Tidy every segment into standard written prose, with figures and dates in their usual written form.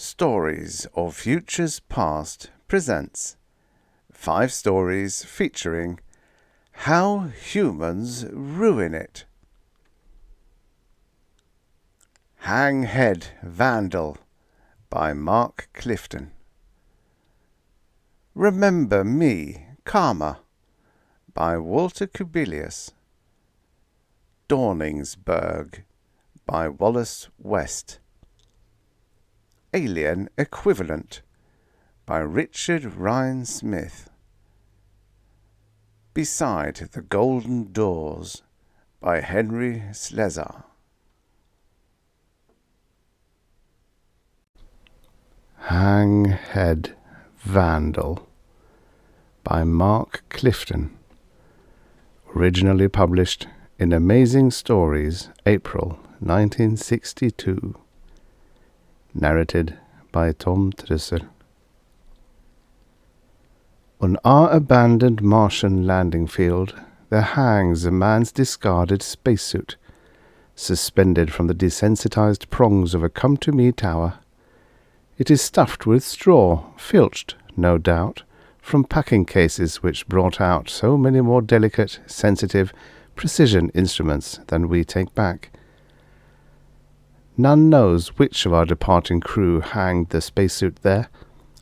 Stories of Futures Past presents 5 stories featuring How Humans Ruin It. Hanghead Vandal by Mark Clifton. Remember Me, Karma by Walter Kubilius. Dawningsburgh by Wallace West. Alien Equivalent by Richard Rein Smith. Beside the Golden Doors by Henry Slesar. Hanghead Vandal by Mark Clifton. Originally published in Amazing Stories, April 1962. Narrated by Tom Trussel. On our abandoned Martian landing field, there hangs a man's discarded spacesuit, suspended from the desensitized prongs of a come-to-me tower. It is stuffed with straw, filched, no doubt, from packing cases which brought out so many more delicate, sensitive, precision instruments than we take back. None knows which of our departing crew hanged the spacesuit there,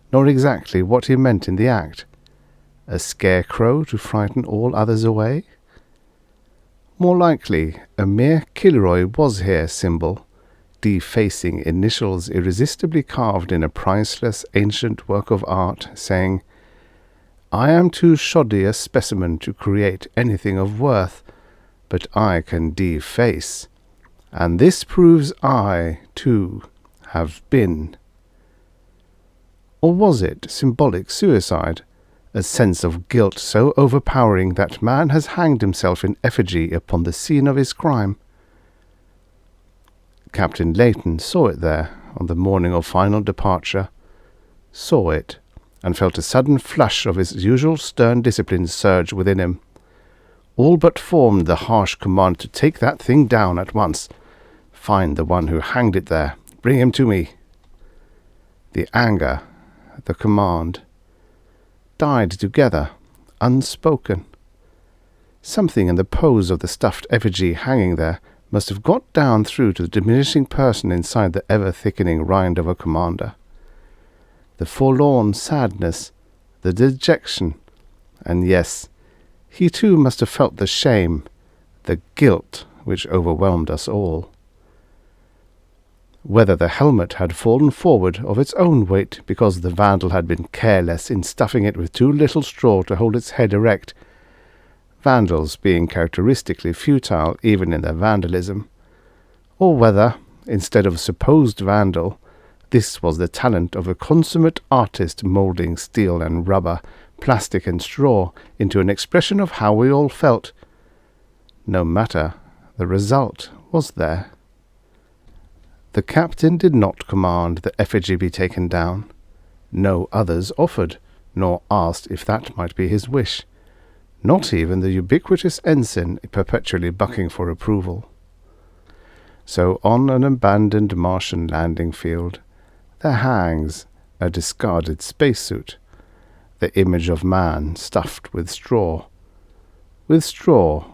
nor exactly what he meant in the act. A scarecrow to frighten all others away? More likely, a mere Kilroy was here symbol, defacing initials irresistibly carved in a priceless ancient work of art, saying, "I am too shoddy a specimen to create anything of worth, but I can deface. And this proves I, too, have been." Or was it symbolic suicide, a sense of guilt so overpowering that man has hanged himself in effigy upon the scene of his crime? Captain Layton saw it there on the morning of final departure, saw it, and felt a sudden flush of his usual stern discipline surge within him. All but formed the harsh command to take that thing down at once. Find the one who hanged it there. Bring him to me. The anger, the command, died together, unspoken. Something in the pose of the stuffed effigy hanging there must have got down through to the diminishing person inside the ever-thickening rind of a commander. The forlorn sadness, the dejection, and yes, he too must have felt the shame, the guilt which overwhelmed us all. Whether the helmet had fallen forward of its own weight because the Vandal had been careless in stuffing it with too little straw to hold its head erect, Vandals being characteristically futile even in their vandalism, or whether, instead of a supposed Vandal, this was the talent of a consummate artist moulding steel and rubber, plastic and straw into an expression of how we all felt. No matter, the result was there. The captain did not command the effigy be taken down. No others offered, nor asked if that might be his wish. Not even the ubiquitous ensign perpetually bucking for approval. So on an abandoned Martian landing field, there hangs a discarded spacesuit, the image of man stuffed with straw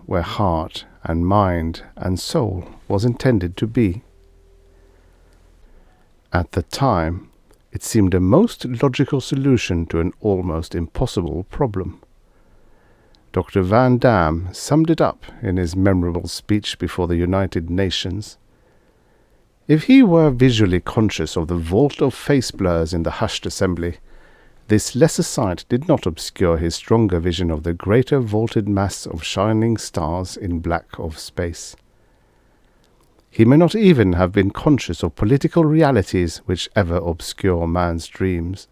where heart and mind and soul was intended to be. At the time, it seemed a most logical solution to an almost impossible problem. Dr. Van Dam summed it up in his memorable speech before the United Nations. If he were visually conscious of the vault of face blurs in the hushed assembly, this lesser sight did not obscure his stronger vision of the greater vaulted mass of shining stars in black of space. He may not even have been conscious of political realities which ever obscure man's dreams.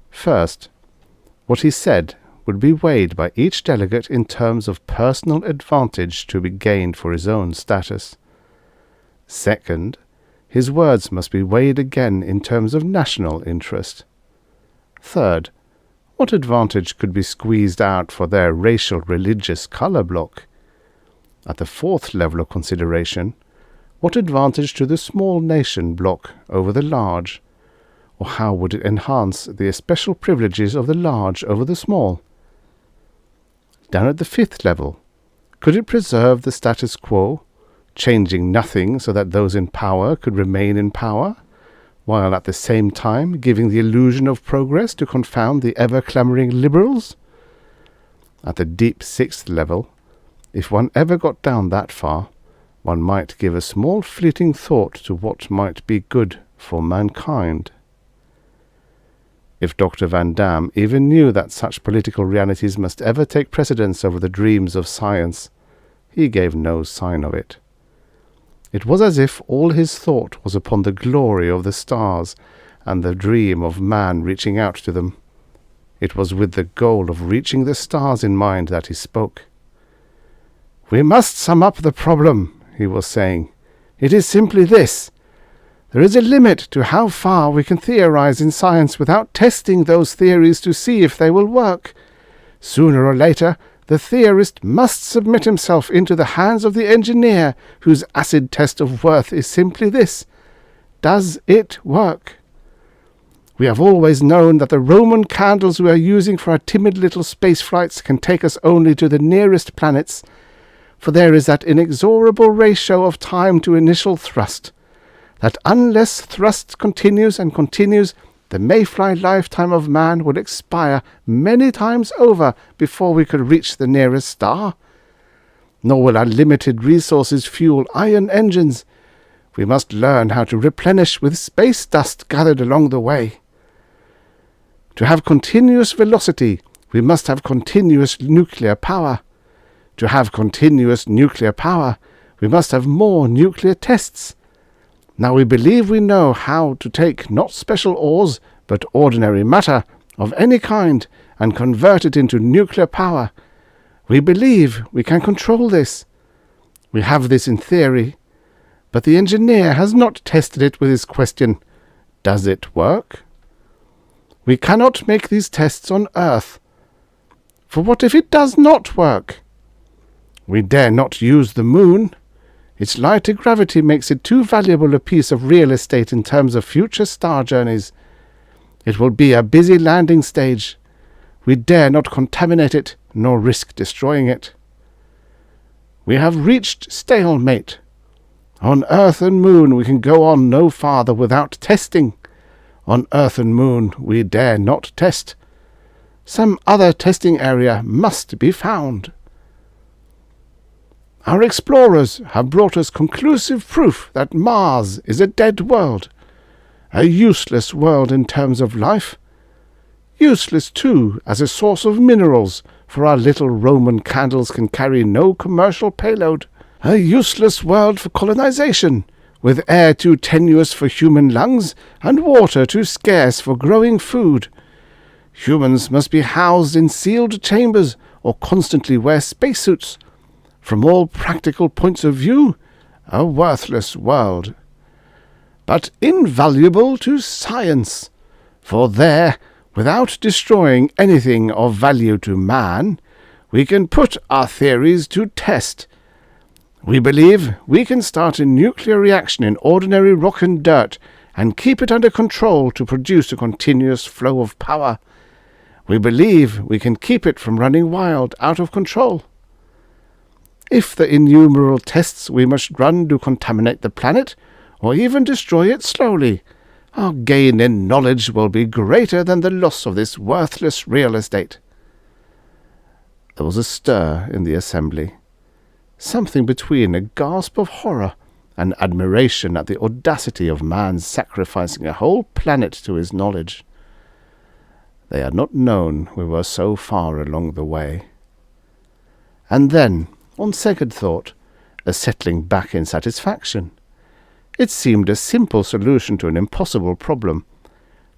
First, what he said would be weighed by each delegate in terms of personal advantage to be gained for his own status. Second, his words must be weighed again in terms of national interest. Third, what advantage could be squeezed out for their racial religious colour block? At the fourth level of consideration, what advantage to the small nation block over the large? Or how would it enhance the special privileges of the large over the small? Down at the 5th level, could it preserve the status quo, changing nothing so that those in power could remain in power, while at the same time giving the illusion of progress to confound the ever-clamouring liberals? At the deep 6th level, if one ever got down that far, one might give a small fleeting thought to what might be good for mankind. If Dr. Van Dam even knew that such political realities must ever take precedence over the dreams of science, he gave no sign of it. It was as if all his thought was upon the glory of the stars and the dream of man reaching out to them. It was with the goal of reaching the stars in mind that he spoke. "We must sum up the problem," he was saying. "It is simply this. There is a limit to how far we can theorize in science without testing those theories to see if they will work. Sooner or later, the theorist must submit himself into the hands of the engineer, whose acid test of worth is simply this: does it work? We have always known that the Roman candles we are using for our timid little space flights can take us only to the nearest planets, for there is that inexorable ratio of time to initial thrust, that unless thrust continues and continues, the mayfly lifetime of man would expire many times over before we could reach the nearest star. Nor will our limited resources fuel iron engines. We must learn how to replenish with space dust gathered along the way. To have continuous velocity, we must have continuous nuclear power. To have continuous nuclear power, we must have more nuclear tests. Now we believe we know how to take not special ores, but ordinary matter of any kind, and convert it into nuclear power. We believe we can control this. We have this in theory, but the engineer has not tested it with his question, does it work? We cannot make these tests on Earth. For what if it does not work? We dare not use the moon. Its lighter gravity makes it too valuable a piece of real estate in terms of future star journeys. It will be a busy landing stage. We dare not contaminate it, nor risk destroying it. We have reached stalemate. On Earth and Moon we can go on no farther without testing. On Earth and Moon we dare not test. Some other testing area must be found. Our explorers have brought us conclusive proof that Mars is a dead world, a useless world in terms of life, useless too as a source of minerals, for our little Roman candles can carry no commercial payload, a useless world for colonization, with air too tenuous for human lungs and water too scarce for growing food. Humans must be housed in sealed chambers or constantly wear spacesuits. From all practical points of view, a worthless world. But invaluable to science, for there, without destroying anything of value to man, we can put our theories to test. We believe we can start a nuclear reaction in ordinary rock and dirt and keep it under control to produce a continuous flow of power. We believe we can keep it from running wild, out of control. If the innumerable tests we must run do contaminate the planet, or even destroy it slowly, our gain in knowledge will be greater than the loss of this worthless real estate. There was a stir in the assembly, something between a gasp of horror and admiration at the audacity of man sacrificing a whole planet to his knowledge. They had not known we were so far along the way. And then, on second thought, a settling back in satisfaction. It seemed a simple solution to an impossible problem,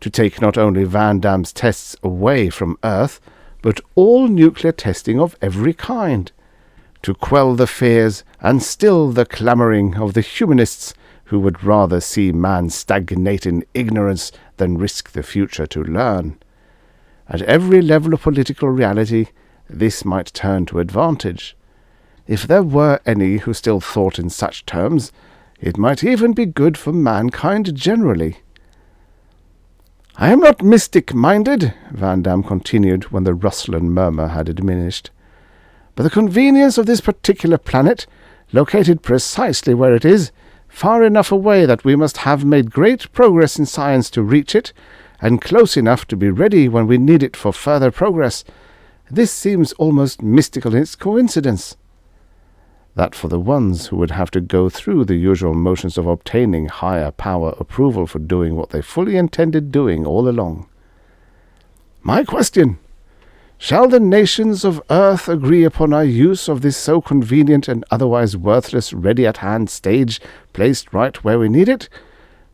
to take not only Van Dam's tests away from Earth, but all nuclear testing of every kind, to quell the fears and still the clamouring of the humanists who would rather see man stagnate in ignorance than risk the future to learn. At every level of political reality, this might turn to advantage. If there were any who still thought in such terms, it might even be good for mankind generally. "I am not mystic-minded," Vandal continued when the rustle and murmur had diminished, "but the convenience of this particular planet, located precisely where it is, far enough away that we must have made great progress in science to reach it, and close enough to be ready when we need it for further progress, this seems almost mystical in its coincidence. That for the ones who would have to go through the usual motions of obtaining higher power approval for doing what they fully intended doing all along. My question: shall the nations of Earth agree upon our use of this so convenient and otherwise worthless ready-at-hand stage placed right where we need it,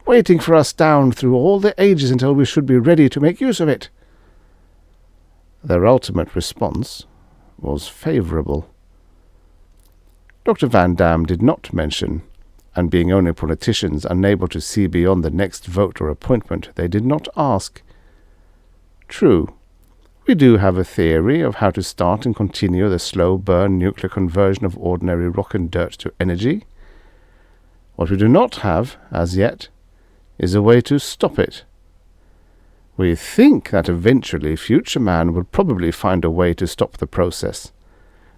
waiting for us down through all the ages until we should be ready to make use of it?" Their ultimate response was favourable. Dr. Vandal did not mention, and being only politicians unable to see beyond the next vote or appointment, they did not ask. True, we do have a theory of how to start and continue the slow-burn nuclear conversion of ordinary rock and dirt to energy. What we do not have, as yet, is a way to stop it. We think that eventually future man will probably find a way to stop the process.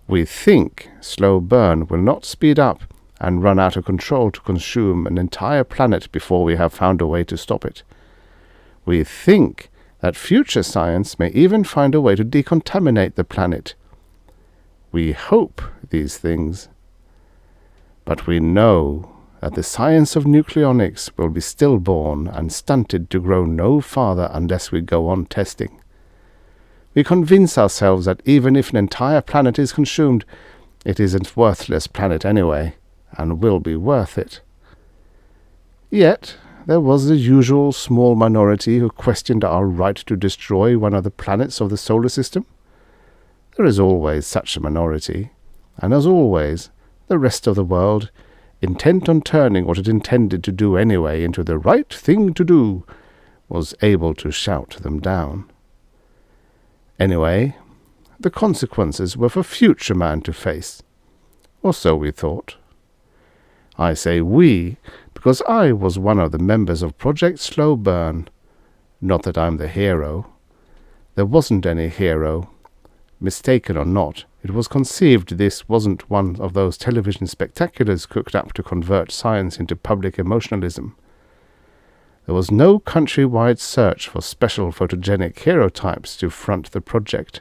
We think slow burn will not speed up and run out of control to consume an entire planet before we have found a way to stop it. We think that future science may even find a way to decontaminate the planet. We hope these things. But we know that the science of nucleonics will be stillborn and stunted to grow no farther unless we go on testing. We convince ourselves that even if an entire planet is consumed, it is a worthless planet anyway, and will be worth it. Yet there was the usual small minority who questioned our right to destroy one of the planets of the solar system. There is always such a minority, and as always, the rest of the world, intent on turning what it intended to do anyway into the right thing to do, was able to shout them down. Anyway, the consequences were for future man to face. Or so we thought. I say we, because I was one of the members of Project Slow Burn. Not that I'm the hero. There wasn't any hero. Mistaken or not, it was conceived this wasn't one of those television spectaculars cooked up to convert science into public emotionalism. There was no countrywide search for special photogenic hero types to front the project.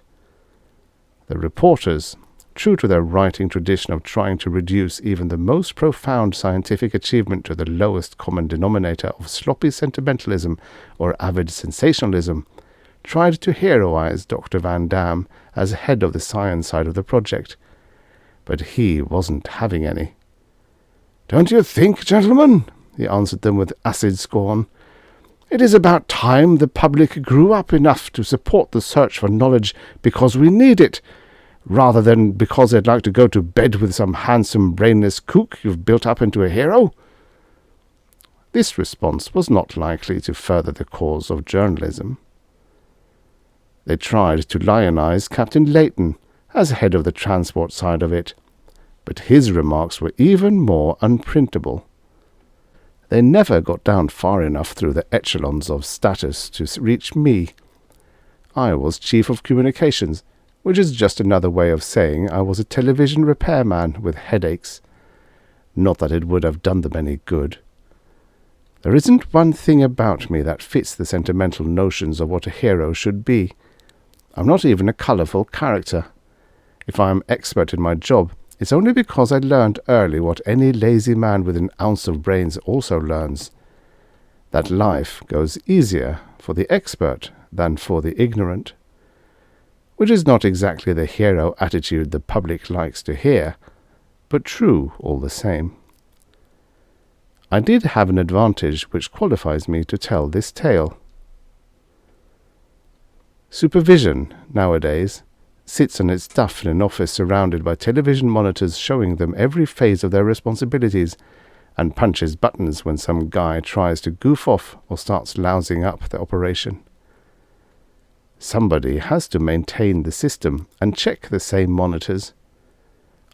The reporters, true to their writing tradition of trying to reduce even the most profound scientific achievement to the lowest common denominator of sloppy sentimentalism or avid sensationalism, tried to heroize Dr. Vandal as head of the science side of the project. But he wasn't having any. "Don't you think, gentlemen," he answered them with acid scorn, "it is about time the public grew up enough to support the search for knowledge because we need it, rather than because they'd like to go to bed with some handsome brainless kook you've built up into a hero?" This response was not likely to further the cause of journalism. They tried to lionize Captain Layton as head of the transport side of it, but his remarks were even more unprintable. They never got down far enough through the echelons of status to reach me. I was Chief of Communications, which is just another way of saying I was a television repairman with headaches. Not that it would have done them any good. There isn't one thing about me that fits the sentimental notions of what a hero should be. I'm not even a colourful character. If I am expert in my job, it's only because I learned early what any lazy man with an ounce of brains also learns, that life goes easier for the expert than for the ignorant, which is not exactly the hero attitude the public likes to hear, but true all the same. I did have an advantage which qualifies me to tell this tale. Supervision, nowadays, sits on its duff in an office surrounded by television monitors showing them every phase of their responsibilities, and punches buttons when some guy tries to goof off or starts lousing up the operation. Somebody has to maintain the system and check the same monitors.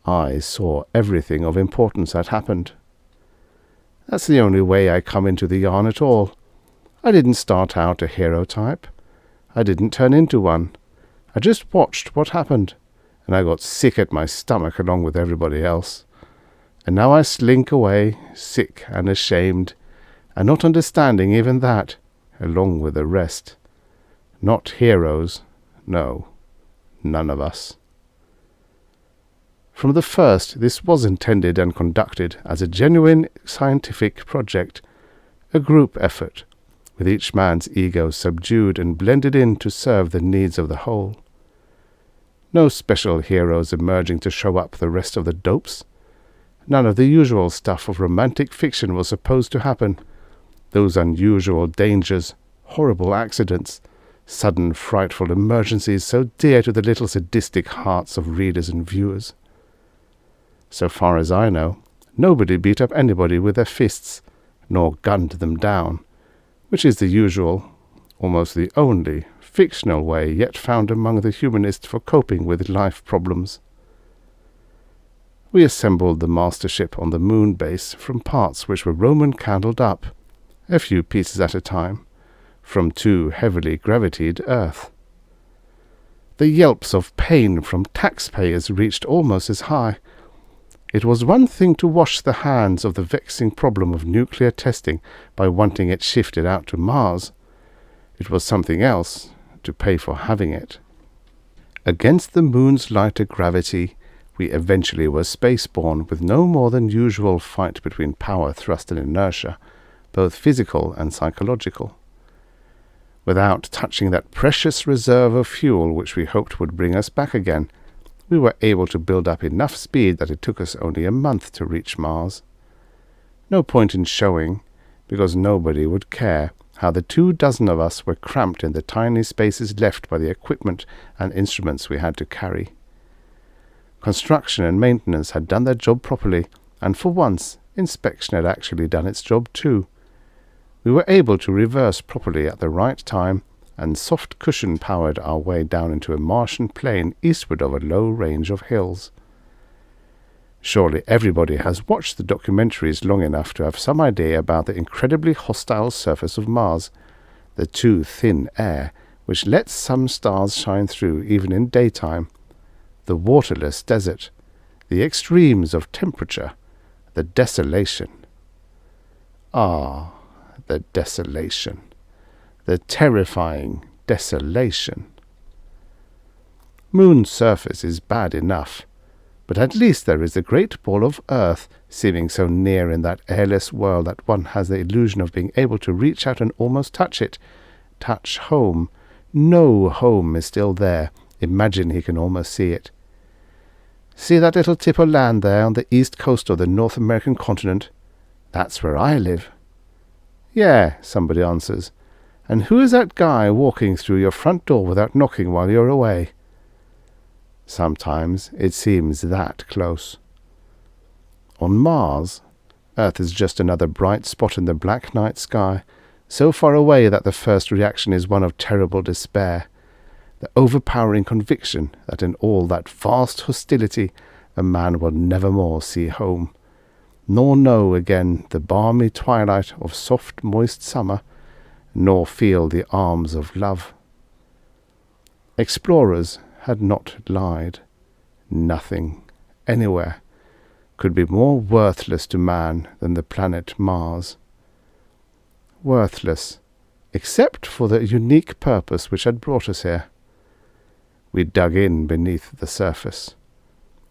I saw everything of importance that happened. That's the only way I come into the yarn at all. I didn't start out a hero type. I didn't turn into one. I just watched what happened, and I got sick at my stomach along with everybody else. And now I slink away, sick and ashamed, and not understanding even that, along with the rest. Not heroes, no, none of us. From the first, this was intended and conducted as a genuine scientific project, a group effort, with each man's ego subdued and blended in to serve the needs of the whole. No special heroes emerging to show up the rest of the dopes. None of the usual stuff of romantic fiction was supposed to happen. Those unusual dangers, horrible accidents, sudden frightful emergencies so dear to the little sadistic hearts of readers and viewers. So far as I know, nobody beat up anybody with their fists, nor gunned them down, which is the usual, almost the only, fictional way yet found among the humanists for coping with life problems. We assembled the mastership on the moon base from parts which were Roman candled up, a few pieces at a time, from too heavily gravitied earth. The yelps of pain from taxpayers reached almost as high. It was one thing to wash the hands of the vexing problem of nuclear testing by wanting it shifted out to Mars. It was something else to pay for having it. Against the moon's lighter gravity, we eventually were spaceborne with no more than usual fight between power, thrust, and inertia, both physical and psychological. Without touching that precious reserve of fuel which we hoped would bring us back again, we were able to build up enough speed that it took us only a month to reach Mars. No point in showing, because nobody would care, how the 24 of us were cramped in the tiny spaces left by the equipment and instruments we had to carry. Construction and maintenance had done their job properly, and for once, inspection had actually done its job too. We were able to reverse properly at the right time, and soft cushion powered our way down into a Martian plain eastward of a low range of hills. Surely everybody has watched the documentaries long enough to have some idea about the incredibly hostile surface of Mars, the too thin air which lets some stars shine through even in daytime, the waterless desert, the extremes of temperature, the desolation. Ah, the desolation. The terrifying desolation. Moon's surface is bad enough, but at least there is the great ball of earth seeming so near in that airless world that one has the illusion of being able to reach out and almost touch it. Touch home. No home is still there. Imagine he can almost see it. See that little tip of land there on the east coast of the North American continent? That's where I live. Yeah, somebody answers. And who is that guy walking through your front door without knocking while you're away? Sometimes it seems that close. On Mars, Earth is just another bright spot in the black night sky, so far away that the first reaction is one of terrible despair, the overpowering conviction that in all that vast hostility a man will never more see home, nor know again the balmy twilight of soft moist summer, nor feel the arms of love. Explorers had not lied. Nothing, anywhere, could be more worthless to man than the planet Mars. Worthless, except for the unique purpose which had brought us here. We dug in beneath the surface.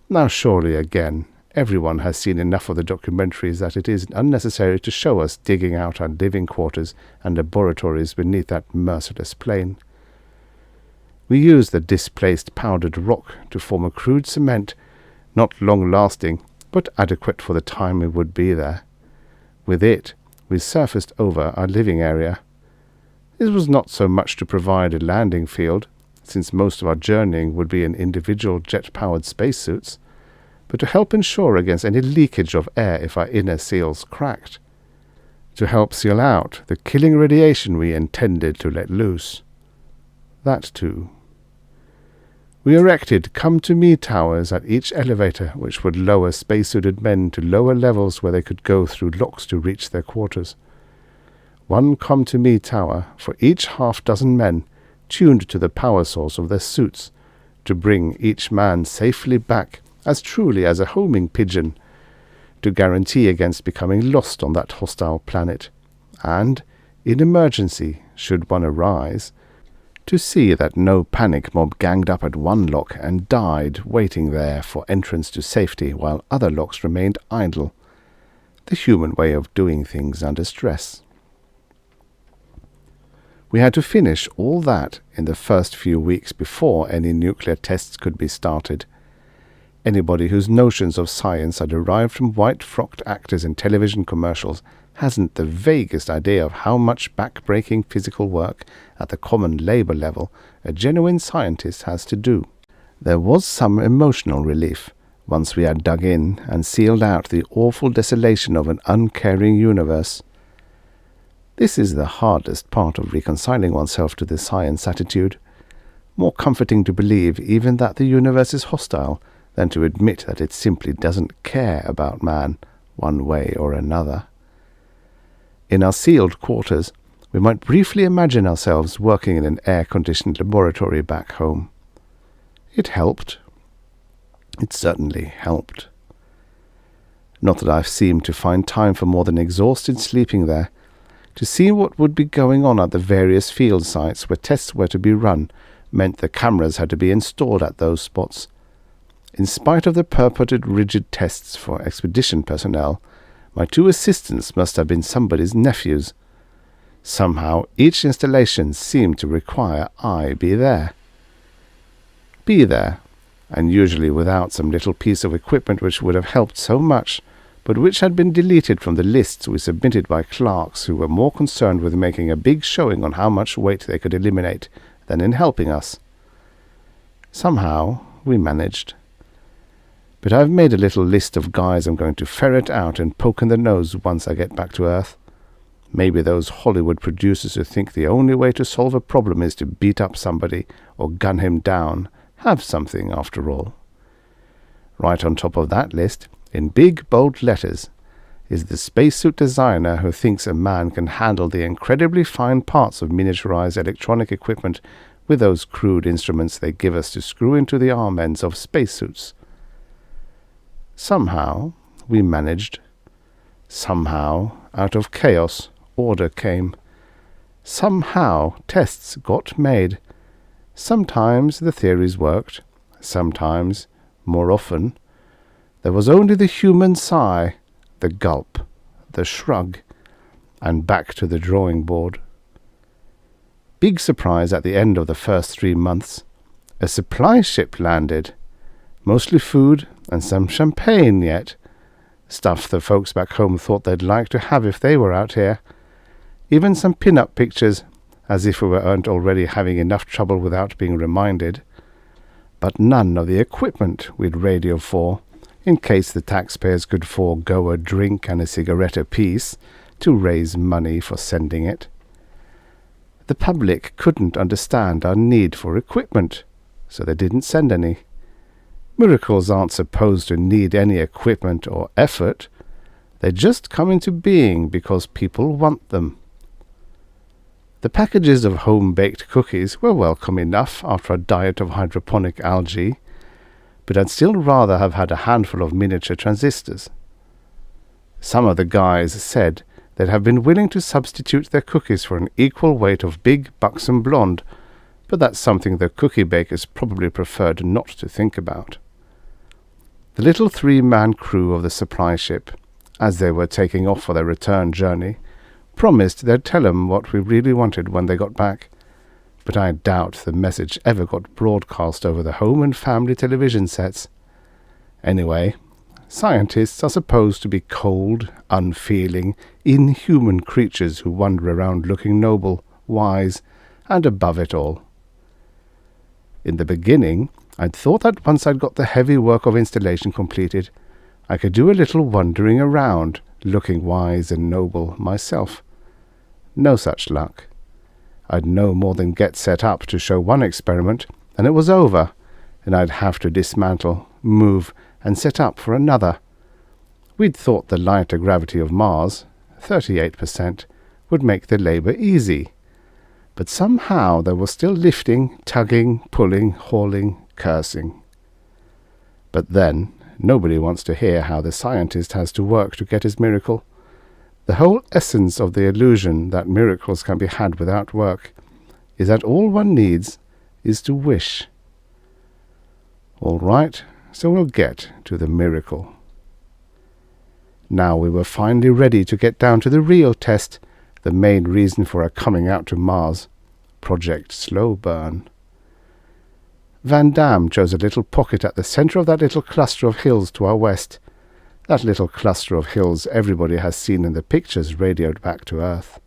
Now surely again, everyone has seen enough of the documentaries that it is unnecessary to show us digging out our living quarters and laboratories beneath that merciless plain. We used the displaced powdered rock to form a crude cement, not long-lasting, but adequate for the time we would be there. With it, we surfaced over our living area. This was not so much to provide a landing field, since most of our journeying would be in individual jet-powered spacesuits, but to help ensure against any leakage of air if our inner seals cracked, to help seal out the killing radiation we intended to let loose. That too. We erected come-to-me towers at each elevator which would lower spacesuited men to lower levels where they could go through locks to reach their quarters. one come-to-me tower for each half-dozen men tuned to the power source of their suits, to bring each man safely back as truly as a homing pigeon, to guarantee against becoming lost on that hostile planet, and, in emergency, should one arise, to see that no panic mob ganged up at one lock and died waiting there for entrance to safety while other locks remained idle, the human way of doing things under stress. We had to finish all that in the first few weeks before any nuclear tests could be started. Anybody whose notions of science are derived from white-frocked actors in television commercials hasn't the vaguest idea of how much back-breaking physical work at the common labour level a genuine scientist has to do. There was some emotional relief once we had dug in and sealed out the awful desolation of an uncaring universe. This is the hardest part of reconciling oneself to the science attitude. More comforting to believe even that the universe is hostile than to admit that it simply doesn't care about man one way or another. In our sealed quarters, we might briefly imagine ourselves working in an air-conditioned laboratory back home. It helped. It certainly helped. Not that I've seemed to find time for more than exhausted sleeping there. To see what would be going on at the various field sites where tests were to be run meant the cameras had to be installed at those spots. In spite of the purported rigid tests for expedition personnel, my two assistants must have been somebody's nephews. Somehow each installation seemed to require I be there. Be there, and usually without some little piece of equipment which would have helped so much, but which had been deleted from the lists we submitted by clerks who were more concerned with making a big showing on how much weight they could eliminate than in helping us. Somehow we managed. But I've made a little list of guys I'm going to ferret out and poke in the nose once I get back to Earth. Maybe those Hollywood producers who think the only way to solve a problem is to beat up somebody or gun him down have something after all. Right on top of that list, in big bold letters, is the spacesuit designer who thinks a man can handle the incredibly fine parts of miniaturized electronic equipment with those crude instruments they give us to screw into the arm ends of spacesuits. Somehow we managed. Somehow, out of chaos, order came. Somehow tests got made. Sometimes the theories worked. Sometimes, more often, there was only the human sigh, the gulp, the shrug, and back to the drawing board. Big surprise at the end of the first 3 months. A supply ship landed. Mostly food and some champagne yet. Stuff the folks back home thought they'd like to have if they were out here. Even some pin-up pictures, as if we weren't already having enough trouble without being reminded. But none of the equipment we'd radio for, in case the taxpayers could forego a drink and a cigarette apiece to raise money for sending it. The public couldn't understand our need for equipment, so they didn't send any. Miracles aren't supposed to need any equipment or effort. They just come into being because people want them. The packages of home-baked cookies were welcome enough after a diet of hydroponic algae, but I'd still rather have had a handful of miniature transistors. Some of the guys said they'd have been willing to substitute their cookies for an equal weight of big, buxom blonde, but that's something the cookie bakers probably preferred not to think about. The little 3-man crew of the supply ship, as they were taking off for their return journey, promised they'd tell 'em what we really wanted when they got back, but I doubt the message ever got broadcast over the home and family television sets. Anyway, scientists are supposed to be cold, unfeeling, inhuman creatures who wander around looking noble, wise, and above it all. In the beginning, I'd thought that once I'd got the heavy work of installation completed, I could do a little wandering around, looking wise and noble myself. No such luck. I'd no more than get set up to show one experiment, and it was over, and I'd have to dismantle, move, and set up for another. We'd thought the lighter gravity of Mars, 38%, would make the labour easy. But somehow there was still lifting, tugging, pulling, hauling, cursing. But then, nobody wants to hear how the scientist has to work to get his miracle. The whole essence of the illusion that miracles can be had without work is that all one needs is to wish. All right, so we'll get to the miracle. Now we were finally ready to get down to the real test, the main reason for our coming out to Mars, Project Slow Burn. Vandal chose a little pocket at the centre of that little cluster of hills to our west, that little cluster of hills everybody has seen in the pictures radioed back to Earth.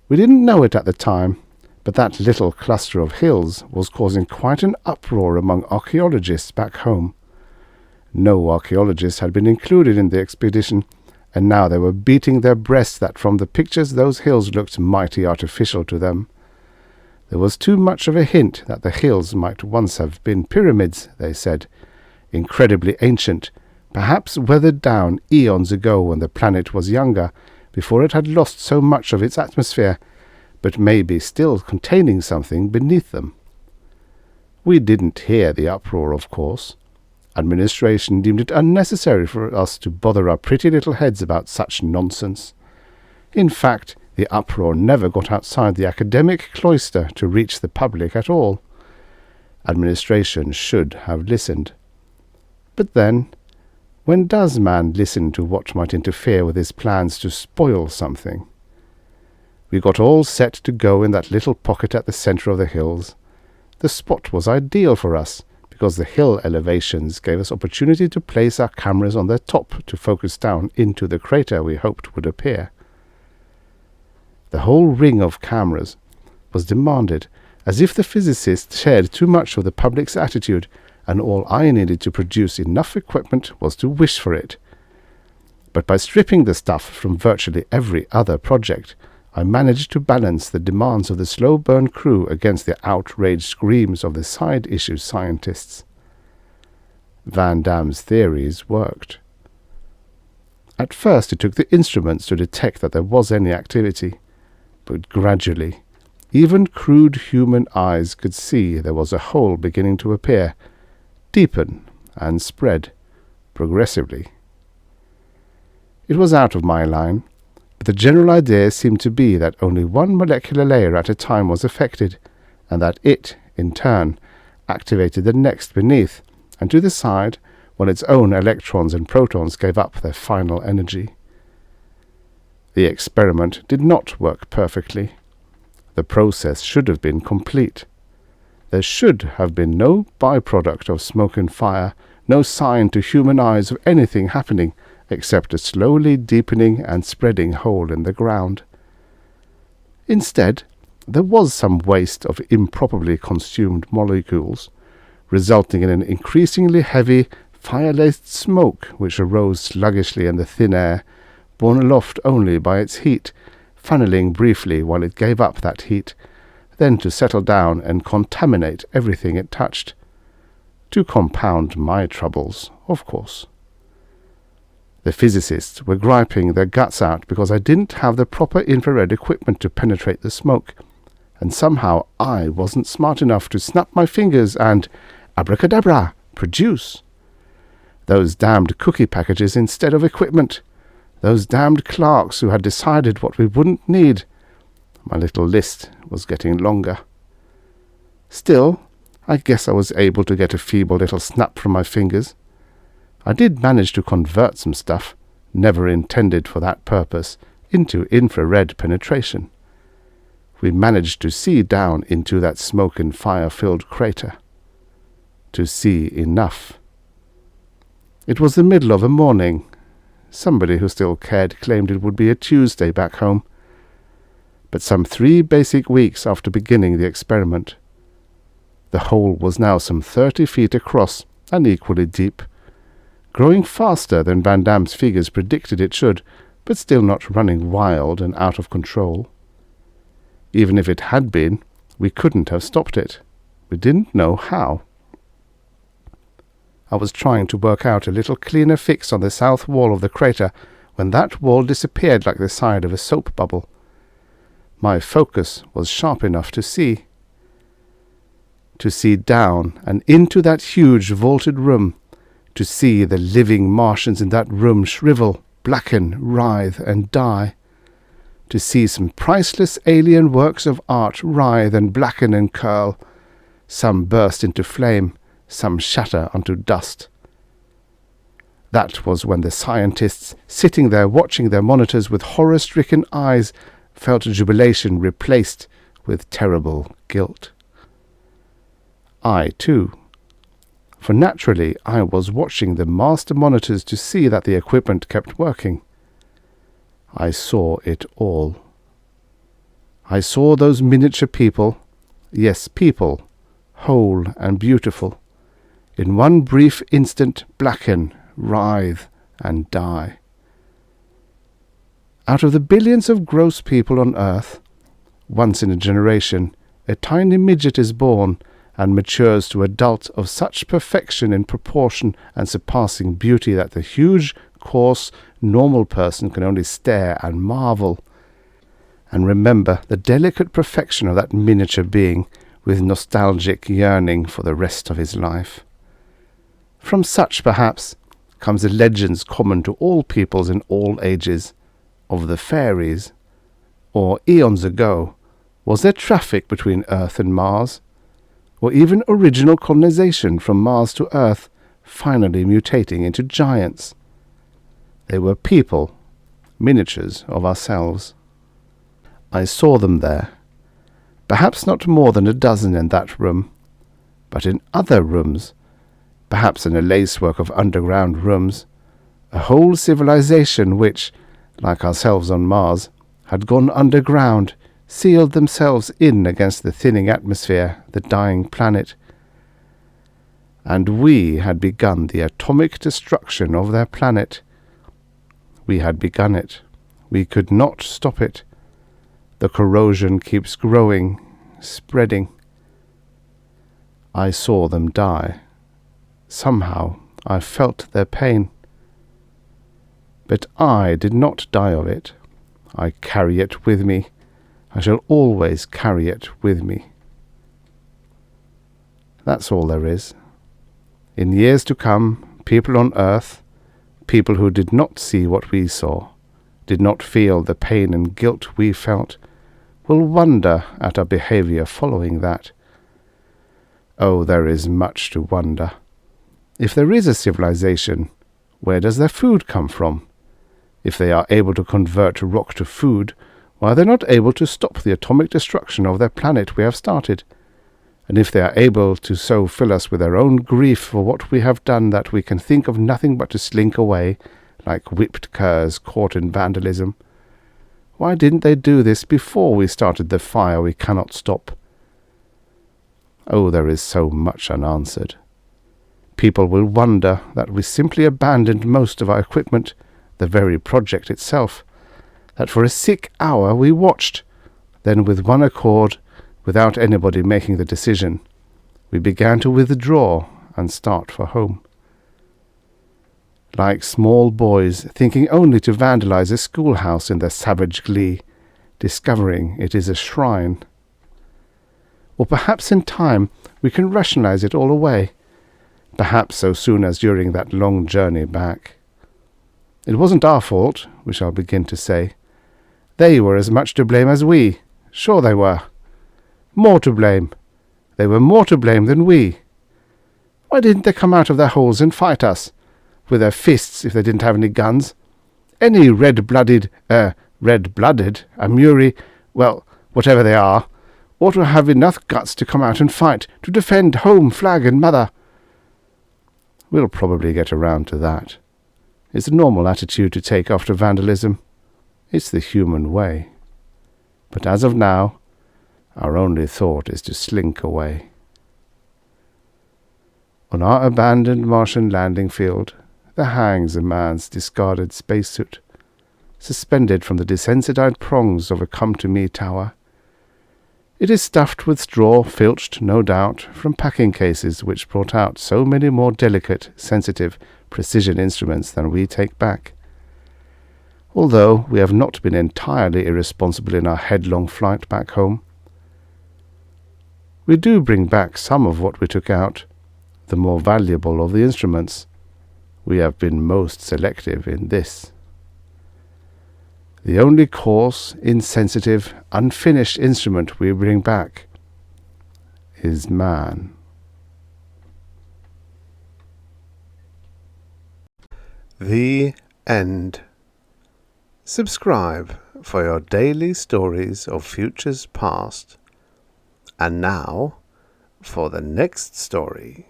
We didn't know it at the time, but that little cluster of hills was causing quite an uproar among archaeologists back home. No archaeologists had been included in the expedition, and now they were beating their breasts that from the pictures those hills looked mighty artificial to them. There was too much of a hint that the hills might once have been pyramids, they said, incredibly ancient, perhaps weathered down eons ago when the planet was younger, before it had lost so much of its atmosphere, but maybe still containing something beneath them. We didn't hear the uproar, of course. Administration deemed it unnecessary for us to bother our pretty little heads about such nonsense. In fact, the uproar never got outside the academic cloister to reach the public at all. Administration should have listened. But then, when does man listen to what might interfere with his plans to spoil something? We got all set to go in that little pocket at the centre of the hills. The spot was ideal for us, because the hill elevations gave us opportunity to place our cameras on their top to focus down into the crater we hoped would appear. The whole ring of cameras was demanded, as if the physicists shared too much of the public's attitude, and all I needed to produce enough equipment was to wish for it. But by stripping the stuff from virtually every other project, I managed to balance the demands of the slow burn crew against the outraged screams of the side-issue scientists. Vandal's theories worked. At first it took the instruments to detect that there was any activity, but gradually, even crude human eyes could see there was a hole beginning to appear, deepen, and spread, progressively. It was out of my line, but the general idea seemed to be that only one molecular layer at a time was affected, and that it, in turn, activated the next beneath, and to the side, when its own electrons and protons gave up their final energy. The experiment did not work perfectly. The process should have been complete. There should have been no byproduct of smoke and fire, no sign to human eyes of anything happening, except a slowly deepening and spreading hole in the ground. Instead, there was some waste of improperly consumed molecules, resulting in an increasingly heavy, fire-laced smoke which arose sluggishly in the thin air, borne aloft only by its heat, funneling briefly while it gave up that heat, then to settle down and contaminate everything it touched. To compound my troubles, of course. The physicists were griping their guts out because I didn't have the proper infrared equipment to penetrate the smoke, and somehow I wasn't smart enough to snap my fingers and, abracadabra, produce. Those damned cookie packages instead of equipment. Those damned clerks who had decided what we wouldn't need. My little list was getting longer. Still, I guess I was able to get a feeble little snap from my fingers. I did manage to convert some stuff, never intended for that purpose, into infrared penetration. We managed to see down into that smoke and fire-filled crater. To see enough. It was the middle of a morning. Somebody who still cared claimed it would be a Tuesday back home. But some 3 basic weeks after beginning the experiment. The hole was now some 30 feet across and equally deep, growing faster than Vandal's figures predicted it should, but still not running wild and out of control. Even if it had been, we couldn't have stopped it. We didn't know how. I was trying to work out a little cleaner fix on the south wall of the crater when that wall disappeared like the side of a soap bubble. My focus was sharp enough to see down and into that huge vaulted room, to see the living Martians in that room shrivel, blacken, writhe, and die, to see some priceless alien works of art writhe and blacken and curl, some burst into flame, some shatter onto dust. That was when the scientists, sitting there watching their monitors with horror-stricken eyes, felt jubilation replaced with terrible guilt. I, too. For naturally I was watching the master monitors to see that the equipment kept working. I saw it all. I saw those miniature people, yes, people, whole and beautiful, in one brief instant blacken, writhe, and die. Out of the billions of gross people on earth, once in a generation, a tiny midget is born and matures to adult of such perfection in proportion and surpassing beauty that the huge, coarse, normal person can only stare and marvel, and remember the delicate perfection of that miniature being with nostalgic yearning for the rest of his life. From such, perhaps, comes the legends common to all peoples in all ages, of the fairies. Or eons ago, was there traffic between Earth and Mars? Or even original colonization from Mars to Earth, finally mutating into giants? They were people, miniatures of ourselves. I saw them there, perhaps not more than a dozen in that room, but in other rooms, perhaps in a lacework of underground rooms, a whole civilization which, like ourselves on Mars, had gone underground, sealed themselves in against the thinning atmosphere, the dying planet. And we had begun the atomic destruction of their planet. We had begun it. We could not stop it. The corrosion keeps growing, spreading. I saw them die. Somehow I felt their pain. But I did not die of it. I carry it with me. I shall always carry it with me. That's all there is. In years to come, people on Earth, people who did not see what we saw, did not feel the pain and guilt we felt, will wonder at our behavior following that. Oh, there is much to wonder. If there is a civilization, where does their food come from? If they are able to convert rock to food, why are they not able to stop the atomic destruction of their planet we have started? And if they are able to so fill us with their own grief for what we have done that we can think of nothing but to slink away, like whipped curs caught in vandalism, why didn't they do this before we started the fire we cannot stop? Oh, there is so much unanswered. People will wonder that we simply abandoned most of our equipment, the very project itself, that for a sick hour we watched, then with one accord, without anybody making the decision, we began to withdraw and start for home. Like small boys thinking only to vandalize a schoolhouse in their savage glee, discovering it is a shrine. Or perhaps in time we can rationalize it all away, perhaps so soon as during that long journey back. It wasn't our fault, we shall begin to say. They were as much to blame as we. Sure they were. More to blame. They were more to blame than we. Why didn't they come out of their holes and fight us? With their fists if they didn't have any guns. Any red-blooded, Amuri, well, whatever they are, ought to have enough guts to come out and fight, to defend home, flag and mother. We'll probably get around to that. It's a normal attitude to take after vandalism. It's the human way. But as of now, our only thought is to slink away. On our abandoned Martian landing field, there hangs a man's discarded spacesuit, suspended from the desensitized prongs of a come-to-me tower. It is stuffed with straw, filched, no doubt, from packing cases which brought out so many more delicate, sensitive, precision instruments than we take back. although we have not been entirely irresponsible in our headlong flight back home. We do bring back some of what we took out, the more valuable of the instruments. We have been most selective in this. The only coarse, insensitive, unfinished instrument we bring back is man. The end. Subscribe for your daily stories of futures past. And now, for the next story.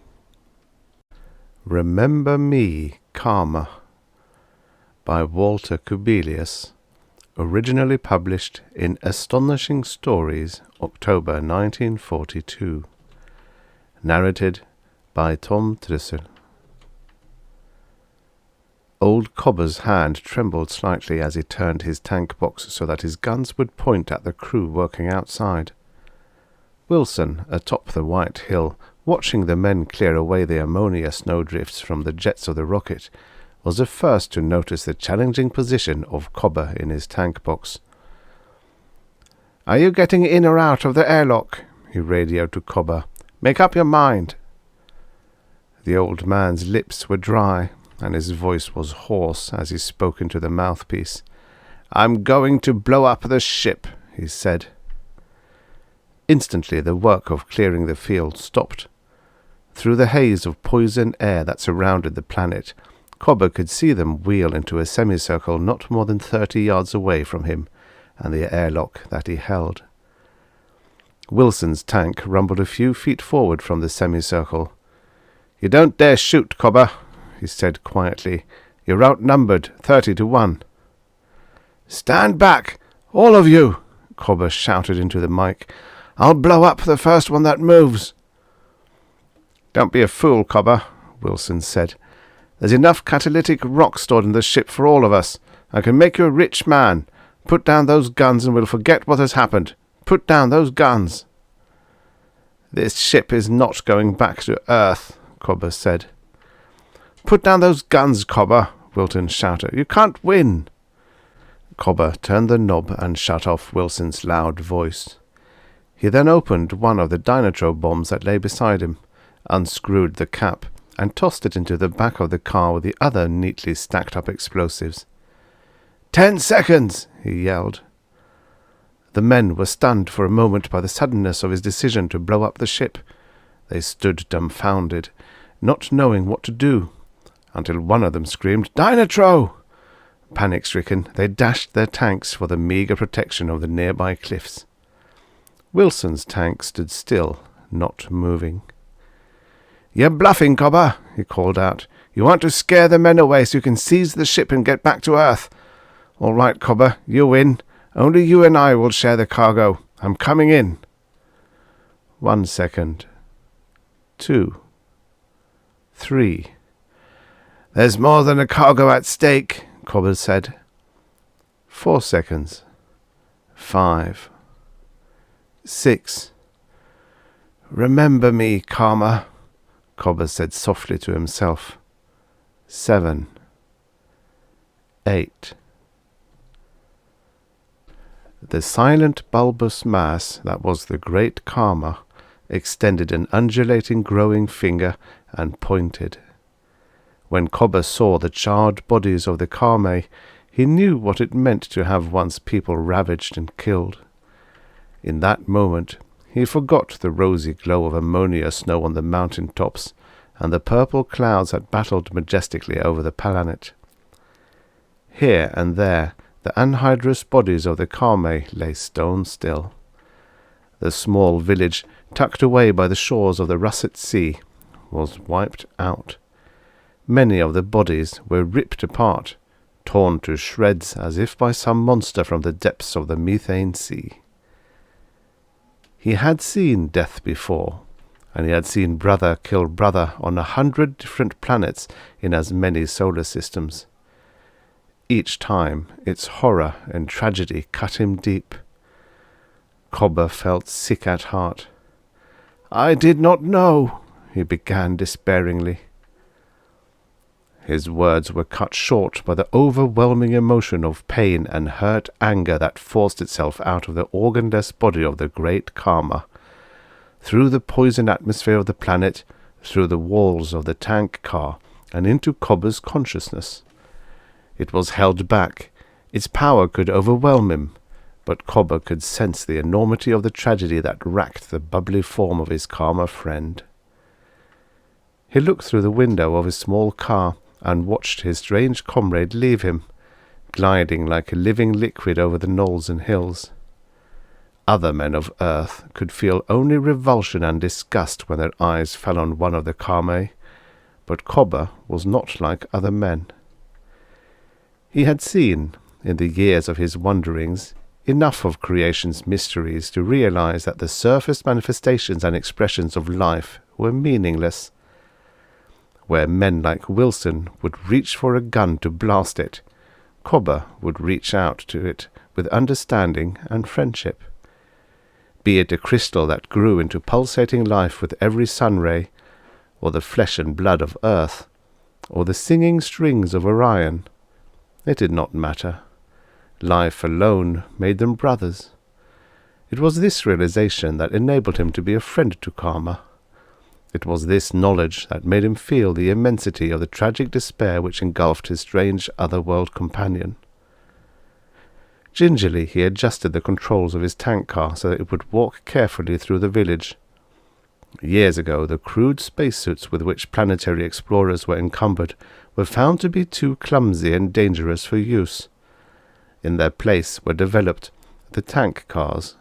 Remember Me, Karma, by Walter Kubilius, originally published in Astonishing Stories, October 1942. Narrated by Tom Trussel. Old Cobber's hand trembled slightly as he turned his tank box so that his guns would point at the crew working outside. Wilson, atop the white hill, watching the men clear away the ammonia snowdrifts from the jets of the rocket, was the first to notice the challenging position of Cobber in his tank box. "Are you getting in or out of the airlock?" he radioed to Cobber. "Make up your mind." The old man's lips were dry, and his voice was hoarse as he spoke into the mouthpiece. "I'm going to blow up the ship," he said. Instantly the work of clearing the field stopped. Through the haze of poison air that surrounded the planet, Cobber could see them wheel into a semicircle not more than 30 yards away from him and the airlock that he held. Wilson's tank rumbled a few feet forward from the semicircle. "You don't dare shoot, Cobber," he said quietly. "You're outnumbered 30-1. "Stand back, all of you!" Cobber shouted into the mic. "I'll blow up the first one that moves." "Don't be a fool, Cobber," Wilson said. "There's enough catalytic rock stored in the ship for all of us. I can make you a rich man. Put down those guns and we'll forget what has happened. Put down those guns." "This ship is not going back to Earth," Cobber said. "Put down those guns, Cobber," Wilson shouted. "You can't win." Cobber turned the knob and shut off Wilson's loud voice. He then opened one of the dynatro bombs that lay beside him, unscrewed the cap, and tossed it into the back of the car with the other neatly stacked-up explosives. 10 seconds! He yelled. The men were stunned for a moment by the suddenness of his decision to blow up the ship. They stood dumbfounded, not knowing what to do, until one of them screamed, "Dynatro!" Panic-stricken, they dashed their tanks for the meagre protection of the nearby cliffs. Wilson's tank stood still, not moving. "You're bluffing, Cobber," he called out. "You want to scare the men away so you can seize the ship and get back to Earth. All right, Cobber, you win. Only you and I will share the cargo. I'm coming in." 1 second. 2. 3. "There's more than a cargo at stake," Cobber said. 4 seconds. 5. 6. "Remember me, Karma," Cobber said softly to himself. 7. 8. The silent bulbous mass that was the great Karma extended an undulating growing finger and pointed. When Cobber saw the charred bodies of the Karma, he knew what it meant to have one's people ravaged and killed. In that moment he forgot the rosy glow of ammonia snow on the mountain tops and the purple clouds that battled majestically over the planet. Here and there the anhydrous bodies of the Karma lay stone still. The small village, tucked away by the shores of the Russet Sea, was wiped out. Many of the bodies were ripped apart, torn to shreds as if by some monster from the depths of the methane sea. He had seen death before, and he had seen brother kill brother on 100 different planets in as many solar systems. Each time its horror and tragedy cut him deep. Cobber felt sick at heart. "I did not know," he began despairingly. His words were cut short by the overwhelming emotion of pain and hurt anger that forced itself out of the organless body of the great Karma, through the poisoned atmosphere of the planet, through the walls of the tank car, and into Cobber's consciousness. It was held back. Its power could overwhelm him, but Cobber could sense the enormity of the tragedy that racked the bubbly form of his Karma friend. He looked through the window of his small car and watched his strange comrade leave him, gliding like a living liquid over the knolls and hills. Other men of Earth could feel only revulsion and disgust when their eyes fell on one of the Kame, but Cobber was not like other men. He had seen, in the years of his wanderings, enough of creation's mysteries to realize that the surface manifestations and expressions of life were meaningless. Where men like Wilson would reach for a gun to blast it, Cobber would reach out to it with understanding and friendship. Be it a crystal that grew into pulsating life with every sun ray, or the flesh and blood of Earth, or the singing strings of Orion, it did not matter. Life alone made them brothers. It was this realization that enabled him to be a friend to Karma. It was this knowledge that made him feel the immensity of the tragic despair which engulfed his strange otherworld companion. Gingerly he adjusted the controls of his tank car so that it would walk carefully through the village. Years ago, the crude spacesuits with which planetary explorers were encumbered were found to be too clumsy and dangerous for use. In their place were developed the tank cars.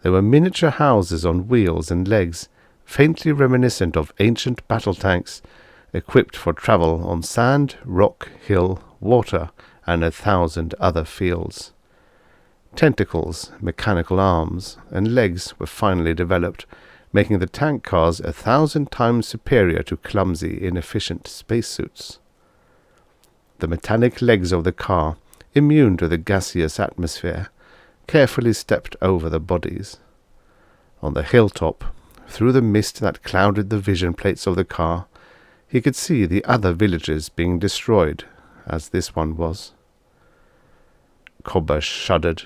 They were miniature houses on wheels and legs, faintly reminiscent of ancient battle tanks, equipped for travel on sand, rock, hill, water, and 1,000 other fields. Tentacles, mechanical arms, and legs were finally developed, making the tank cars 1,000 times superior to clumsy, inefficient spacesuits. The metallic legs of the car, immune to the gaseous atmosphere, carefully stepped over the bodies. On the hilltop, through the mist that clouded the vision plates of the car, he could see the other villages being destroyed, as this one was. Cobber shuddered.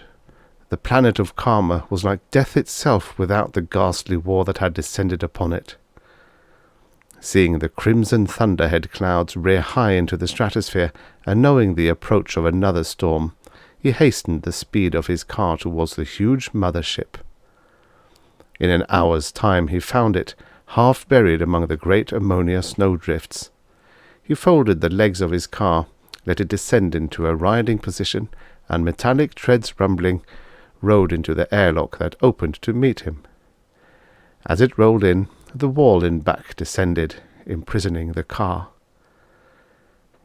The planet of Karma was like death itself without the ghastly war that had descended upon it. Seeing the crimson thunderhead clouds rear high into the stratosphere, and knowing the approach of another storm, he hastened the speed of his car towards the huge mothership. In an hour's time he found it, half buried among the great ammonia snowdrifts. He folded the legs of his car, let it descend into a riding position, and metallic treads rumbling, rode into the airlock that opened to meet him. As it rolled in, the wall in back descended, imprisoning the car.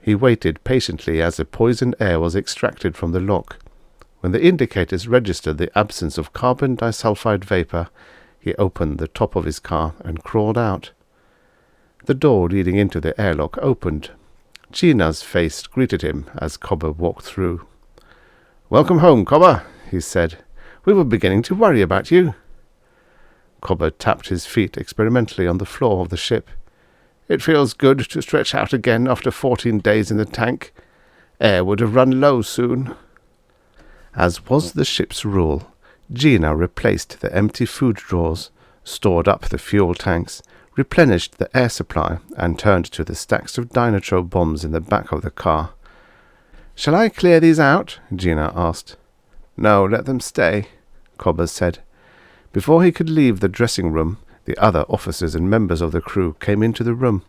He waited patiently as the poisoned air was extracted from the lock. When the indicators registered the absence of carbon disulfide vapor, he opened the top of his car and crawled out. The door leading into the airlock opened. Gina's face greeted him as Cobber walked through. "Welcome home, Cobber," he said. "We were beginning to worry about you." Cobber tapped his feet experimentally on the floor of the ship. "It feels good to stretch out again after 14 days in the tank. Air would have run low soon." As was the ship's rule, Gina replaced the empty food drawers, stored up the fuel tanks, replenished the air supply, and turned to the stacks of dynatro bombs in the back of the car. "Shall I clear these out?" Gina asked. "No, let them stay," Cobber said. Before he could leave the dressing room, the other officers and members of the crew came into the room.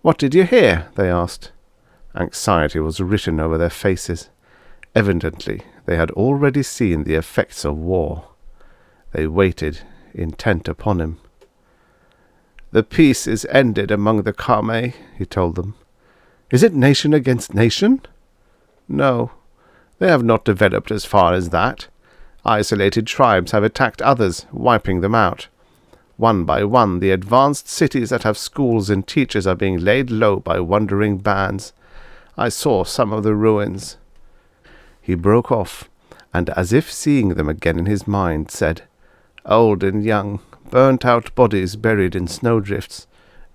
"What did you hear?" they asked. Anxiety was written over their faces. Evidently, they had already seen the effects of war. They waited, intent upon him. "The peace is ended among the Kame," he told them. "Is it nation against nation?" "No, they have not developed as far as that. Isolated tribes have attacked others, wiping them out. One by one, the advanced cities that have schools and teachers are being laid low by wandering bands. I saw some of the ruins." He broke off, and as if seeing them again in his mind, said, "Old and young, burnt-out bodies buried in snowdrifts.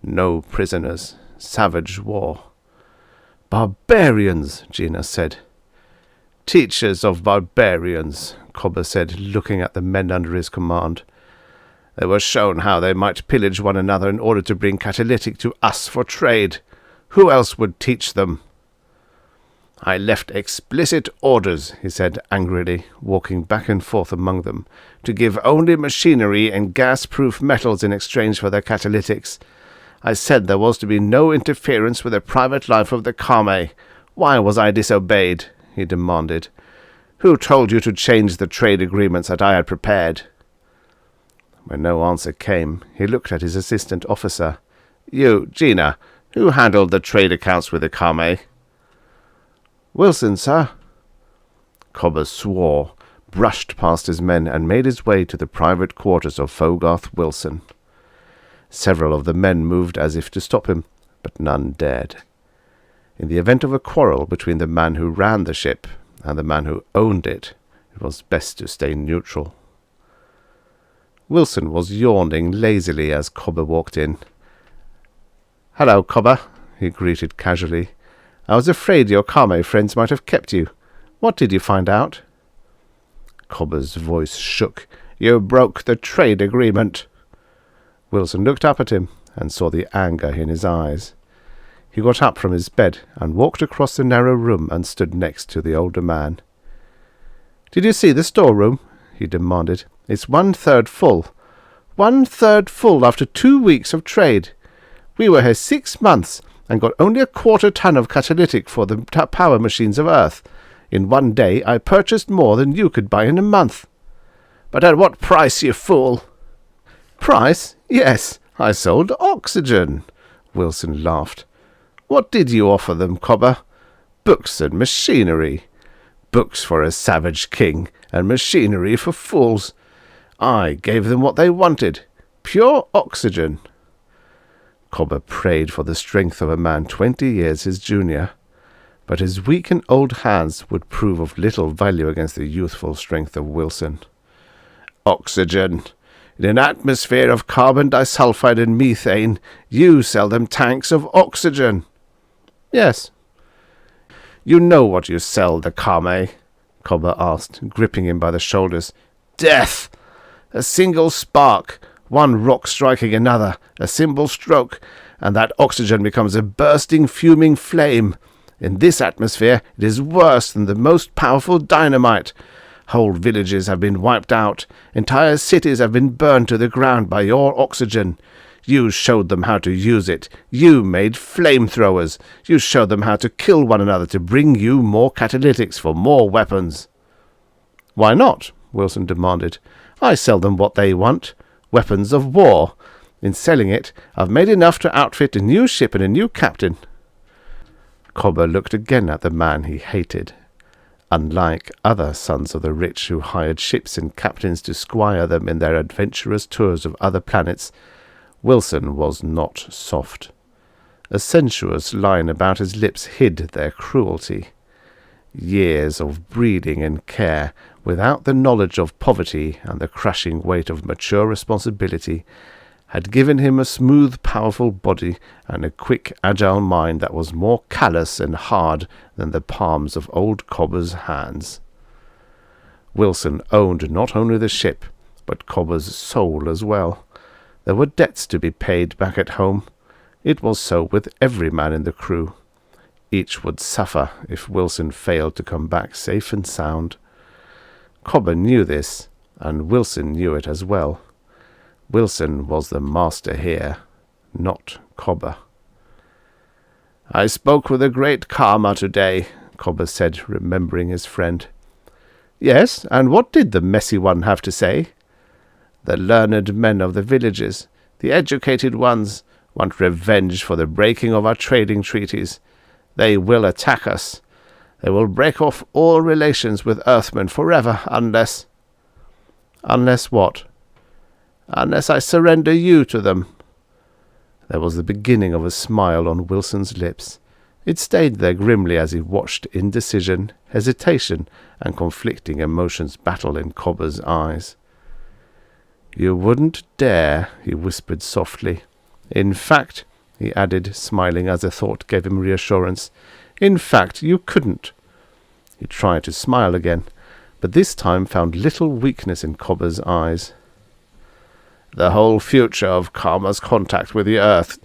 No prisoners. Savage war. "Barbarians," Gina said. "Teachers of barbarians," Cobber said, looking at the men under his command. "They were shown how they might pillage one another in order to bring catalytic to us for trade. Who else would teach them?" "I left explicit orders," he said angrily, walking back and forth among them, "to give only machinery and gas-proof metals in exchange for their catalytics. I said there was to be no interference with the private life of the Kame. Why was I disobeyed?" he demanded. "Who told you to change the trade agreements that I had prepared?" When no answer came, he looked at his assistant officer. "You, Gina, who handled the trade accounts with the Kame?" "Wilson, sir." Cobber swore, brushed past his men, and made his way to the private quarters of Fogarth Wilson. Several of the men moved as if to stop him, but none dared. In the event of a quarrel between the man who ran the ship and the man who owned it, it was best to stay neutral. Wilson was yawning lazily as Cobber walked in. "Hello, Cobber," he greeted casually. "I was afraid your Kame friends might have kept you. What did you find out?" Cobber's voice shook. "You broke the trade agreement." Wilson looked up at him and saw the anger in his eyes. He got up from his bed and walked across the narrow room and stood next to the older man. "Did you see the storeroom?" he demanded. "It's 1/3 full. 1/3 full after 2 weeks of trade. We were here 6 months and got only a 1/4 ton of catalytic for the power machines of Earth. In 1 day I purchased more than you could buy in a month." "But at what price, you fool?" "Price? Yes, I sold oxygen," Wilson laughed. "What did you offer them, Cobber? Books and machinery. Books for a savage king, and machinery for fools. I gave them what they wanted. Pure oxygen." Cobber prayed for the strength of a man 20 years his junior, but his weak and old hands would prove of little value against the youthful strength of Wilson. "Oxygen. In an atmosphere of carbon disulfide and methane, you sell them tanks of oxygen." "Yes." "You know what you sell the Kame?" Cobber asked, gripping him by the shoulders. "Death! A single spark, one rock striking another, a simple stroke, and that oxygen becomes a bursting, fuming flame. In this atmosphere it is worse than the most powerful dynamite. Whole villages have been wiped out. Entire cities have been burned to the ground by your oxygen. You showed them how to use it. You made flamethrowers. You showed them how to kill one another to bring you more catalytics for more weapons." "Why not?" Wilson demanded. "I sell them what they want. Weapons of war. In selling it, I've made enough to outfit a new ship and a new captain." Cobber looked again at the man he hated. Unlike other sons of the rich who hired ships and captains to squire them in their adventurous tours of other planets, Wilson was not soft. A sensuous line about his lips hid their cruelty. Years of breeding and care, without the knowledge of poverty and the crushing weight of mature responsibility, had given him a smooth, powerful body and a quick, agile mind that was more callous and hard than the palms of old Cobber's hands. Wilson owned not only the ship, but Cobber's soul as well. There were debts to be paid back at home. It was so with every man in the crew. Each would suffer if Wilson failed to come back safe and sound. Cobber knew this, and Wilson knew it as well. Wilson was the master here, not Cobber. "I spoke with the great Karma today," Cobber said, remembering his friend. "Yes, and what did the messy one have to say?" "The learned men of the villages, the educated ones, want revenge for the breaking of our trading treaties. They will attack us. They will break off all relations with Earthmen forever unless—" "Unless what?" "Unless I surrender you to them." There was the beginning of a smile on Wilson's lips. It stayed there grimly as he watched indecision, hesitation, and conflicting emotions battle in Cobber's eyes. "You wouldn't dare," he whispered softly. "In fact," he added, smiling as a thought gave him reassurance, In fact, you couldn't." He tried to smile again, but this time found little weakness in Cobber's eyes. "The whole future of Karma's contact with the earth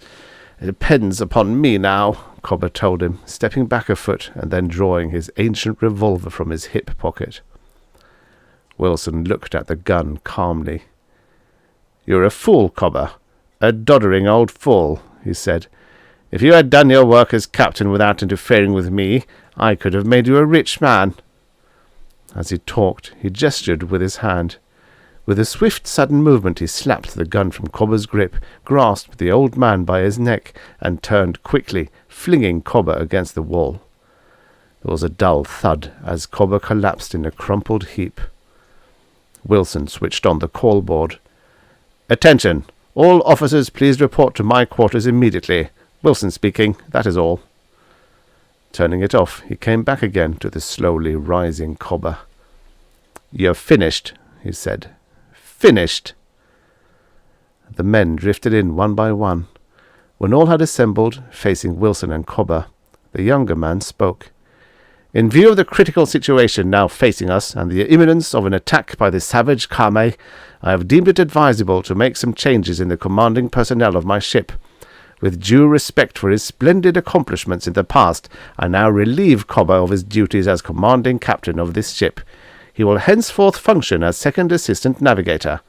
depends upon me now," Cobber told him, stepping back a foot and then drawing his ancient revolver from his hip pocket. Wilson looked at the gun calmly. "You're a fool, Cobber. A doddering old fool," he said. "If you had done your work as captain without interfering with me, I could have made you a rich man." As he talked, he gestured with his hand. With a swift, sudden movement, he slapped the gun from Cobber's grip, grasped the old man by his neck, and turned quickly, flinging Cobber against the wall. There was a dull thud as Cobber collapsed in a crumpled heap. Wilson switched on the call board. "Attention! All officers please report to my quarters immediately. Wilson speaking, that is all." Turning it off, he came back again to the slowly rising Cobber. "You're finished," he said. "Finished!" The men drifted in one by one. When all had assembled, facing Wilson and Cobber, the younger man spoke. "In view of the critical situation now facing us and the imminence of an attack by the savage Kame, I have deemed it advisable to make some changes in the commanding personnel of my ship. With due respect for his splendid accomplishments in the past, I now relieve Cobber of his duties as commanding captain of this ship. He will henceforth function as second assistant navigator.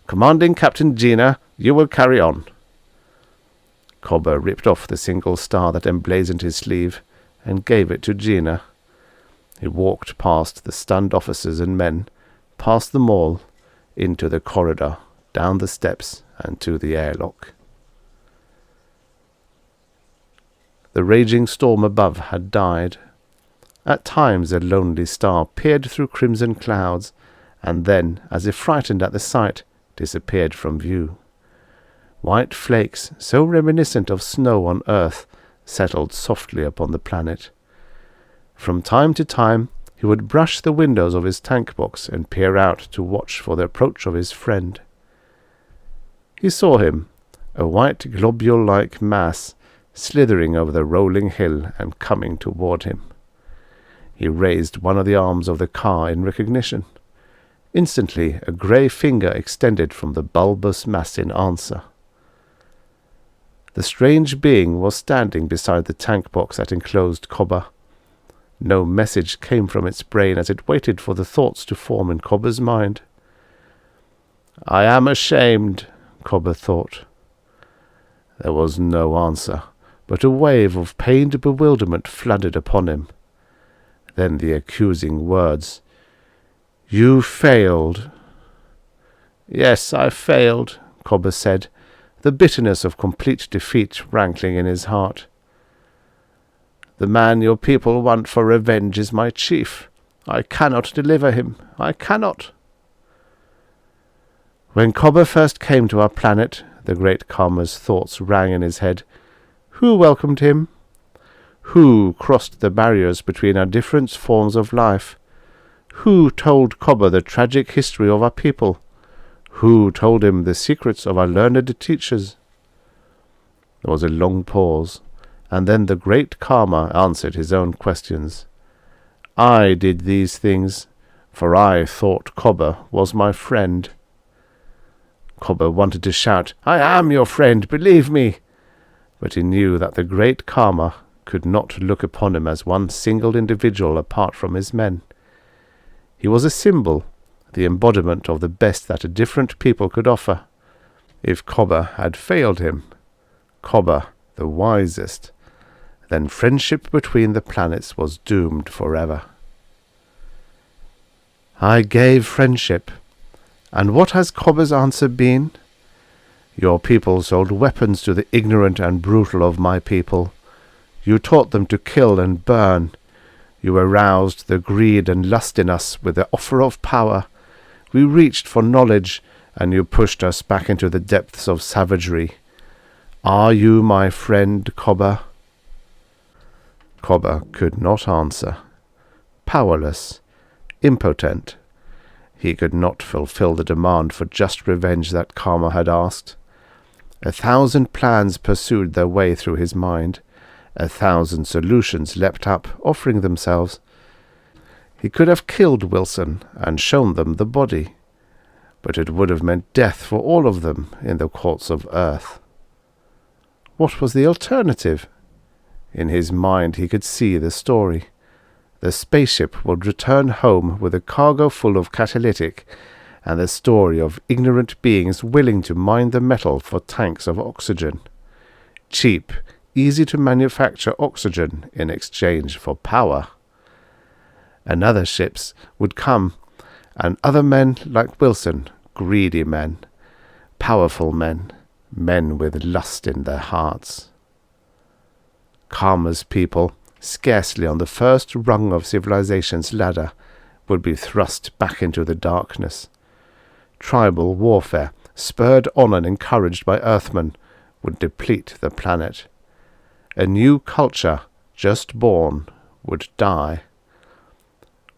Commanding Captain Gina, you will carry on." Cobber ripped off the single star that emblazoned his sleeve and gave it to Gina. He walked past the stunned officers and men, past them all, into the corridor, down the steps, and to the airlock. The raging storm above had died. At times a lonely star peered through crimson clouds, and then, as if frightened at the sight, disappeared from view. White flakes, so reminiscent of snow on earth, settled softly upon the planet. From time to time he would brush the windows of his tank box and peer out to watch for the approach of his friend. He saw him, a white globule-like mass, slithering over the rolling hill and coming toward him. He raised one of the arms of the car in recognition. Instantly a grey finger extended from the bulbous mass in answer. The strange being was standing beside the tank box that enclosed Cobber. No message came from its brain as it waited for the thoughts to form in Cobber's mind. "I am ashamed," Cobber thought. There was no answer, but a wave of pained bewilderment flooded upon him. Then the accusing words, "You failed." "Yes, I failed," Cobber said, the bitterness of complete defeat rankling in his heart. "The man your people want for revenge is my chief. I cannot deliver him. I cannot." When Cobber first came to our planet, the great Karma's thoughts rang in his head. Who welcomed him? Who crossed the barriers between our different forms of life? Who told Cobber the tragic history of our people? Who told him the secrets of our learned teachers? There was a long pause, and then the great Karma answered his own questions. "I did these things, for I thought Cobber was my friend." Cobber wanted to shout, "I am your friend, believe me!" But he knew that the great Karma could not look upon him as one single individual apart from his men. He was a symbol, the embodiment of the best that a different people could offer. If Cobber had failed him, Cobber the wisest, then friendship between the planets was doomed forever. I gave friendship, and what has Cobber's answer been? Your people sold weapons to the ignorant and brutal of my people. You taught them to kill and burn. You aroused the greed and lust in us with the offer of power. We reached for knowledge, and you pushed us back into the depths of savagery. Are you my friend, Cobber? Cobber could not answer. Powerless, impotent. He could not fulfill the demand for just revenge that Karma had asked. 1,000 plans pursued their way through his mind. 1,000 solutions leapt up, offering themselves. He could have killed Wilson and shown them the body, but it would have meant death for all of them in the courts of earth. What was the alternative? In his mind he could see the story. The spaceship would return home with a cargo full of catalytic, and the story of ignorant beings willing to mine the metal for tanks of oxygen. Cheap, easy to manufacture oxygen in exchange for power. And other ships would come, and other men like Wilson, greedy men, powerful men, men with lust in their hearts. Karma's people, scarcely on the first rung of civilization's ladder, would be thrust back into the darkness. Tribal warfare, spurred on and encouraged by Earthmen, would deplete the planet. A new culture, just born, would die.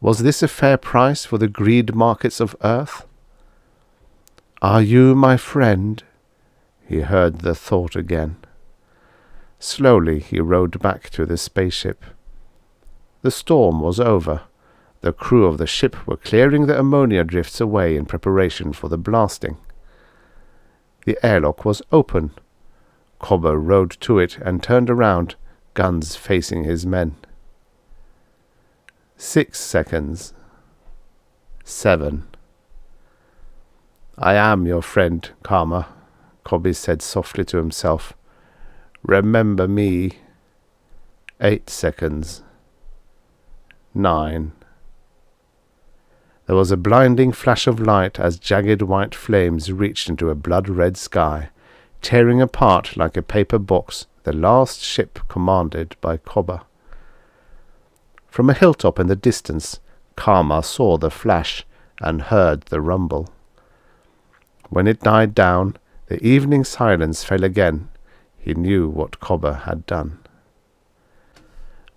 Was this a fair price for the greed markets of Earth? "Are you my friend?" He heard the thought again. Slowly he rowed back to the spaceship. The storm was over. The crew of the ship were clearing the ammonia drifts away in preparation for the blasting. The airlock was open. Cobber rowed to it and turned around, guns facing his men. 6 seconds. 7. "I am your friend, Karma," Cobby said softly to himself. "Remember me." 8 seconds. 9. There was a blinding flash of light as jagged white flames reached into a blood-red sky, tearing apart like a paper box the last ship commanded by Cobber. From a hilltop in the distance, Karma saw the flash and heard the rumble. When it died down, the evening silence fell again. He knew what Cobber had done.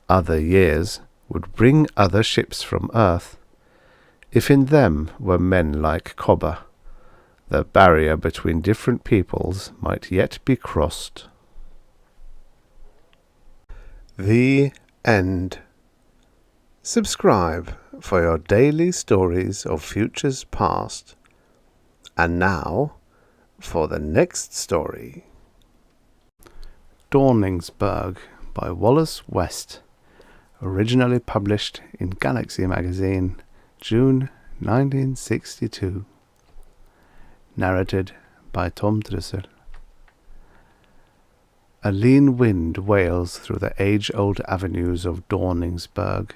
Other years would bring other ships from Earth. If in them were men like Cobber, the barrier between different peoples might yet be crossed. The End. Subscribe for your daily stories of futures past. And now, for the next story. Dawningsburgh by Wallace West. Originally published in Galaxy magazine, June 1962. Narrated by Tom Trussel. A lean wind wails through the age-old avenues of Dawningsburgh.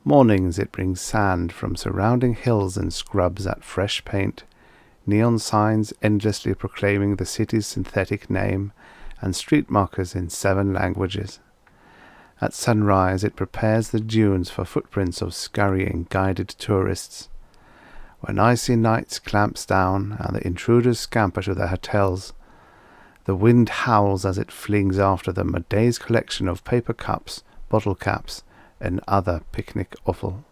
Mornings it brings sand from surrounding hills and scrubs at fresh paint, neon signs endlessly proclaiming the city's synthetic name, and street markers in 7 languages. At sunrise it prepares the dunes for footprints of scurrying guided tourists. When icy nights clamps down and the intruders scamper to their hotels, the wind howls as it flings after them a day's collection of paper cups, bottle caps, and other picnic offal.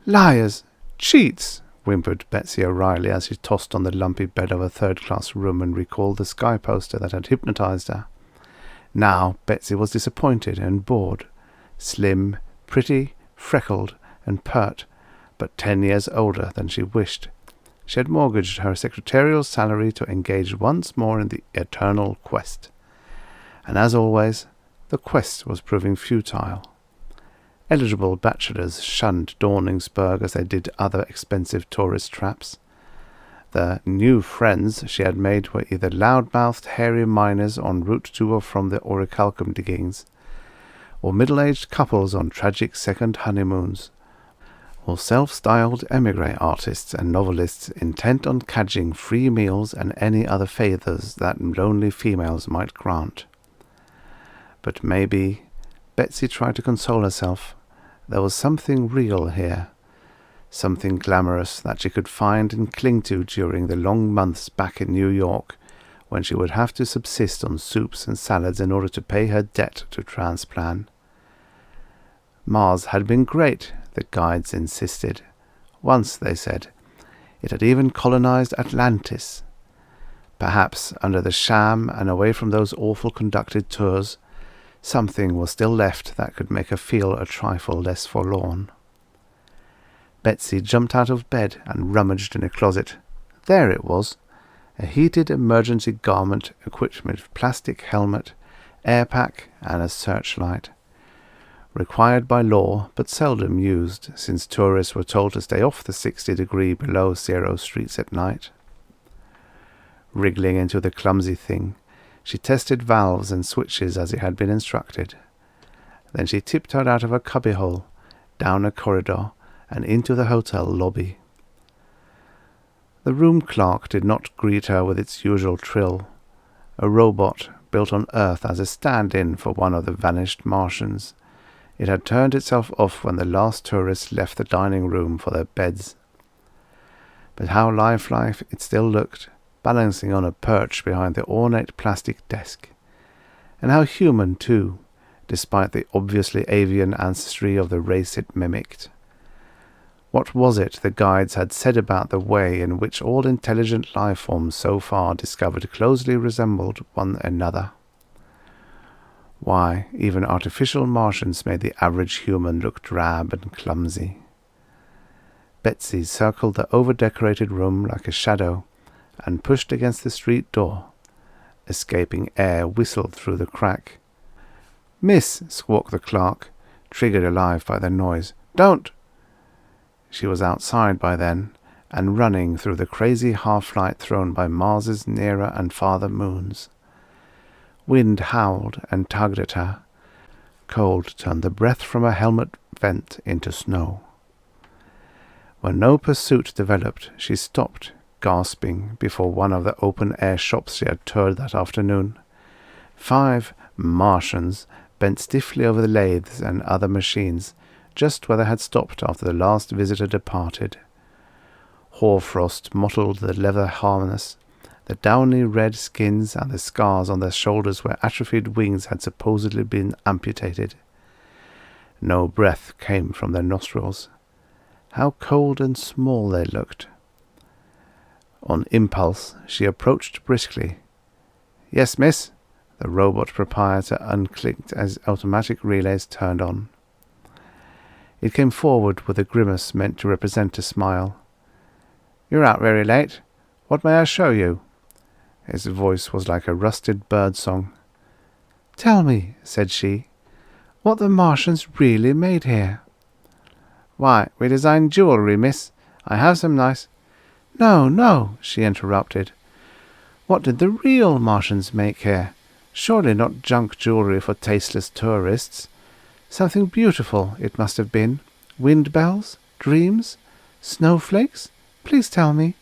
"Liars! Cheats!" whimpered Betsy O'Reilly as she tossed on the lumpy bed of a third-class room and recalled the sky poster that had hypnotized her. Now Betsy was disappointed and bored. Slim, pretty, freckled, and pert, but 10 years older than she wished. She had mortgaged her secretarial salary to engage once more in the eternal quest. And as always, the quest was proving futile. Eligible bachelors shunned Dawningsburgh as they did other expensive tourist traps. The new friends she had made were either loud-mouthed, hairy miners en route to or from the orichalcum diggings, or middle-aged couples on tragic second honeymoons, or self-styled émigré artists and novelists intent on cadging free meals and any other favours that lonely females might grant. But maybe, Betsy tried to console herself, there was something real here, something glamorous that she could find and cling to during the long months back in New York, when she would have to subsist on soups and salads in order to pay her debt to Transplan. Mars had been great, the guides insisted. Once, they said, it had even colonized Atlantis. Perhaps under the sham and away from those awful conducted tours, something was still left that could make her feel a trifle less forlorn. Betsy jumped out of bed and rummaged in a closet. There it was, a heated emergency garment equipped with plastic helmet, air pack, and a searchlight. Required by law, but seldom used, since tourists were told to stay off the 60-degree below zero streets at night. Wriggling into the clumsy thing, she tested valves and switches as it had been instructed. Then she tiptoed out of her cubbyhole, down a corridor, and into the hotel lobby. The room clerk did not greet her with its usual trill. A robot built on Earth as a stand-in for one of the vanished Martians. It had turned itself off when the last tourists left the dining room for their beds. But how lifelike it still looked, balancing on a perch behind the ornate plastic desk. And how human, too, despite the obviously avian ancestry of the race it mimicked. What was it the guides had said about the way in which all intelligent life forms so far discovered closely resembled one another? Why, even artificial Martians made the average human look drab and clumsy. Betsy circled the over-decorated room like a shadow and pushed against the street door. Escaping air whistled through the crack. "Miss," squawked the clerk, triggered alive by the noise. "Don't!" She was outside by then, and running through the crazy half-light thrown by Mars's nearer and farther moons. Wind howled and tugged at her. Cold turned the breath from her helmet vent into snow. When no pursuit developed, she stopped, gasping, before one of the open-air shops she had toured that afternoon. 5 Martians bent stiffly over the lathes and other machines, just where they had stopped after the last visitor departed. Hoarfrost mottled the leather harness, the downy red skins and the scars on their shoulders where atrophied wings had supposedly been amputated. No breath came from their nostrils. How cold and small they looked. On impulse, she approached briskly. "Yes, miss," the robot proprietor unclicked as automatic relays turned on. It came forward with a grimace meant to represent a smile. "You're out very late. What may I show you?" His voice was like a rusted bird-song. "Tell me," said she, "what the Martians really made here." "Why, we design jewellery, miss. I have some nice—" No, she interrupted. "What did the real Martians make here? Surely not junk jewellery for tasteless tourists. Something beautiful, it must have been. Wind bells? Dreams? Snowflakes? Please tell me."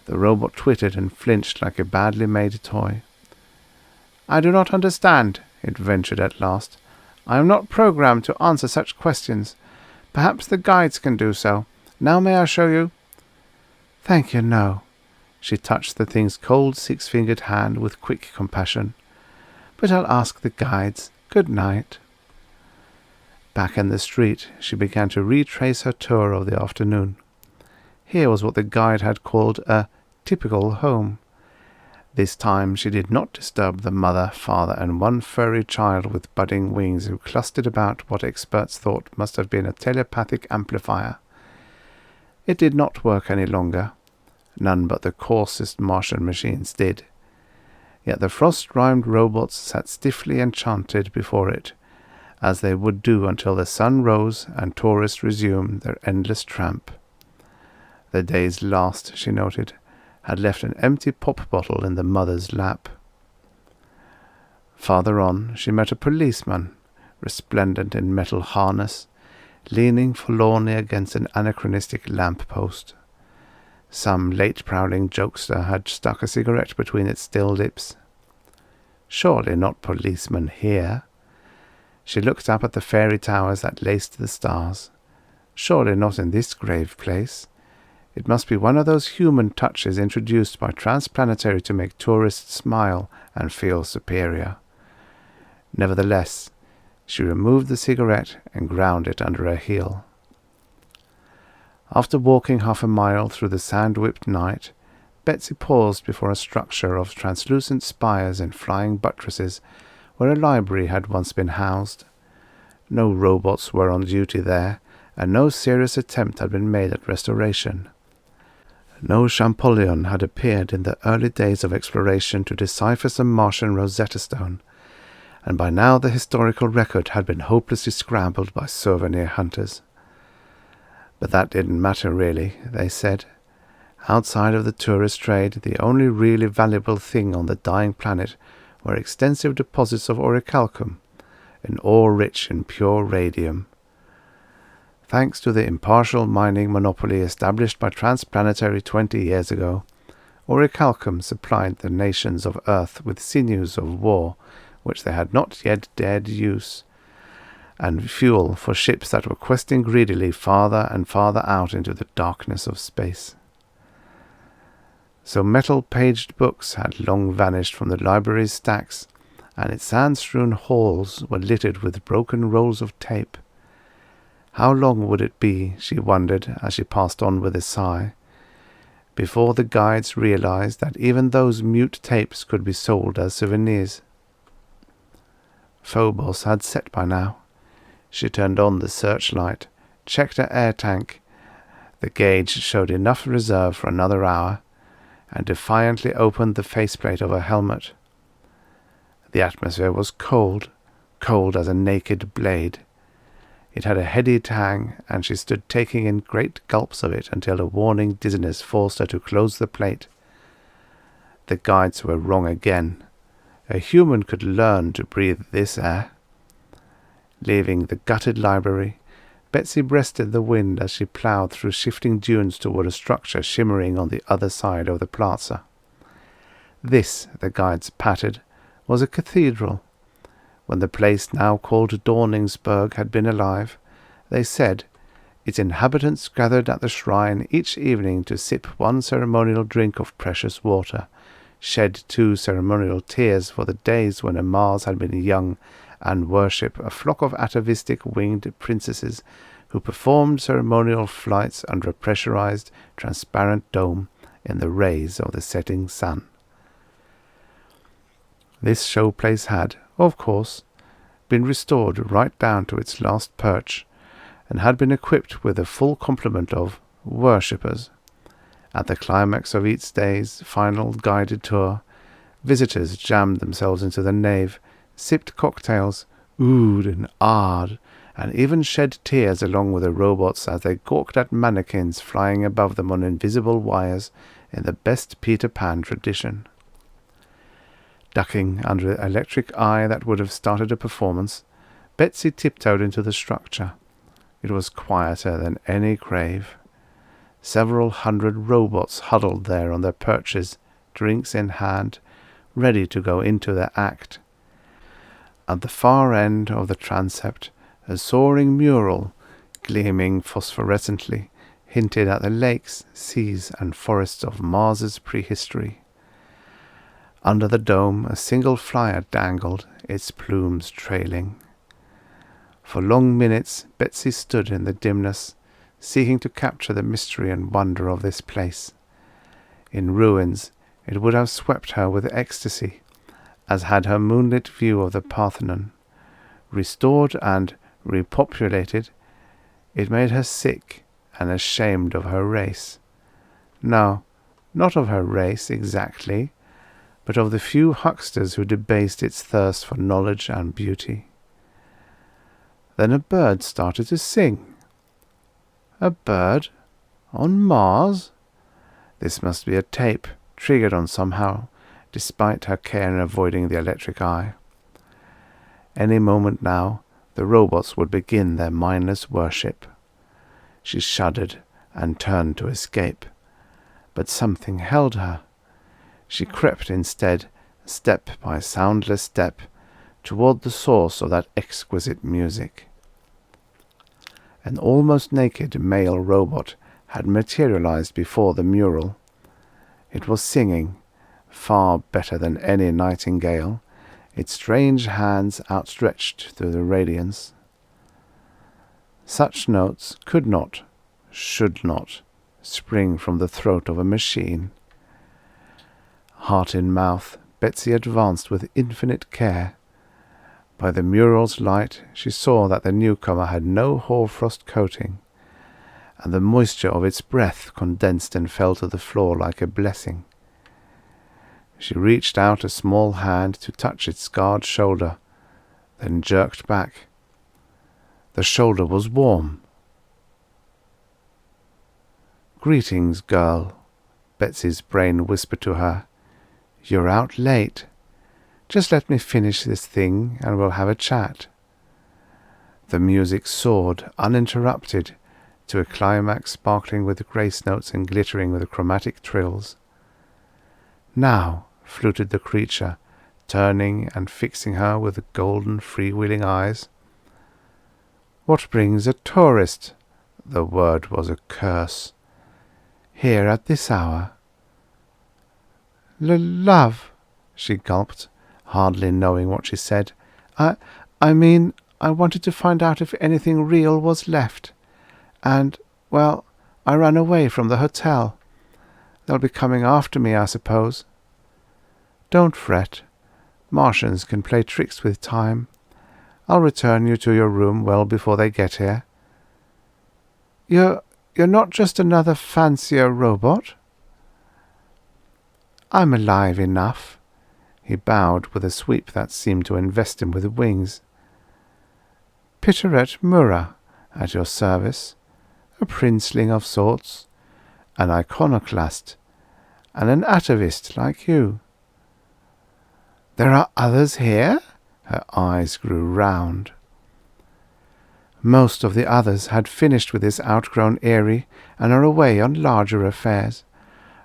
The robot twittered and flinched like a badly made toy. "I do not understand," it ventured at last. "I am not programmed to answer such questions. Perhaps the guides can do so. Now may I show you?" "Thank you, no." She touched the thing's cold 6-fingered hand with quick compassion. "But I'll ask the guides. Good night." Back in the street, she began to retrace her tour of the afternoon. Here was what the guide had called a typical home. This time she did not disturb the mother, father, and one furry child with budding wings who clustered about what experts thought must have been a telepathic amplifier. It did not work any longer. None but the coarsest Martian machines did. Yet the frost-rimed robots sat stiffly enchanted before it, as they would do until the sun rose and tourists resumed their endless tramp. The day's last, she noted, had left an empty pop bottle in the mother's lap. Farther on, she met a policeman, resplendent in metal harness, leaning forlornly against an anachronistic lamp-post. Some late-prowling jokester had stuck a cigarette between its still lips. Surely not policeman here. She looked up at the fairy towers that laced the stars. Surely not in this grave place. It must be one of those human touches introduced by Transplanetary to make tourists smile and feel superior. Nevertheless, she removed the cigarette and ground it under her heel. After walking half a mile through the sand-whipped night, Betsy paused before a structure of translucent spires and flying buttresses where a library had once been housed. No robots were on duty there, and no serious attempt had been made at restoration. No Champollion had appeared in the early days of exploration to decipher some Martian Rosetta Stone, and by now the historical record had been hopelessly scrambled by souvenir hunters. But that didn't matter really, they said. Outside of the tourist trade, the only really valuable thing on the dying planet were extensive deposits of orichalcum, an ore rich in pure radium. Thanks to the impartial mining monopoly established by Transplanetary 20 years ago, orichalcum supplied the nations of Earth with sinews of war which they had not yet dared use, and fuel for ships that were questing greedily farther and farther out into the darkness of space. So metal-paged books had long vanished from the library's stacks, and its sand-strewn halls were littered with broken rolls of tape. How long would it be, she wondered as she passed on with a sigh, before the guides realized that even those mute tapes could be sold as souvenirs? Phobos had set by now. She turned on the searchlight, checked her air tank. The gauge showed enough reserve for another hour, and defiantly opened the faceplate of her helmet. The atmosphere was cold, cold as a naked blade. It had a heady tang, and she stood taking in great gulps of it until a warning dizziness forced her to close the plate. The guides were wrong again. A human could learn to breathe this air. Leaving the gutted library, Betsy breasted the wind as she ploughed through shifting dunes toward a structure shimmering on the other side of the plaza. This, the guides pattered, was a cathedral. When the place now called Dawningsburgh had been alive, they said, its inhabitants gathered at the shrine each evening to sip one ceremonial drink of precious water, shed 2 ceremonial tears for the days when a Mars had been young, and worship a flock of atavistic winged princesses who performed ceremonial flights under a pressurized, transparent dome in the rays of the setting sun. This showplace had, of course, been restored right down to its last perch, and had been equipped with a full complement of worshippers. At the climax of each day's final guided tour, visitors jammed themselves into the nave, sipped cocktails, oohed and ahed, and even shed tears along with the robots as they gawked at mannequins flying above them on invisible wires in the best Peter Pan tradition. Ducking under the electric eye that would have started a performance, Betsy tiptoed into the structure. It was quieter than any grave. Several hundred robots huddled there on their perches, drinks in hand, ready to go into their act. At the far end of the transept, a soaring mural, gleaming phosphorescently, hinted at the lakes, seas, and forests of Mars's prehistory. Under the dome, a single flyer dangled, its plumes trailing. For long minutes, Betsy stood in the dimness, seeking to capture the mystery and wonder of this place. In ruins, it would have swept her with ecstasy, as had her moonlit view of the Parthenon. Restored and repopulated, it made her sick and ashamed of her race. No, not of her race exactly, but of the few hucksters who debased its thirst for knowledge and beauty. Then a bird started to sing. A bird? On Mars? This must be a tape, triggered on somehow, despite her care in avoiding the electric eye. Any moment now, the robots would begin their mindless worship. She shuddered and turned to escape, but something held her. She crept instead, step by soundless step, toward the source of that exquisite music. An almost naked male robot had materialized before the mural. It was singing, far better than any nightingale, its strange hands outstretched through the radiance. Such notes could not, should not, spring from the throat of a machine. Heart in mouth, Betsy advanced with infinite care. By the mural's light she saw that the newcomer had no hoarfrost coating, and the moisture of its breath condensed and fell to the floor like a blessing. She reached out a small hand to touch its scarred shoulder, then jerked back. The shoulder was warm. "Greetings, girl," Betsy's brain whispered to her. "You're out late. Just let me finish this thing and we'll have a chat." The music soared, uninterrupted, to a climax sparkling with grace notes and glittering with chromatic trills. "Now," fluted the creature, turning and fixing her with golden freewheeling eyes. "What brings a tourist," the word was a curse, "here at this hour?" "Love," she gulped, hardly knowing what she said. I mean, I wanted to find out if anything real was left. And, well, I ran away from the hotel. They'll be coming after me, I suppose." "Don't fret. Martians can play tricks with time. I'll return you to your room well before they get here." You're not just another fancier robot?" "I'm alive enough." He bowed with a sweep that seemed to invest him with wings. "Piteret Murrah, at your service, a princeling of sorts, an iconoclast, and an atavist like you." "There are others here?" Her eyes grew round. "Most of the others had finished with this outgrown eyrie and are away on larger affairs.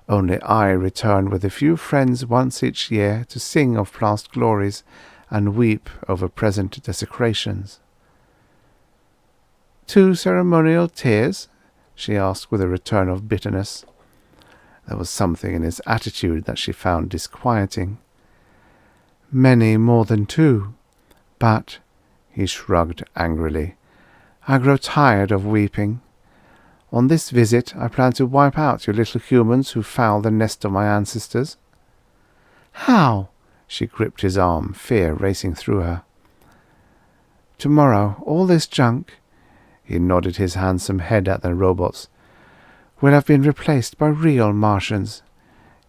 Only I return with a few friends once each year to sing of past glories and weep over present desecrations." "Two ceremonial tears?" she asked with a return of bitterness. There was something in his attitude that she found disquieting. "Many more than two. But," he shrugged angrily, "I grow tired of weeping. On this visit I plan to wipe out you little humans who foul the nest of my ancestors." "How?" She gripped his arm, fear racing through her. "Tomorrow, all this junk," he nodded his handsome head at the robots, "will have been replaced by real Martians.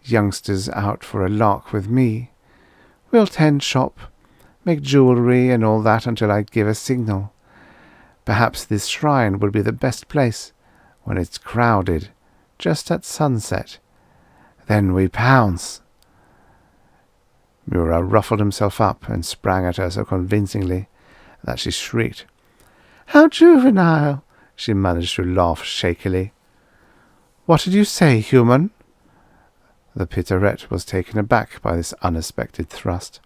Youngsters out for a lark with me. We'll tend shop, make jewelry and all that until I give a signal. Perhaps this shrine will be the best place, when it's crowded, just at sunset. Then we pounce." Murrah ruffled himself up and sprang at her so convincingly that she shrieked. "How juvenile!" She managed to laugh shakily. "What did you say, human?" The Piteret was taken aback by this unexpected thrust.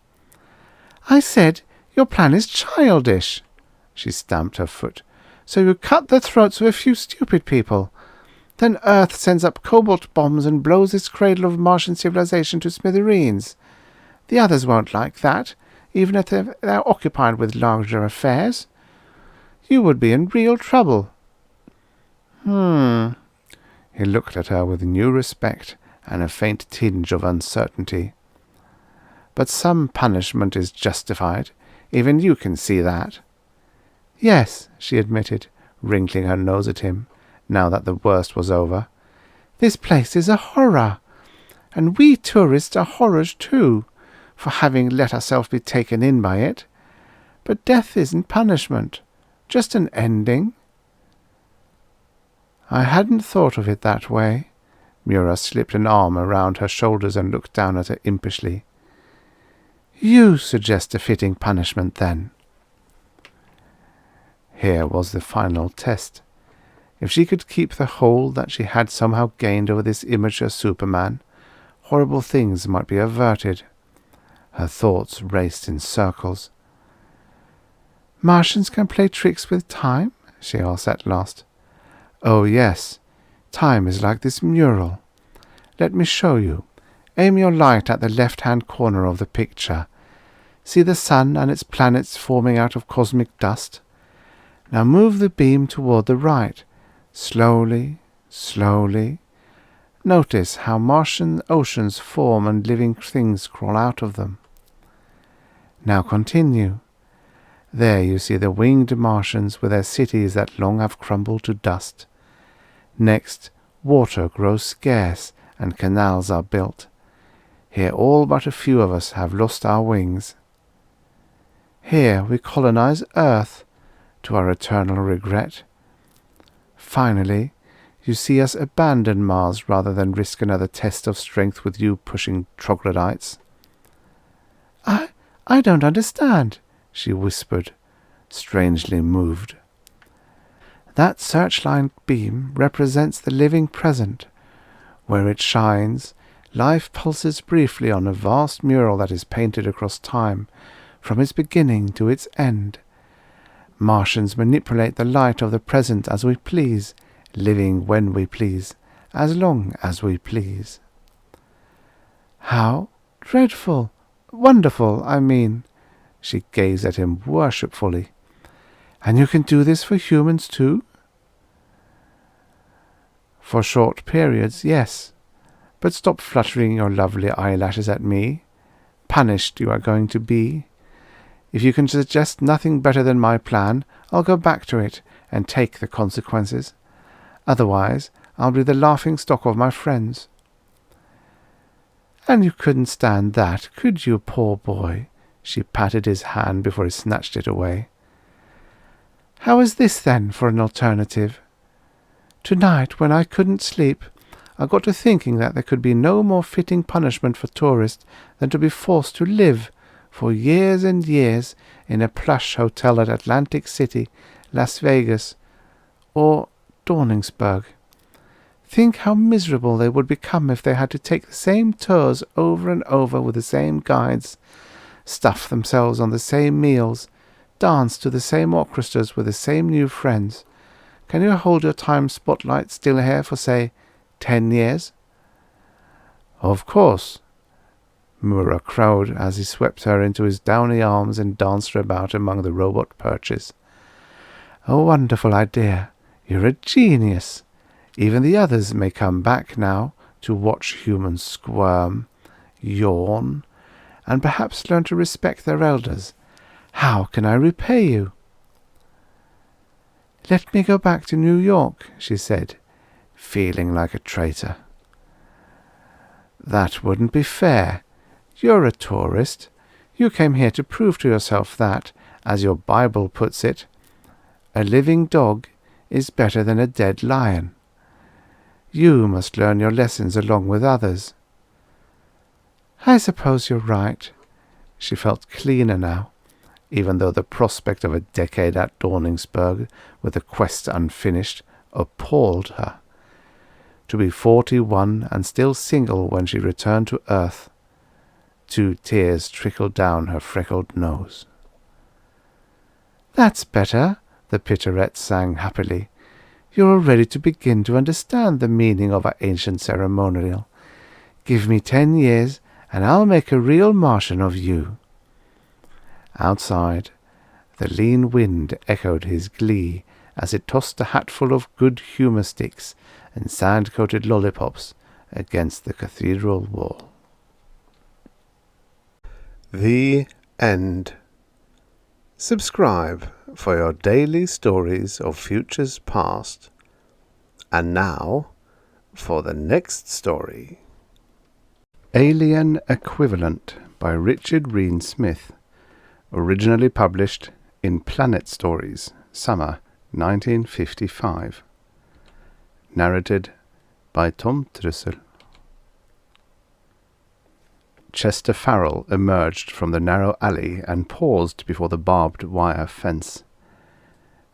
"I said your plan is childish." She stamped her foot. "So you cut the throats of a few stupid people. Then Earth sends up cobalt bombs and blows its cradle of Martian civilization to smithereens. The others won't like that, even if they're occupied with larger affairs. You would be in real trouble." He looked at her with new respect and a faint tinge of uncertainty. "But some punishment is justified. Even you can see that." "Yes," she admitted, wrinkling her nose at him, now that the worst was over. "This place is a horror, and we tourists are horrors too, for having let ourselves be taken in by it. But death isn't punishment, just an ending." "I hadn't thought of it that way." Murrah slipped an arm around her shoulders and looked down at her impishly. "You suggest a fitting punishment, then." Here was the final test. If she could keep the hold that she had somehow gained over this immature Superman, horrible things might be averted. Her thoughts raced in circles. "Martians can play tricks with time?" she asked at last. "Oh, yes. Time is like this mural. Let me show you. Aim your light at the left-hand corner of the picture. See the sun and its planets forming out of cosmic dust? Now move the beam toward the right, slowly, slowly, Notice how Martian oceans form and living things crawl out of them. Now continue. There you see the winged Martians with their cities that long have crumbled to dust. Next, water grows scarce and canals are built. Here all but a few of us have lost our wings. Here we colonize Earth, to our eternal regret. Finally, you see us abandon Mars rather than risk another test of strength with you pushing troglodytes. I don't understand, she whispered, strangely moved. That searchlight beam represents the living present. Where it shines, life pulses briefly on a vast mural that is painted across time, from its beginning to its end. Martians manipulate the light of the present as we please, living when we please, as long as we please. How dreadful! Wonderful, I mean. She gazed at him worshipfully. And you can do this for humans too? For short periods, yes. But stop fluttering your lovely eyelashes at me. Punished you are going to be. If you can suggest nothing better than my plan, I'll go back to it and take the consequences. Otherwise, I'll be the laughing-stock of my friends. And you couldn't stand that, could you, poor boy? She patted his hand before he snatched it away. How is this, then, for an alternative? Tonight, when I couldn't sleep, I got to thinking that there could be no more fitting punishment for tourists than to be forced to live for years and years in a plush hotel at Atlantic City, Las Vegas, or Dawningsburgh. Think how miserable they would become if they had to take the same tours over and over with the same guides, stuff themselves on the same meals, dance to the same orchestras with the same new friends. Can you hold your time spotlight still here for, say, 10 years? Of course. Mura crowed as he swept her into his downy arms and danced her about among the robot perches. A wonderful idea. You're a genius. Even the others may come back now to watch humans squirm, yawn, and perhaps learn to respect their elders. How can I repay you? Let me go back to New York, she said, feeling like a traitor. That wouldn't be fair. You're a tourist. You came here to prove to yourself that, as your Bible puts it, a living dog is better than a dead lion. You must learn your lessons along with others. I suppose you're right. She felt cleaner now, even though the prospect of a decade at Dawningsburgh with the quest unfinished appalled her. To be 41 and still single when she returned to Earth. 2 tears trickled down her freckled nose. That's better, the Pitterette sang happily. You're ready to begin to understand the meaning of our ancient ceremonial. Give me 10 years, and I'll make a real Martian of you. Outside, the lean wind echoed his glee as it tossed a hatful of good humour sticks and sand-coated lollipops against the cathedral wall. The End. Subscribe for your daily stories of futures past. And now, for the next story. Alien Equivalent by Richard Rein Smith. Originally published in Planet Stories, summer 1955. Narrated by Tom Trussel. Chester Farrell emerged from the narrow alley and paused before the barbed wire fence.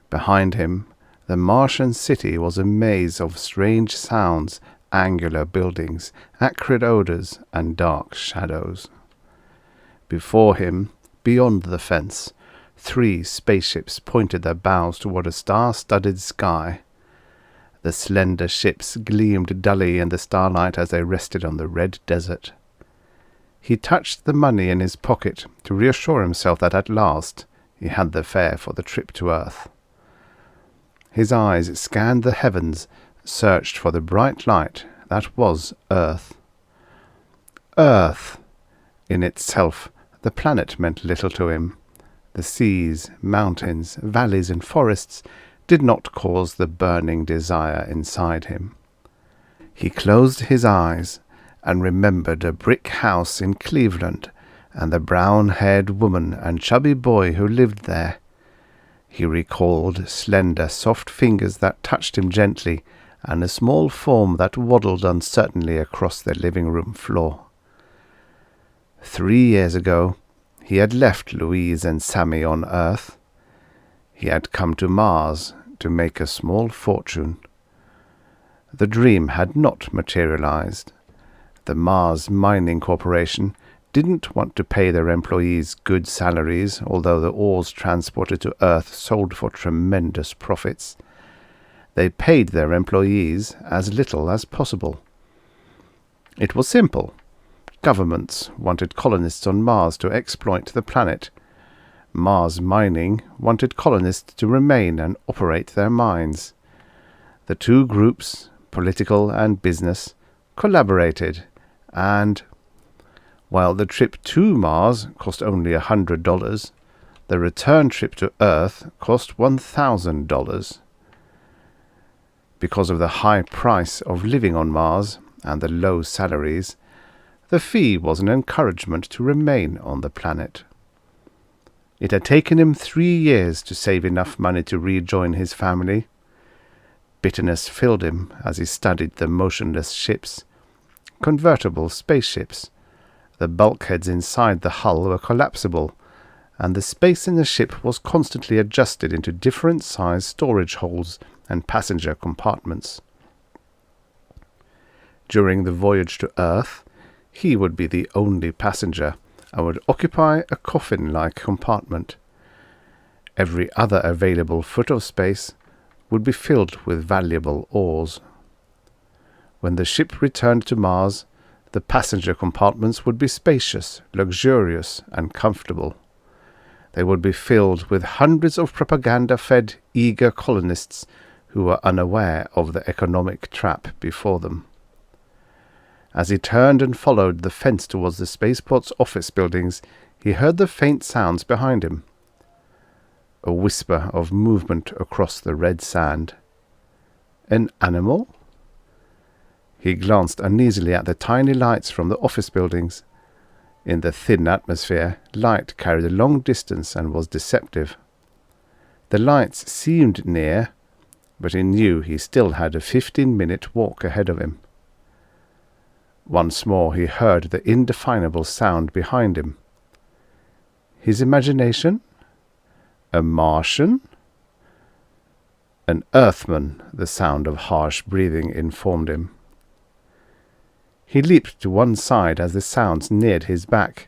Behind him, the Martian city was a maze of strange sounds, angular buildings, acrid odors, and dark shadows. Before him, beyond the fence, 3 spaceships pointed their bows toward a star-studded sky. The slender ships gleamed dully in the starlight as they rested on the red desert. He touched the money in his pocket to reassure himself that at last he had the fare for the trip to Earth. His eyes scanned the heavens, searched for the bright light that was Earth. Earth! In itself, the planet meant little to him. The seas, mountains, valleys, and forests did not cause the burning desire inside him. He closed his eyes and remembered a brick house in Cleveland and the brown-haired woman and chubby boy who lived there. He recalled slender, soft fingers that touched him gently and a small form that waddled uncertainly across the living-room floor. 3 years ago, he had left Louise and Sammy on Earth. He had come to Mars to make a small fortune. The dream had not materialized. The Mars Mining Corporation didn't want to pay their employees good salaries, although the ores transported to Earth sold for tremendous profits. They paid their employees as little as possible. It was simple. Governments wanted colonists on Mars to exploit the planet. Mars Mining wanted colonists to remain and operate their mines. The two groups, political and business, collaborated, and while the trip to Mars cost only $100, the return trip to Earth cost $1,000. Because of the high price of living on Mars and the low salaries, the fee was an encouragement to remain on the planet. It had taken him 3 years to save enough money to rejoin his family. Bitterness filled him as he studied the motionless ships, convertible spaceships. The bulkheads inside the hull were collapsible, and the space in the ship was constantly adjusted into different-sized storage holes and passenger compartments. During the voyage to Earth, he would be the only passenger and would occupy a coffin-like compartment. Every other available foot of space would be filled with valuable ores. When the ship returned to Mars, the passenger compartments would be spacious, luxurious, and comfortable. They would be filled with hundreds of propaganda-fed, eager colonists who were unaware of the economic trap before them. As he turned and followed the fence towards the spaceport's office buildings, he heard the faint sounds behind him. A whisper of movement across the red sand. An animal? He glanced uneasily at the tiny lights from the office buildings. In the thin atmosphere, light carried a long distance and was deceptive. The lights seemed near, but he knew he still had a 15-minute walk ahead of him. Once more he heard the indefinable sound behind him. His imagination? A Martian? An Earthman, the sound of harsh breathing informed him. He leaped to one side as the sounds neared his back.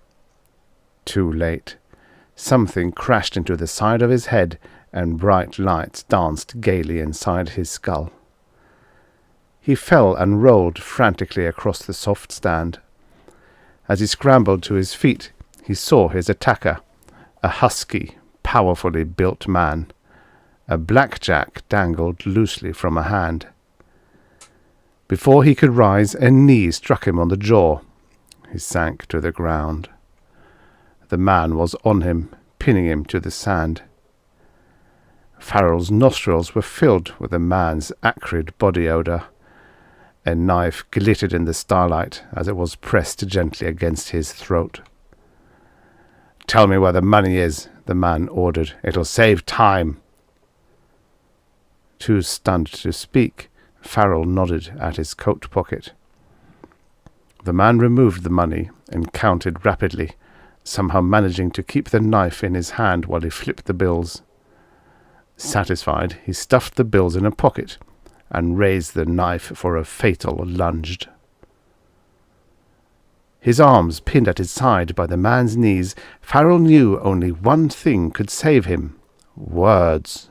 Too late. Something crashed into the side of his head, and bright lights danced gaily inside his skull. He fell and rolled frantically across the soft stand. As he scrambled to his feet, he saw his attacker, a husky, powerfully built man. A blackjack dangled loosely from a hand. Before he could rise, a knee struck him on the jaw. He sank to the ground. The man was on him, pinning him to the sand. Farrell's nostrils were filled with the man's acrid body odour. A knife glittered in the starlight as it was pressed gently against his throat. "Tell me where the money is," the man ordered. "It'll save time." Too stunned to speak, Farrell nodded at his coat pocket. The man removed the money and counted rapidly, somehow managing to keep the knife in his hand while he flipped the bills. Satisfied, he stuffed the bills in a pocket and raised the knife for a fatal lunge. His arms pinned at his side by the man's knees, Farrell knew only one thing could save him: words.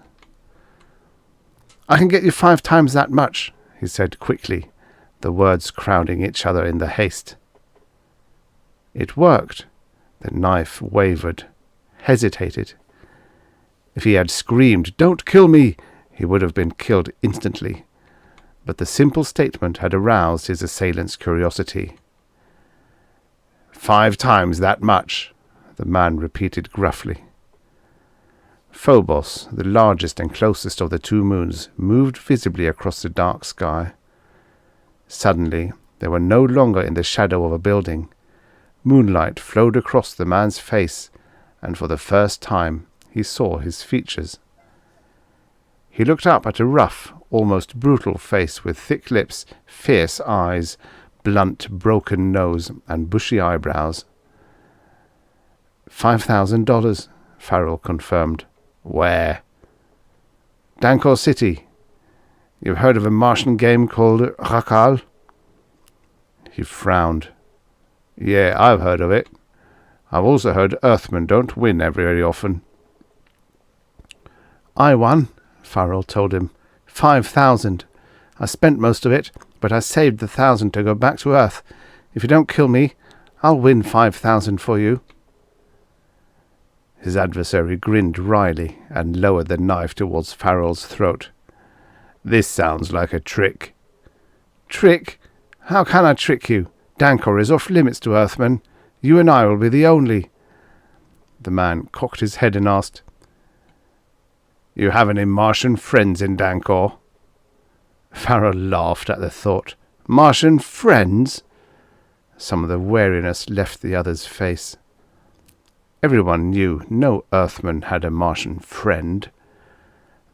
"I can get you 5 times that much," he said quickly, the words crowding each other in the haste. It worked. The knife wavered, hesitated. If he had screamed, "Don't kill me!" he would have been killed instantly. but the simple statement had aroused his assailant's curiosity. 5 times that much, the man repeated gruffly. Phobos, the largest and closest of the 2 moons, moved visibly across the dark sky. Suddenly, they were no longer in the shadow of a building. Moonlight flowed across the man's face, and for the first time he saw his features. He looked up at a rough, almost brutal face with thick lips, fierce eyes, blunt, broken nose, and bushy eyebrows. $5,000, Farrell confirmed. Where? Dankor City. You've heard of a Martian game called Rakal? He frowned. Yeah, I've heard of it. I've also heard Earthmen don't win very often. I won, Farrell told him. 5,000. I spent most of it, but I saved the 1,000 to go back to Earth. If you don't kill me, I'll win 5,000 for you. His adversary grinned wryly and lowered the knife towards Farrell's throat. This sounds like a trick. Trick? How can I trick you? Dankor is off limits to Earthmen. You and I will be the only. The man cocked his head and asked, You have any Martian friends in Dankor? Farrell laughed at the thought. Martian friends? Some of the wariness left the other's face. Everyone knew no Earthman had a Martian friend.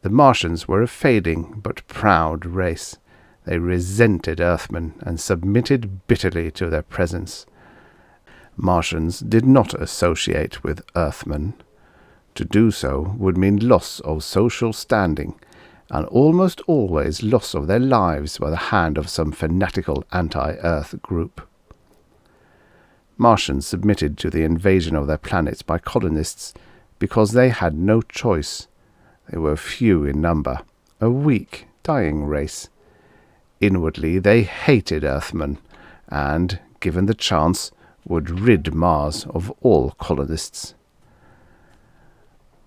The Martians were a fading but proud race. They resented Earthmen and submitted bitterly to their presence. Martians did not associate with Earthmen. To do so would mean loss of social standing, and almost always loss of their lives by the hand of some fanatical anti-Earth group. Martians submitted to the invasion of their planet by colonists because they had no choice. They were few in number, a weak, dying race. Inwardly they hated Earthmen, and, given the chance, would rid Mars of all colonists.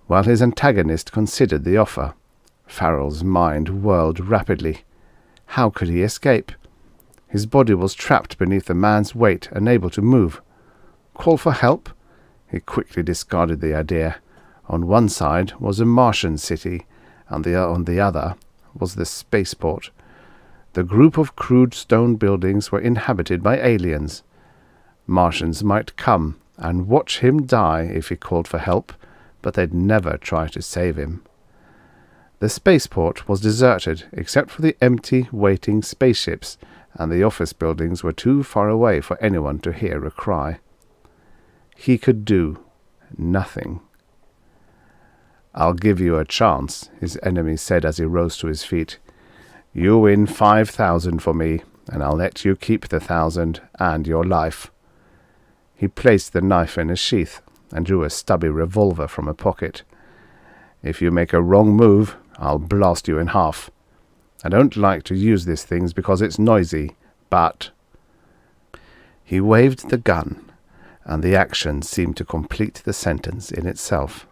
While his antagonist considered the offer, Farrell's mind whirled rapidly. How could he escape? His body was trapped beneath the man's weight, unable to move. Call for help? He quickly discarded the idea. On one side was a Martian city, and on the other was the spaceport. The group of crude stone buildings were inhabited by aliens. Martians might come and watch him die if he called for help, but they'd never try to save him. The spaceport was deserted except for the empty, waiting spaceships, and the office buildings were too far away for anyone to hear a cry. He could do nothing. I'll give you a chance, his enemy said as he rose to his feet. You win 5,000 for me, and I'll let you keep the 1,000 and your life. He placed the knife in a sheath and drew a stubby revolver from a pocket. If you make a wrong move, I'll blast you in half. I don't like to use these things because it's noisy, but... He waved the gun, and the action seemed to complete the sentence in itself.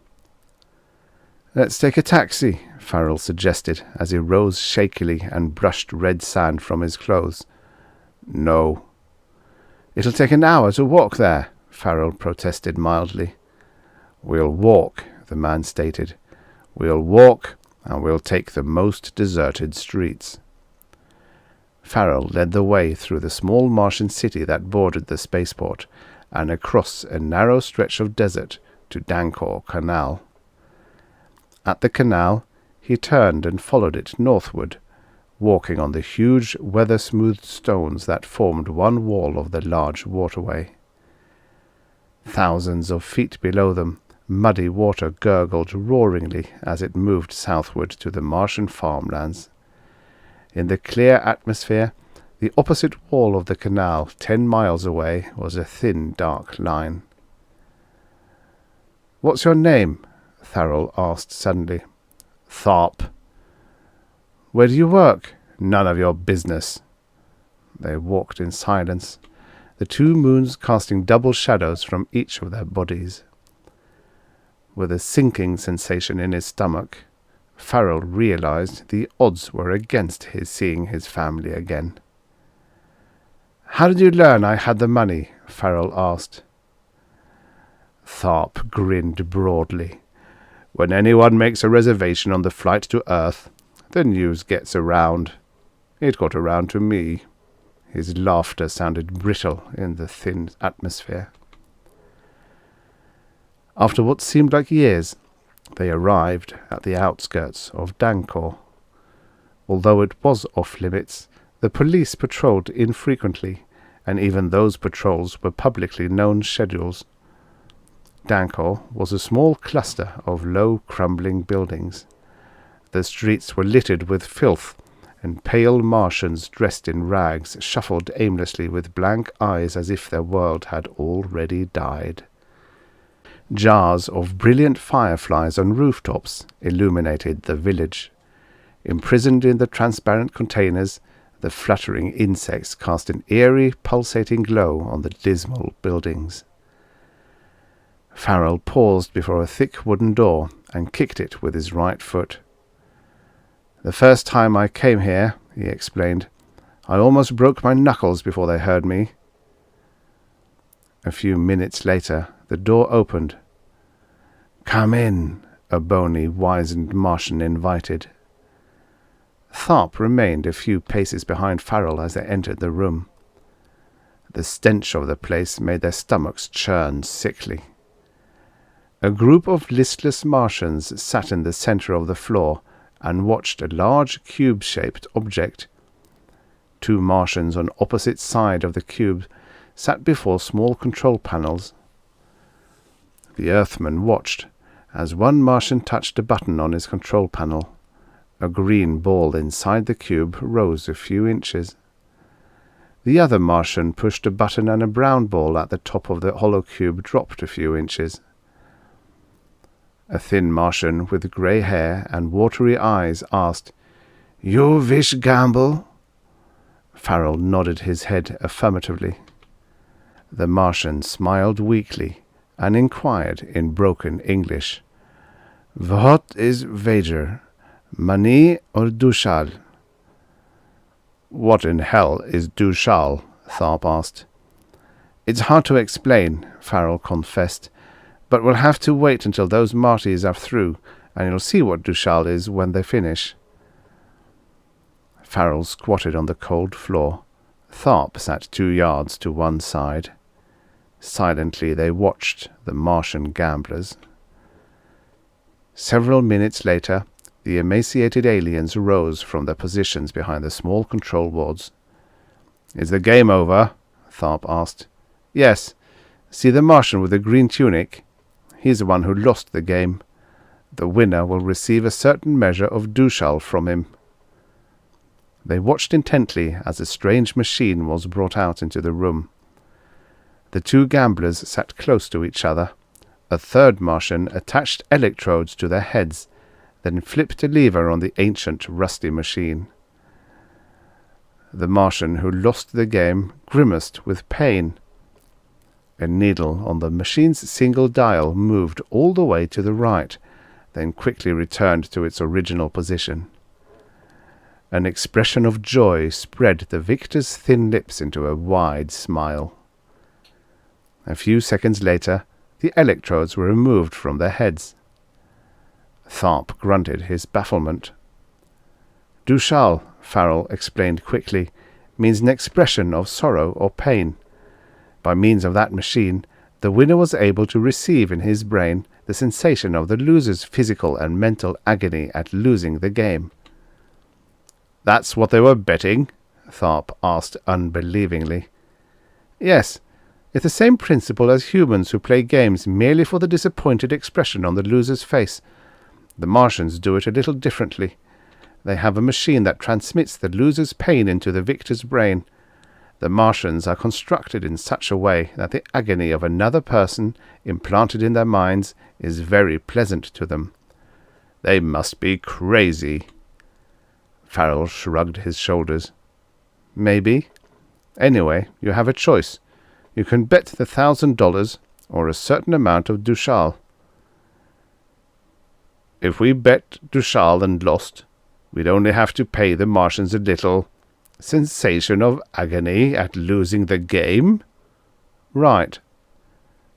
Let's take a taxi, Farrell suggested as he rose shakily and brushed red sand from his clothes. No. It'll take an hour to walk there, Farrell protested mildly. We'll walk, the man stated. We'll walk, and we'll take the most deserted streets. Farrell led the way through the small Martian city that bordered the spaceport, and across a narrow stretch of desert to Dankor Canal. At the canal, he turned and followed it northward, walking on the huge, weather-smoothed stones that formed one wall of the large waterway. Thousands of feet below them, muddy water gurgled roaringly as it moved southward to the Martian farmlands. In the clear atmosphere, the opposite wall of the canal, 10 miles away, was a thin, dark line. "What's your name?" Farrell asked suddenly. "Tharp." "Where do you work?" "None of your business." They walked in silence, the 2 moons casting double shadows from each of their bodies. With a sinking sensation in his stomach, Farrell realized the odds were against his seeing his family again. "How did you learn I had the money?" Farrell asked. Tharp grinned broadly. "When anyone makes a reservation on the flight to Earth, the news gets around. It got around to me." His laughter sounded brittle in the thin atmosphere. After what seemed like years, they arrived at the outskirts of Dancor. Although it was off-limits, the police patrolled infrequently, and even those patrols were publicly known schedules. Dancor was a small cluster of low, crumbling buildings. The streets were littered with filth, and pale Martians dressed in rags shuffled aimlessly with blank eyes as if their world had already died. Jars of brilliant fireflies on rooftops illuminated the village. Imprisoned in the transparent containers, the fluttering insects cast an eerie, pulsating glow on the dismal buildings. Farrell paused before a thick wooden door and kicked it with his right foot. "The first time I came here," he explained, "I almost broke my knuckles before they heard me." A few minutes later, the door opened. "Come in," a bony, wizened Martian invited. Tharp remained a few paces behind Farrell as they entered the room. The stench of the place made their stomachs churn sickly. A group of listless Martians sat in the center of the floor and watched a large cube-shaped object. Two Martians on opposite sides of the cube sat before small control panels. The Earthman watched as one Martian touched a button on his control panel. A green ball inside the cube rose a few inches. The other Martian pushed a button and a brown ball at the top of the hollow cube dropped a few inches. A thin Martian with grey hair and watery eyes asked, "You wish gamble?" Farrell nodded his head affirmatively. The Martian smiled weakly and inquired in broken English, "What is wager, money or dushal?" "What in hell is dushal?" Tharp asked. "It's hard to explain," Farrell confessed, "but we'll have to wait until those Marties are through, and you'll see what dushal is when they finish." Farrell squatted on the cold floor. Tharp sat 2 yards to one side. Silently they watched the Martian gamblers. Several minutes later, the emaciated aliens rose from their positions behind the small control boards. "Is the game over?" Tharp asked. "Yes. See the Martian with the green tunic? He's the one who lost the game. The winner will receive a certain measure of dushal from him." They watched intently as a strange machine was brought out into the room. The 2 gamblers sat close to each other. A third Martian attached electrodes to their heads, then flipped a lever on the ancient, rusty machine. The Martian who lost the game grimaced with pain. A needle on the machine's single dial moved all the way to the right, then quickly returned to its original position. An expression of joy spread the victor's thin lips into a wide smile. A few seconds later, the electrodes were removed from their heads. Tharp grunted his bafflement. "Dushal," Farrell explained quickly, "means an expression of sorrow or pain. By means of that machine, the winner was able to receive in his brain the sensation of the loser's physical and mental agony at losing the game." "That's what they were betting?" Tharp asked unbelievingly. "Yes. It's the same principle as humans who play games merely for the disappointed expression on the loser's face. The Martians do it a little differently. They have a machine that transmits the loser's pain into the victor's brain. The Martians are constructed in such a way that the agony of another person implanted in their minds is very pleasant to them. They must be crazy." Farrell shrugged his shoulders. "Maybe. Anyway, you have a choice. You can bet the $1,000 or a certain amount of dushal." If we bet Trussel and lost, we'd only have to pay the Martians a little sensation of agony at losing the game. Right.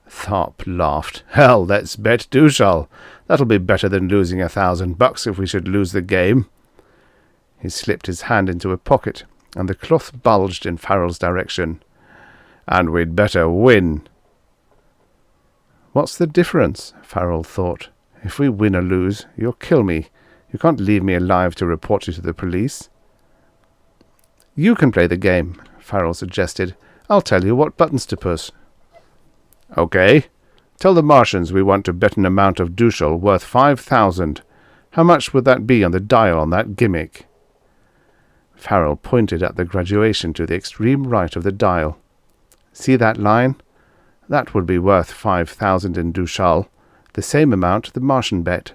Tharp laughed. Hell, let's bet Trussel. That'll be better than losing $1,000 if we should lose the game. He slipped his hand into a pocket, and the cloth bulged in Farrell's direction. And we'd better win. What's the difference? Farrell thought. If we win or lose, you'll kill me. You can't leave me alive to report you to the police. You can play the game, Farrell suggested. I'll tell you what buttons to push. Okay. Tell the Martians we want to bet an amount of Trussel worth 5,000. How much would that be on the dial on that gimmick? Farrell pointed at the graduation to the extreme right of the dial. See that line? That would be worth 5,000 in Trussel, the same amount the Martian bet.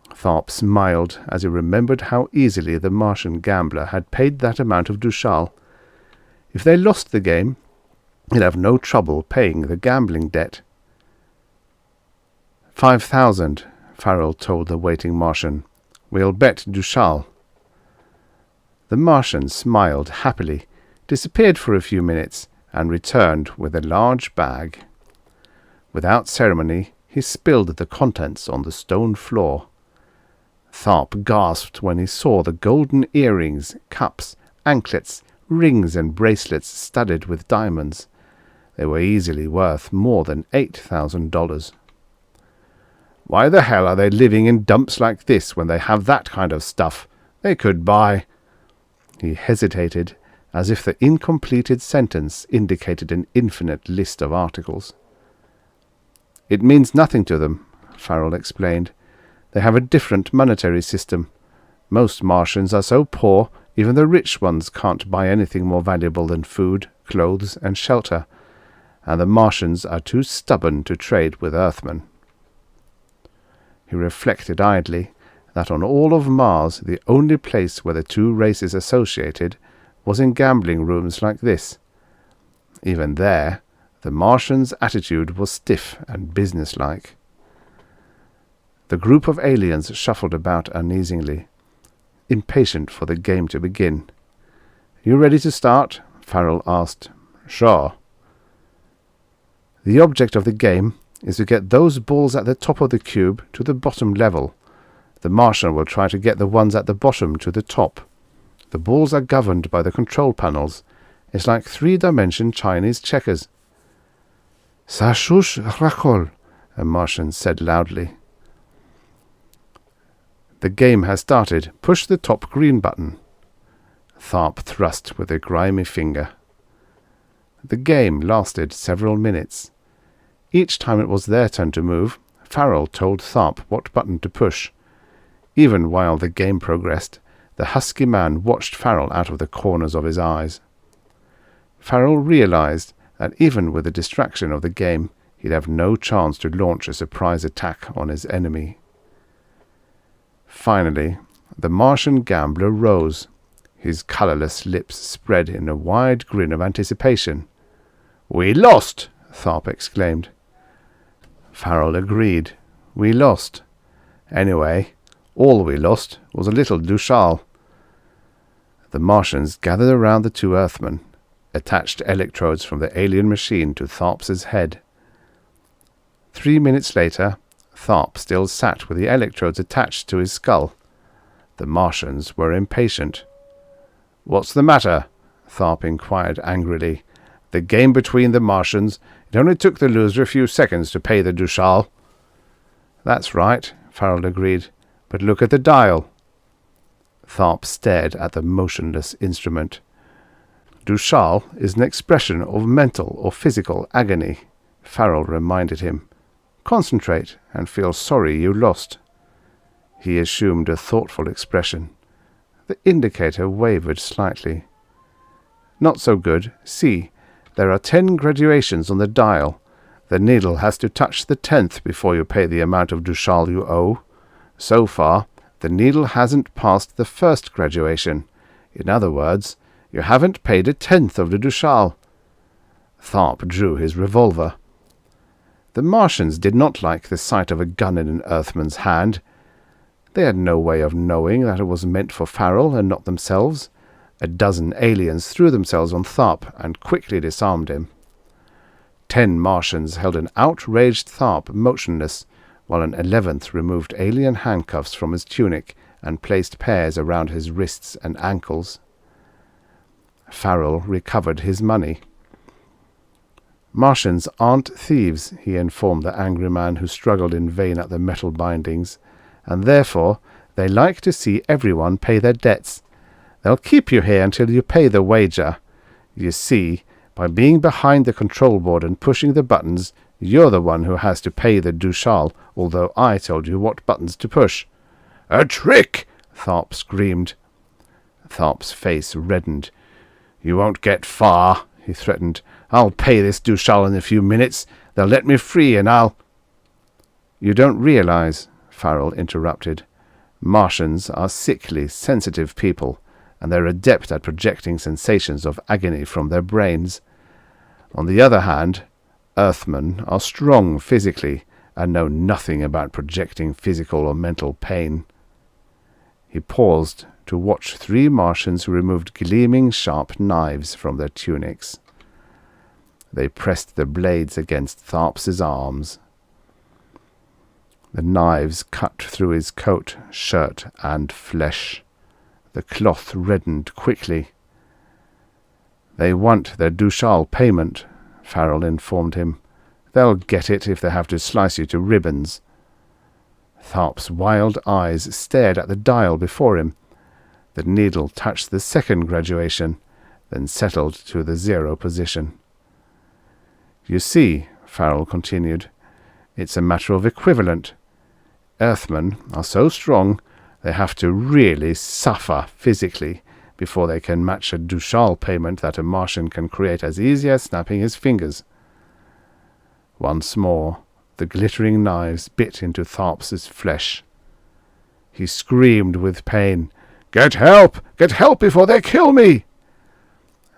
Tharp smiled as he remembered how easily the Martian gambler had paid that amount of Trussel. If they lost the game, he'd have no trouble paying the gambling debt. 5,000, Farrell told the waiting Martian. We'll bet Trussel. The Martian smiled happily, disappeared for a few minutes, and returned with a large bag. Without ceremony, he spilled the contents on the stone floor. Tharp gasped when he saw the golden earrings, cups, anklets, rings and bracelets studded with diamonds. They were easily worth more than $8,000. Why the hell are they living in dumps like this when they have that kind of stuff? They could buy... He hesitated, as if the incompleted sentence indicated an infinite list of articles. It means nothing to them, Farrell explained. They have a different monetary system. Most Martians are so poor, even the rich ones can't buy anything more valuable than food, clothes, and shelter, and the Martians are too stubborn to trade with Earthmen. He reflected idly that on all of Mars the only place where the two races associated was in gambling rooms like this. Even there, the Martians' attitude was stiff and businesslike. The group of aliens shuffled about uneasily, impatient for the game to begin. You ready to start? Farrell asked. Sure. The object of the game is to get those balls at the top of the cube to the bottom level. The Martian will try to get the ones at the bottom to the top. The balls are governed by the control panels. It's like three-dimension Chinese checkers. Sashush Rakol, a Martian said loudly. The game has started. Push the top green button. Tharp thrust with a grimy finger. The game lasted several minutes. Each time it was their turn to move, Farrell told Tharp what button to push. Even while the game progressed, the husky man watched Farrell out of the corners of his eyes. Farrell realized that even with the distraction of the game, he'd have no chance to launch a surprise attack on his enemy. Finally, the Martian gambler rose. His colourless lips spread in a wide grin of anticipation. "We lost!" Tharp exclaimed. Farrell agreed. "We lost. Anyway, all we lost was a little Trussel." The Martians gathered around the two Earthmen, attached electrodes from the alien machine to Tharp's head. 3 minutes later, Tharp still sat with the electrodes attached to his skull. The Martians were impatient. "What's the matter?" Tharp inquired angrily. "The game between the Martians. It only took the loser a few seconds to pay the Trussel." "That's right," Farrell agreed. "But look at the dial." Tharp stared at the motionless instrument. "Trussel is an expression of mental or physical agony," Farrell reminded him. "Concentrate and feel sorry you lost." He assumed a thoughtful expression. The indicator wavered slightly. "Not so good. See, there are 10 graduations on the dial. The needle has to touch the 10th before you pay the amount of Trussel you owe. So far, the needle hasn't passed the first graduation. In other words, you haven't paid a 10th of the Trussel." Tharp drew his revolver. The Martians did not like the sight of a gun in an Earthman's hand. They had no way of knowing that it was meant for Farrell and not themselves. A dozen aliens threw themselves on Tharp and quickly disarmed him. 10 Martians held an outraged Tharp motionless, while an 11th removed alien handcuffs from his tunic and placed pairs around his wrists and ankles. Farrell recovered his money. Martians aren't thieves, he informed the angry man who struggled in vain at the metal bindings, and therefore they like to see everyone pay their debts. They'll keep you here until you pay the wager. You see, by being behind the control board and pushing the buttons, you're the one who has to pay the douchal, although I told you what buttons to push. "A trick!" Tharp screamed. Tharp's face reddened. "You won't get far," he threatened. "I'll pay this douchal in a few minutes. They'll let me free and I'll—" "You don't realize," Farrell interrupted. "Martians are sickly, sensitive people, and they're adept at projecting sensations of agony from their brains. On the other hand, Earthmen are strong physically and know nothing about projecting physical or mental pain." He paused to watch 3 Martians who removed gleaming sharp knives from their tunics. They pressed the blades against Tharp's arms. The knives cut through his coat, shirt, and flesh. The cloth reddened quickly. "They want their douchal payment," Farrell informed him. "They'll get it if they have to slice you to ribbons." Tharp's wild eyes stared at the dial before him. The needle touched the second graduation, then settled to the 0 position. "You see," Farrell continued, "it's a matter of equivalent. Earthmen are so strong they have to really suffer physically before they can match a douchal payment that a Martian can create as easy as snapping his fingers." Once more, the glittering knives bit into Tharp's flesh. He screamed with pain. "Get help! Get help before they kill me!"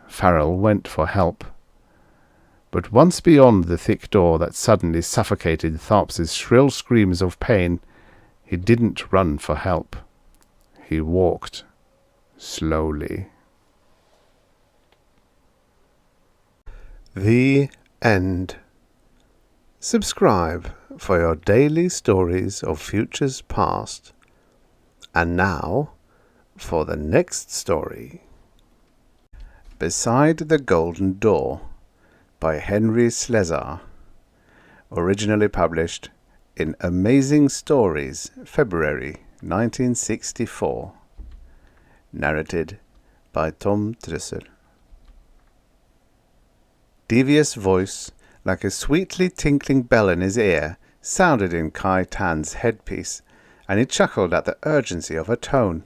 Farrell went for help. But once beyond the thick door that suddenly suffocated Tharp's shrill screams of pain, he didn't run for help. He walked slowly. The end. Subscribe for your daily stories of futures past. And now, for the next story. Beside the Golden Door by Henry Slesar. Originally published in Amazing Stories, February 1964. Narrated by Tom Trussel. Devious voice, like a sweetly tinkling bell in his ear, sounded in Kai Tan's headpiece, and he chuckled at the urgency of her tone.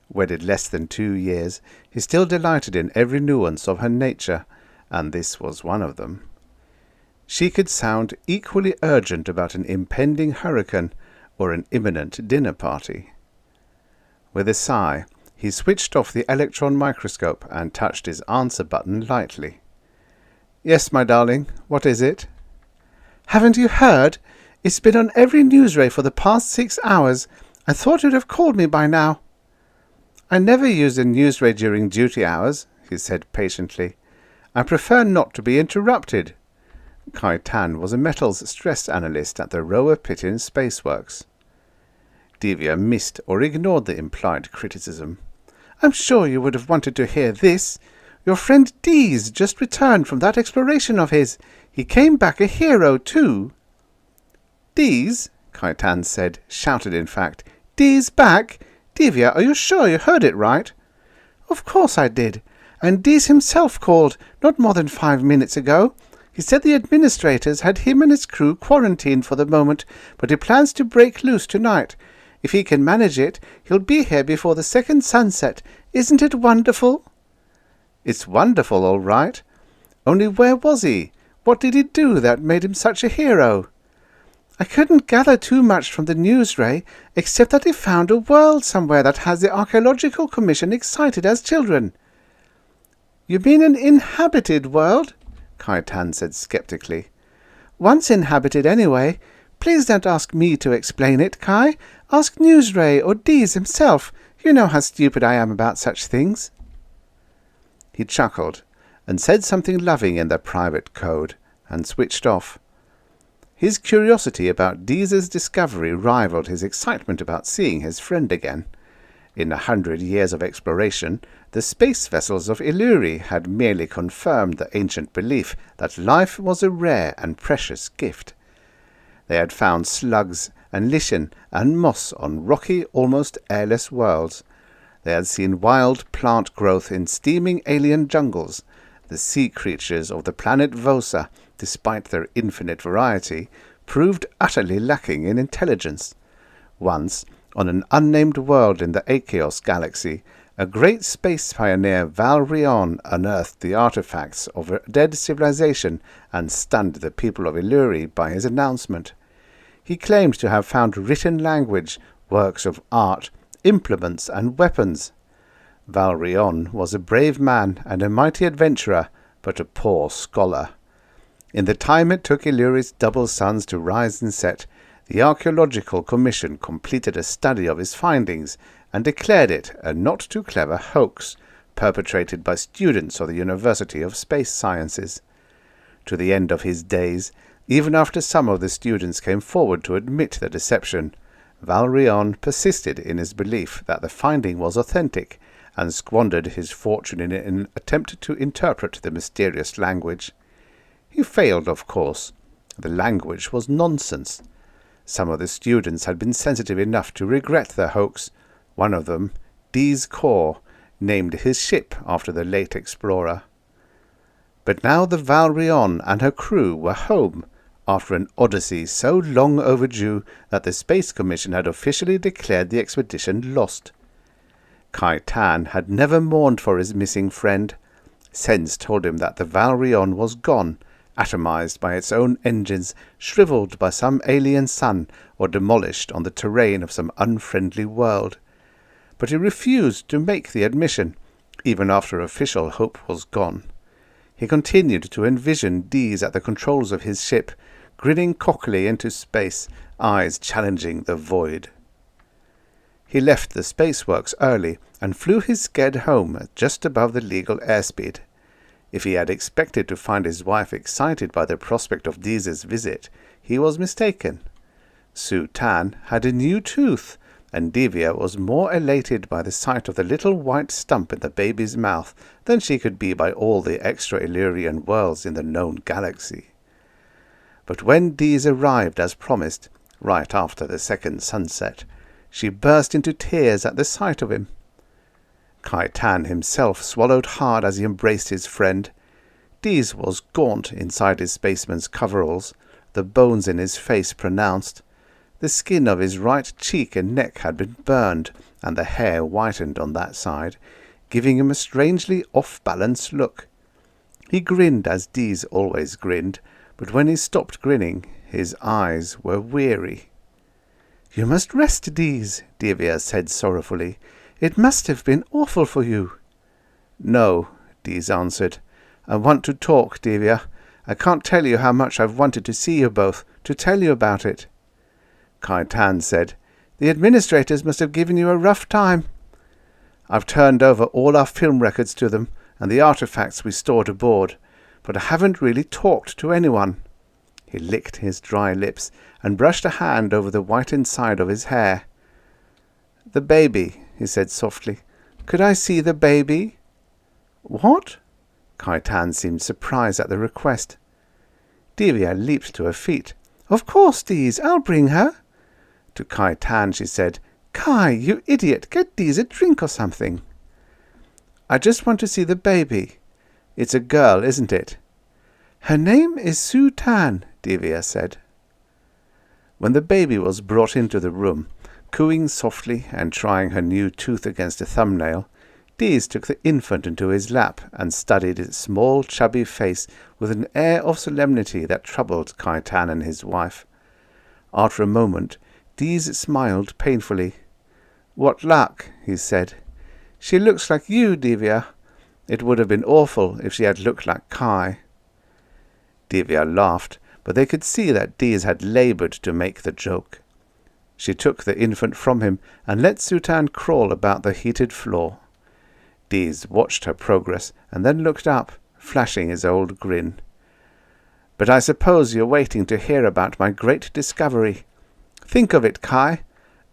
Wedded less than 2 years, he still delighted in every nuance of her nature, and this was one of them. She could sound equally urgent about an impending hurricane or an imminent dinner party. With a sigh, he switched off the electron microscope and touched his answer button lightly. "Yes, my darling, what is it?" "Haven't you heard? It's been on every newsray for the past 6 hours. I thought you'd have called me by now." "I never use a newsray during duty hours," he said patiently. "I prefer not to be interrupted." Kai Tan was a metals stress analyst at the Rower Pittin Spaceworks. Divya missed or ignored the implied criticism. "I'm sure you would have wanted to hear this. Your friend Dees just returned from that exploration of his. He came back a hero, too." "Dees?" Kai Tan said, shouted in fact. "Dees back? Divya, are you sure you heard it right?" "Of course I did. And Dees himself called, not more than 5 minutes ago. He said the administrators had him and his crew quarantined for the moment, but he plans to break loose tonight. If he can manage it, he'll be here before the second sunset. Isn't it wonderful?" "It's wonderful, all right. Only where was he? What did he do that made him such a hero?" "I couldn't gather too much from the newsray, except that he found a world somewhere that has the Archaeological Commission excited as children." "You mean an inhabited world?" Kai Tan said skeptically. Once inhabited anyway. Please don't ask me to explain it, Kai. Ask Newsray or Dees himself. You know how stupid I am about such things." He chuckled and said something loving in their private code and switched off. His curiosity about Dees's discovery rivaled his excitement about seeing his friend again. In 100 years of exploration, the space vessels of Illyri had merely confirmed the ancient belief that life was a rare and precious gift. They had found slugs and lichen and moss on rocky, almost airless worlds. They had seen wild plant growth in steaming alien jungles. The sea creatures of the planet Vosa, despite their infinite variety, proved utterly lacking in intelligence. Once, on an unnamed world in the Achaos galaxy, a great space pioneer, Rein, unearthed the artifacts of a dead civilization and stunned the people of Illyri by his announcement. He claimed to have found written language, works of art, implements and weapons. Rein was a brave man and a mighty adventurer, but a poor scholar. In the time it took Illyri's double suns to rise and set, the Archaeological Commission completed a study of his findings and declared it a not-too-clever hoax, perpetrated by students of the University of Space Sciences. To the end of his days, even after some of the students came forward to admit the deception, Rein persisted in his belief that the finding was authentic and squandered his fortune in an attempt to interpret the mysterious language. He failed, of course. The language was nonsense. Some of the students had been sensitive enough to regret the hoax. One of them, Dees Corps, named his ship after the late explorer. But now the Rein and her crew were home, after an odyssey so long overdue that the Space Commission had officially declared the expedition lost. Kai Tan had never mourned for his missing friend. Sense told him that the Rein was gone, atomized by its own engines, shriveled by some alien sun, or demolished on the terrain of some unfriendly world. But he refused to make the admission, even after official hope was gone. He continued to envision Dees at the controls of his ship, grinning cockily into space, eyes challenging the void. He left the spaceworks early and flew his Sked home just above the legal airspeed. If he had expected to find his wife excited by the prospect of Dees's visit, he was mistaken. Su Tan had a new tooth, and Divya was more elated by the sight of the little white stump in the baby's mouth than she could be by all the extra Illyrian worlds in the known galaxy. But when Dees arrived as promised, right after the second sunset, she burst into tears at the sight of him. Kai Tan himself swallowed hard as he embraced his friend. Dees was gaunt inside his spaceman's coveralls, the bones in his face pronounced. The skin of his right cheek and neck had been burned, and the hair whitened on that side, giving him a strangely off-balance look. He grinned as Dees always grinned, but when he stopped grinning, his eyes were weary. "You must rest, Dees," Divya said sorrowfully. "It must have been awful for you." "No," Dees answered. "I want to talk, Divya. I can't tell you how much I've wanted to see you both, to tell you about it." Kai Tan said, "The administrators must have given you a rough time." "I've turned over all our film records to them, and the artifacts we stored aboard, but I haven't really talked to anyone." He licked his dry lips and brushed a hand over the whitened side of his hair. "The baby," he said softly. "Could I see the baby?" "What?" Kai Tan seemed surprised at the request. Divya leaped to her feet. "Of course, Dees, I'll bring her." To Kai Tan she said, "Kai, you idiot, get Dees a drink or something." "I just want to see the baby. It's a girl, isn't it?" "Her name is Su Tan," Divya said. When the baby was brought into the room, cooing softly and trying her new tooth against a thumbnail, Dees took the infant into his lap and studied its small, chubby face with an air of solemnity that troubled Kai Tan and his wife. After a moment, Dees smiled painfully. "What luck," he said. "She looks like you, Divya. It would have been awful if she had looked like Kai." Divya laughed, but they could see that Dees had laboured to make the joke. She took the infant from him and let Sutan crawl about the heated floor. Dees watched her progress and then looked up, flashing his old grin. "But I suppose you're waiting to hear about my great discovery. Think of it, Kai.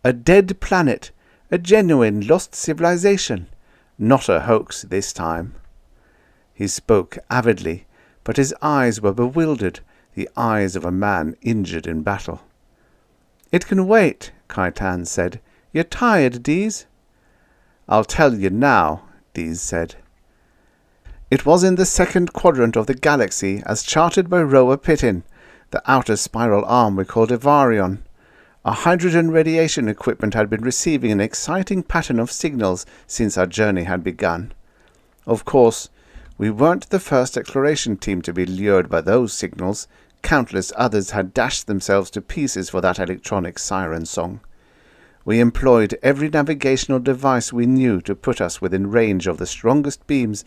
A dead planet, a genuine lost civilization. Not a hoax this time." He spoke avidly, but his eyes were bewildered, the eyes of a man injured in battle. "It can wait," Kaitan said. "You're tired, Dees?" "I'll tell you now," Dees said. "It was in the second quadrant of the galaxy as charted by Roa Pitin, the outer spiral arm we called Ivarion. Our hydrogen radiation equipment had been receiving an exciting pattern of signals since our journey had begun. Of course, we weren't the first exploration team to be lured by those signals. Countless others had dashed themselves to pieces for that electronic siren song. We employed every navigational device we knew to put us within range of the strongest beams,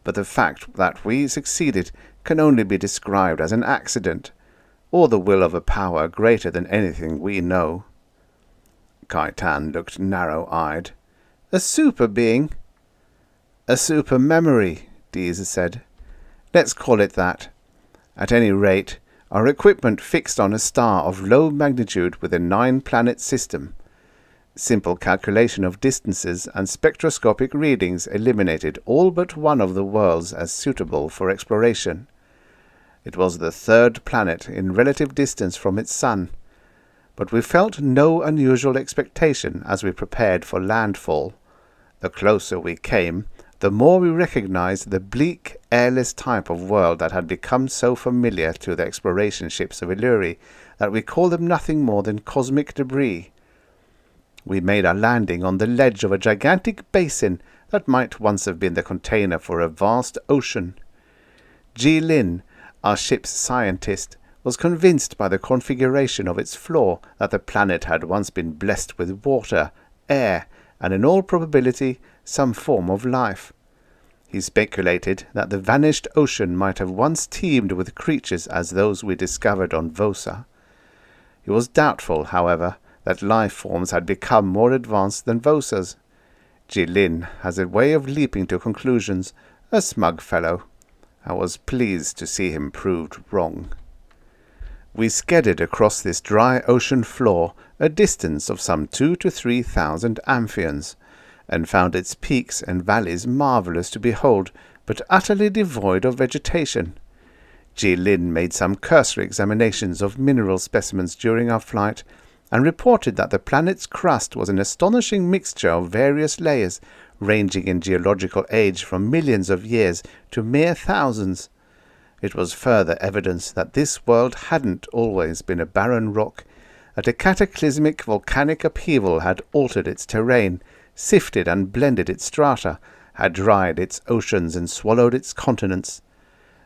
but the fact that we succeeded can only be described as an accident, or the will of a power greater than anything we know." Kaitan looked narrow-eyed. "A super being?" "A super memory," Dees said. "Let's call it that. At any rate, our equipment fixed on a star of low magnitude with a 9-planet system. Simple calculation of distances and spectroscopic readings eliminated all but one of the worlds as suitable for exploration. It was the 3rd planet in relative distance from its sun, but we felt no unusual expectation as we prepared for landfall. The closer we came, the more we recognized the bleak, airless type of world that had become so familiar to the exploration ships of Illuri that we called them nothing more than cosmic debris. We made our landing on the ledge of a gigantic basin that might once have been the container for a vast ocean. Ji Lin, our ship's scientist, was convinced by the configuration of its floor that the planet had once been blessed with water, air, and in all probability some form of life. He speculated that the vanished ocean might have once teemed with creatures as those we discovered on Vosa. He was doubtful, however, that life forms had become more advanced than Vosa's. Jilin has a way of leaping to conclusions, a smug fellow. I was pleased to see him proved wrong. We skedded across this dry ocean floor a distance of some 2,000 to 3,000 amphions, and found its peaks and valleys marvellous to behold, but utterly devoid of vegetation. Jilin made some cursory examinations of mineral specimens during our flight, and reported that the planet's crust was an astonishing mixture of various layers, ranging in geological age from millions of years to mere thousands. It was further evidence that this world hadn't always been a barren rock, that a cataclysmic volcanic upheaval had altered its terrain, sifted and blended its strata, had dried its oceans and swallowed its continents.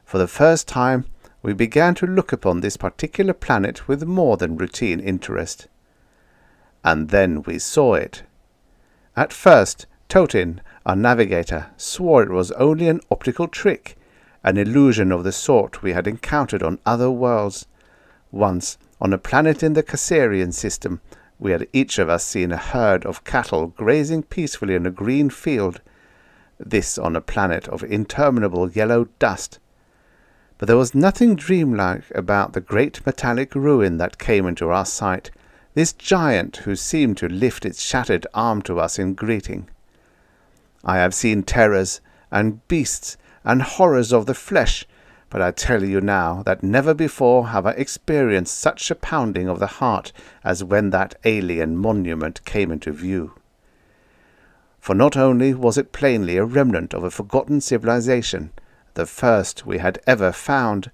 For the first time, we began to look upon this particular planet with more than routine interest. And then we saw it. At first, Totin, our navigator, swore it was only an optical trick, an illusion of the sort we had encountered on other worlds. Once, on a planet in the Cassarian system, we had each of us seen a herd of cattle grazing peacefully in a green field, this on a planet of interminable yellow dust. But there was nothing dreamlike about the great metallic ruin that came into our sight, this giant who seemed to lift its shattered arm to us in greeting. I have seen terrors and beasts and horrors of the flesh, but I tell you now that never before have I experienced such a pounding of the heart as when that alien monument came into view. For not only was it plainly a remnant of a forgotten civilization, the first we had ever found,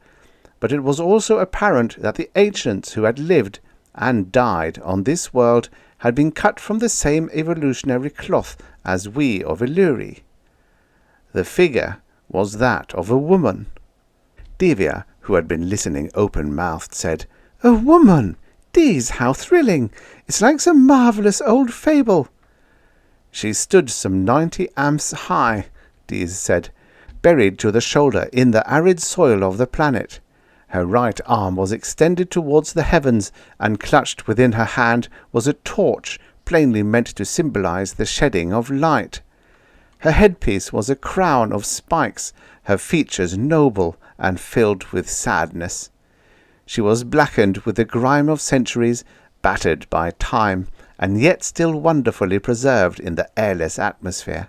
but it was also apparent that the ancients who had lived and died on this world had been cut from the same evolutionary cloth as we of Illuri. The figure was that of a woman. Divya, who had been listening open-mouthed, said, "A woman! Dees, how thrilling! It's like some marvellous old fable." "She stood some 90 amps high," Dees said, "buried to the shoulder in the arid soil of the planet. Her right arm was extended towards the heavens, and clutched within her hand was a torch, plainly meant to symbolize the shedding of light. Her headpiece was a crown of spikes, her features noble and filled with sadness. She was blackened with the grime of centuries, battered by time, and yet still wonderfully preserved in the airless atmosphere.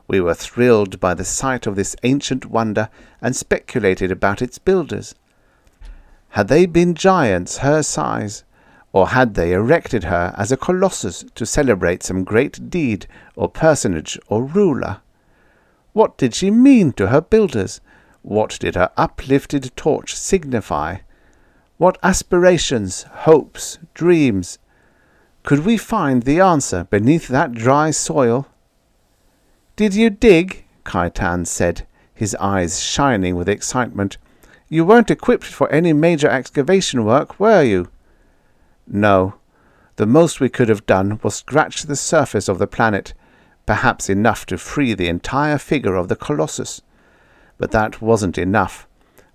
We were thrilled by the sight of this ancient wonder, and speculated about its builders. Had they been giants her size, or had they erected her as a colossus to celebrate some great deed or personage or ruler? What did she mean to her builders? What did her uplifted torch signify? What aspirations, hopes, dreams? Could we find the answer beneath that dry soil? "Did you dig?" Cayetan said, his eyes shining with excitement. "You weren't equipped for any major excavation work, were you?" "No. The most we could have done was scratch the surface of the planet, perhaps enough to free the entire figure of the Colossus. But that wasn't enough.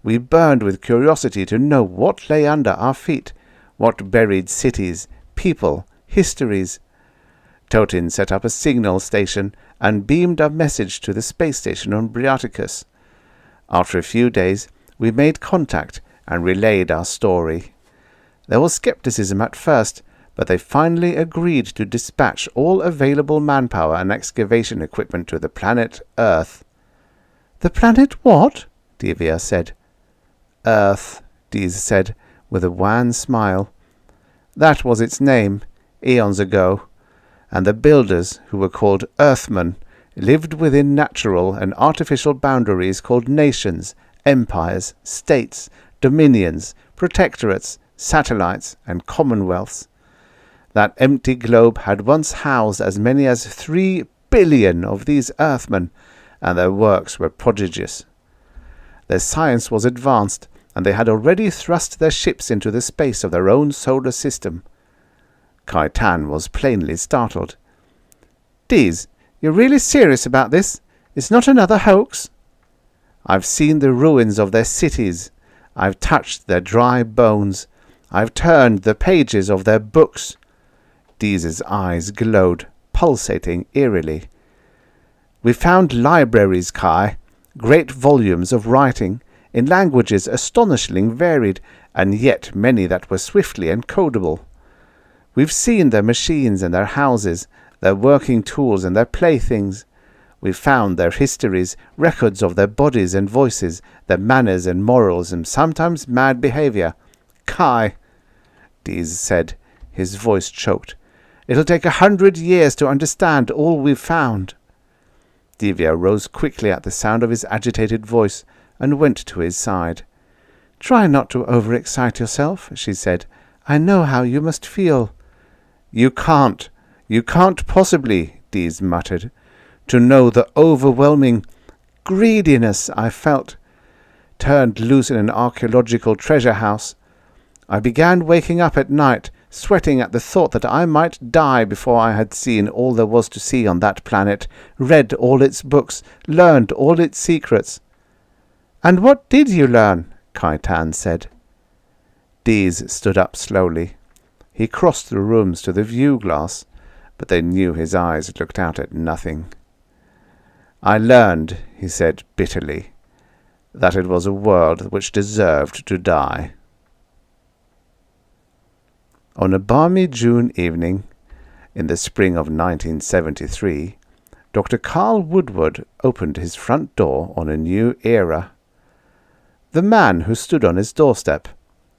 We burned with curiosity to know what lay under our feet, what buried cities, people, histories." Totin set up a signal station and beamed a message to the space station on Briaticus. After a few days, we made contact and relayed our story. There was skepticism at first, but they finally agreed to dispatch all available manpower and excavation equipment to the planet Earth. "The planet what?" Divya said. "Earth," Dees said, with a wan smile. "That was its name, eons ago, and the builders, who were called Earthmen, lived within natural and artificial boundaries called nations, empires, states, dominions, protectorates, satellites, and commonwealths. That empty globe had once housed as many as 3 billion of these Earthmen, and their works were prodigious. Their science was advanced, and they had already thrust their ships into the space of their own solar system." Cayetan was plainly startled. "Dees, you're really serious about this? It's not another hoax?" "I've seen the ruins of their cities. I've touched their dry bones. I've turned the pages of their books." Dees's eyes glowed, pulsating eerily. "We found libraries, Kai, great volumes of writing, in languages astonishingly varied, and yet many that were swiftly encodable. We've seen their machines and their houses, their working tools and their playthings. We've found their histories, records of their bodies and voices, their manners and morals, and sometimes mad behavior. Kai," Dees said, his voice choked, "it'll take 100 years to understand all we've found." Divya rose quickly at the sound of his agitated voice and went to his side. "Try not to overexcite yourself," she said. "I know how you must feel." You can't possibly," Dees muttered. "To know the overwhelming greediness I felt, turned loose in an archaeological treasure house. I began waking up at night, sweating at the thought that I might die before I had seen all there was to see on that planet, read all its books, learned all its secrets." "And what did you learn?" Cayetan said. Dees stood up slowly. He crossed the rooms to the view glass, but they knew his eyes looked out at nothing. "I learned," he said bitterly, "that it was a world which deserved to die." On a balmy June evening, in the spring of 1973, Dr. Carl Woodward opened his front door on a new era. The man who stood on his doorstep,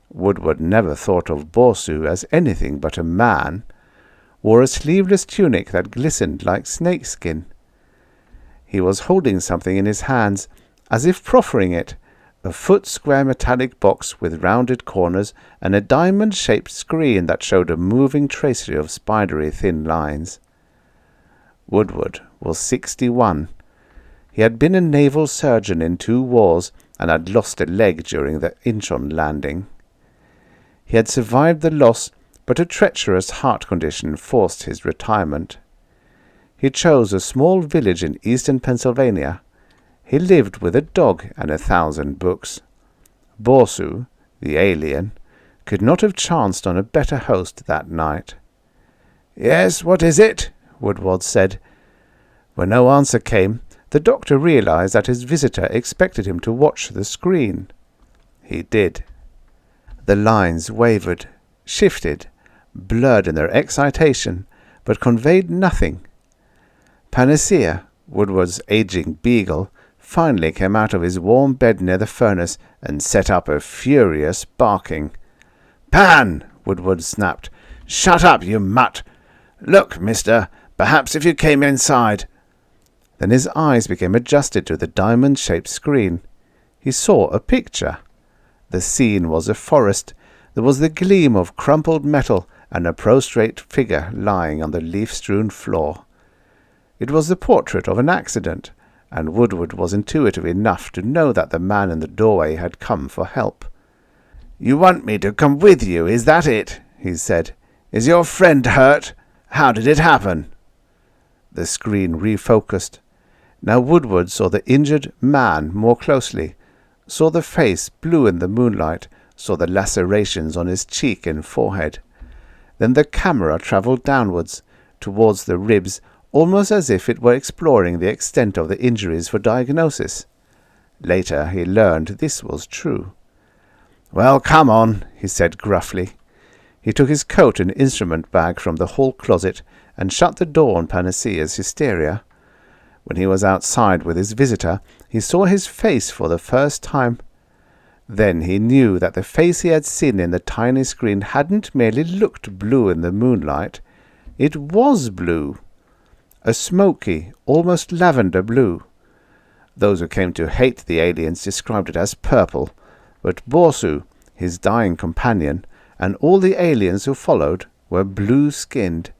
Woodward never thought of Borsu as anything but a man, wore a sleeveless tunic that glistened like snakeskin. He was holding something in his hands, as if proffering it, a foot-square metallic box with rounded corners and a diamond-shaped screen that showed a moving tracery of spidery thin lines. Woodward was 61. He had been a naval surgeon in 2 wars and had lost a leg during the Incheon landing. He had survived the loss, but a treacherous heart condition forced his retirement. He chose a small village in eastern Pennsylvania. He lived with a dog and 1,000 books. Borsu, the alien, could not have chanced on a better host that night. "Yes, what is it?" Woodward said. When no answer came, the doctor realized that his visitor expected him to watch the screen. He did. The lines wavered, shifted, blurred in their excitation, but conveyed nothing. Panacea, Woodward's aging beagle, finally came out of his warm bed near the furnace and set up a furious barking. "Pan!" Woodward snapped. "Shut up, you mutt! Look, mister, perhaps if you came inside—" Then his eyes became adjusted to the diamond-shaped screen. He saw a picture. The scene was a forest. There was the gleam of crumpled metal and a prostrate figure lying on the leaf-strewn floor. It was the portrait of an accident, and Woodward was intuitive enough to know that the man in the doorway had come for help. "You want me to come with you, is that it?" he said. "Is your friend hurt? How did it happen?" The screen refocused. Now Woodward saw the injured man more closely, saw the face blue in the moonlight, saw the lacerations on his cheek and forehead. Then the camera travelled downwards, towards the ribs, almost as if it were exploring the extent of the injuries for diagnosis. Later he learned this was true. "Well, come on," he said gruffly. He took his coat and instrument bag from the hall closet and shut the door on Panacea's hysteria. When he was outside with his visitor, he saw his face for the first time. Then he knew that the face he had seen in the tiny screen hadn't merely looked blue in the moonlight. It was blue. A smoky, almost lavender blue. Those who came to hate the aliens described it as purple, but Borsu, his dying companion, and all the aliens who followed were blue-skinned.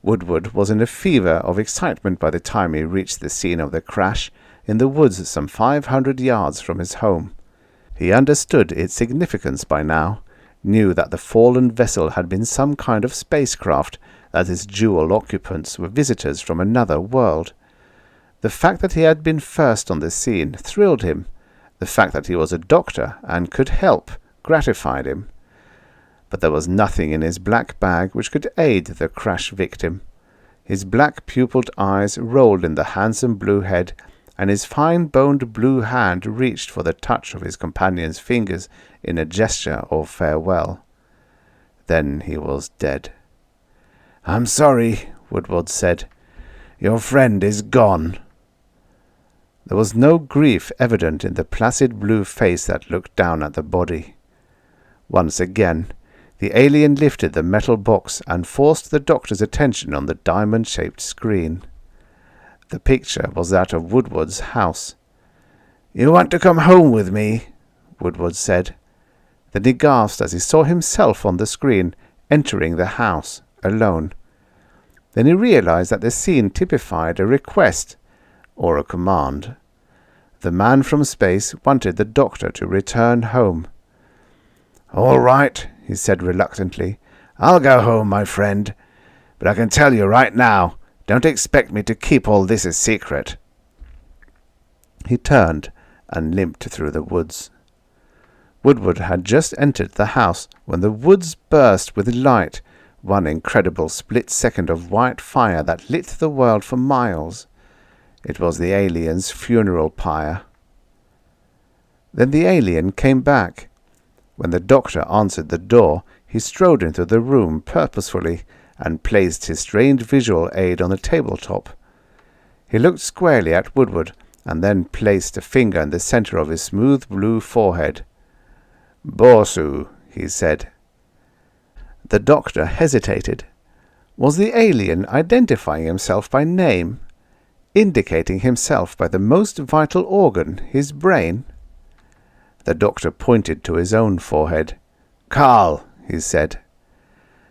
Woodward was in a fever of excitement by the time he reached the scene of the crash in the woods some 500 yards from his home. He understood its significance by now, knew that the fallen vessel had been some kind of spacecraft, that its dual occupants were visitors from another world. The fact that he had been first on the scene thrilled him. The fact that he was a doctor and could help gratified him. But there was nothing in his black bag which could aid the crash victim. His black-pupilled eyes rolled in the handsome blue head, and his fine-boned blue hand reached for the touch of his companion's fingers in a gesture of farewell. Then he was dead. "I'm sorry," Woodward said. "Your friend is gone." There was no grief evident in the placid blue face that looked down at the body. Once again, the alien lifted the metal box and forced the doctor's attention on the diamond-shaped screen. The picture was that of Woodward's house. "You want to come home with me?" Woodward said. Then he gasped as he saw himself on the screen, entering the house, alone. Then he realized that the scene typified a request, or a command. The man from space wanted the doctor to return home. "All right," he said reluctantly. "I'll go home, my friend. But I can tell you right now, don't expect me to keep all this a secret." He turned and limped through the woods. Woodward had just entered the house when the woods burst with light, one incredible split second of white fire that lit the world for miles. It was the alien's funeral pyre. Then the alien came back. When the doctor answered the door, he strode into the room purposefully and placed his strange visual aid on the tabletop. He looked squarely at Woodward and then placed a finger in the center of his smooth blue forehead. "Borsu," he said. The doctor hesitated. Was the alien identifying himself by name, indicating himself by the most vital organ, his brain? The doctor pointed to his own forehead. "Carl," he said.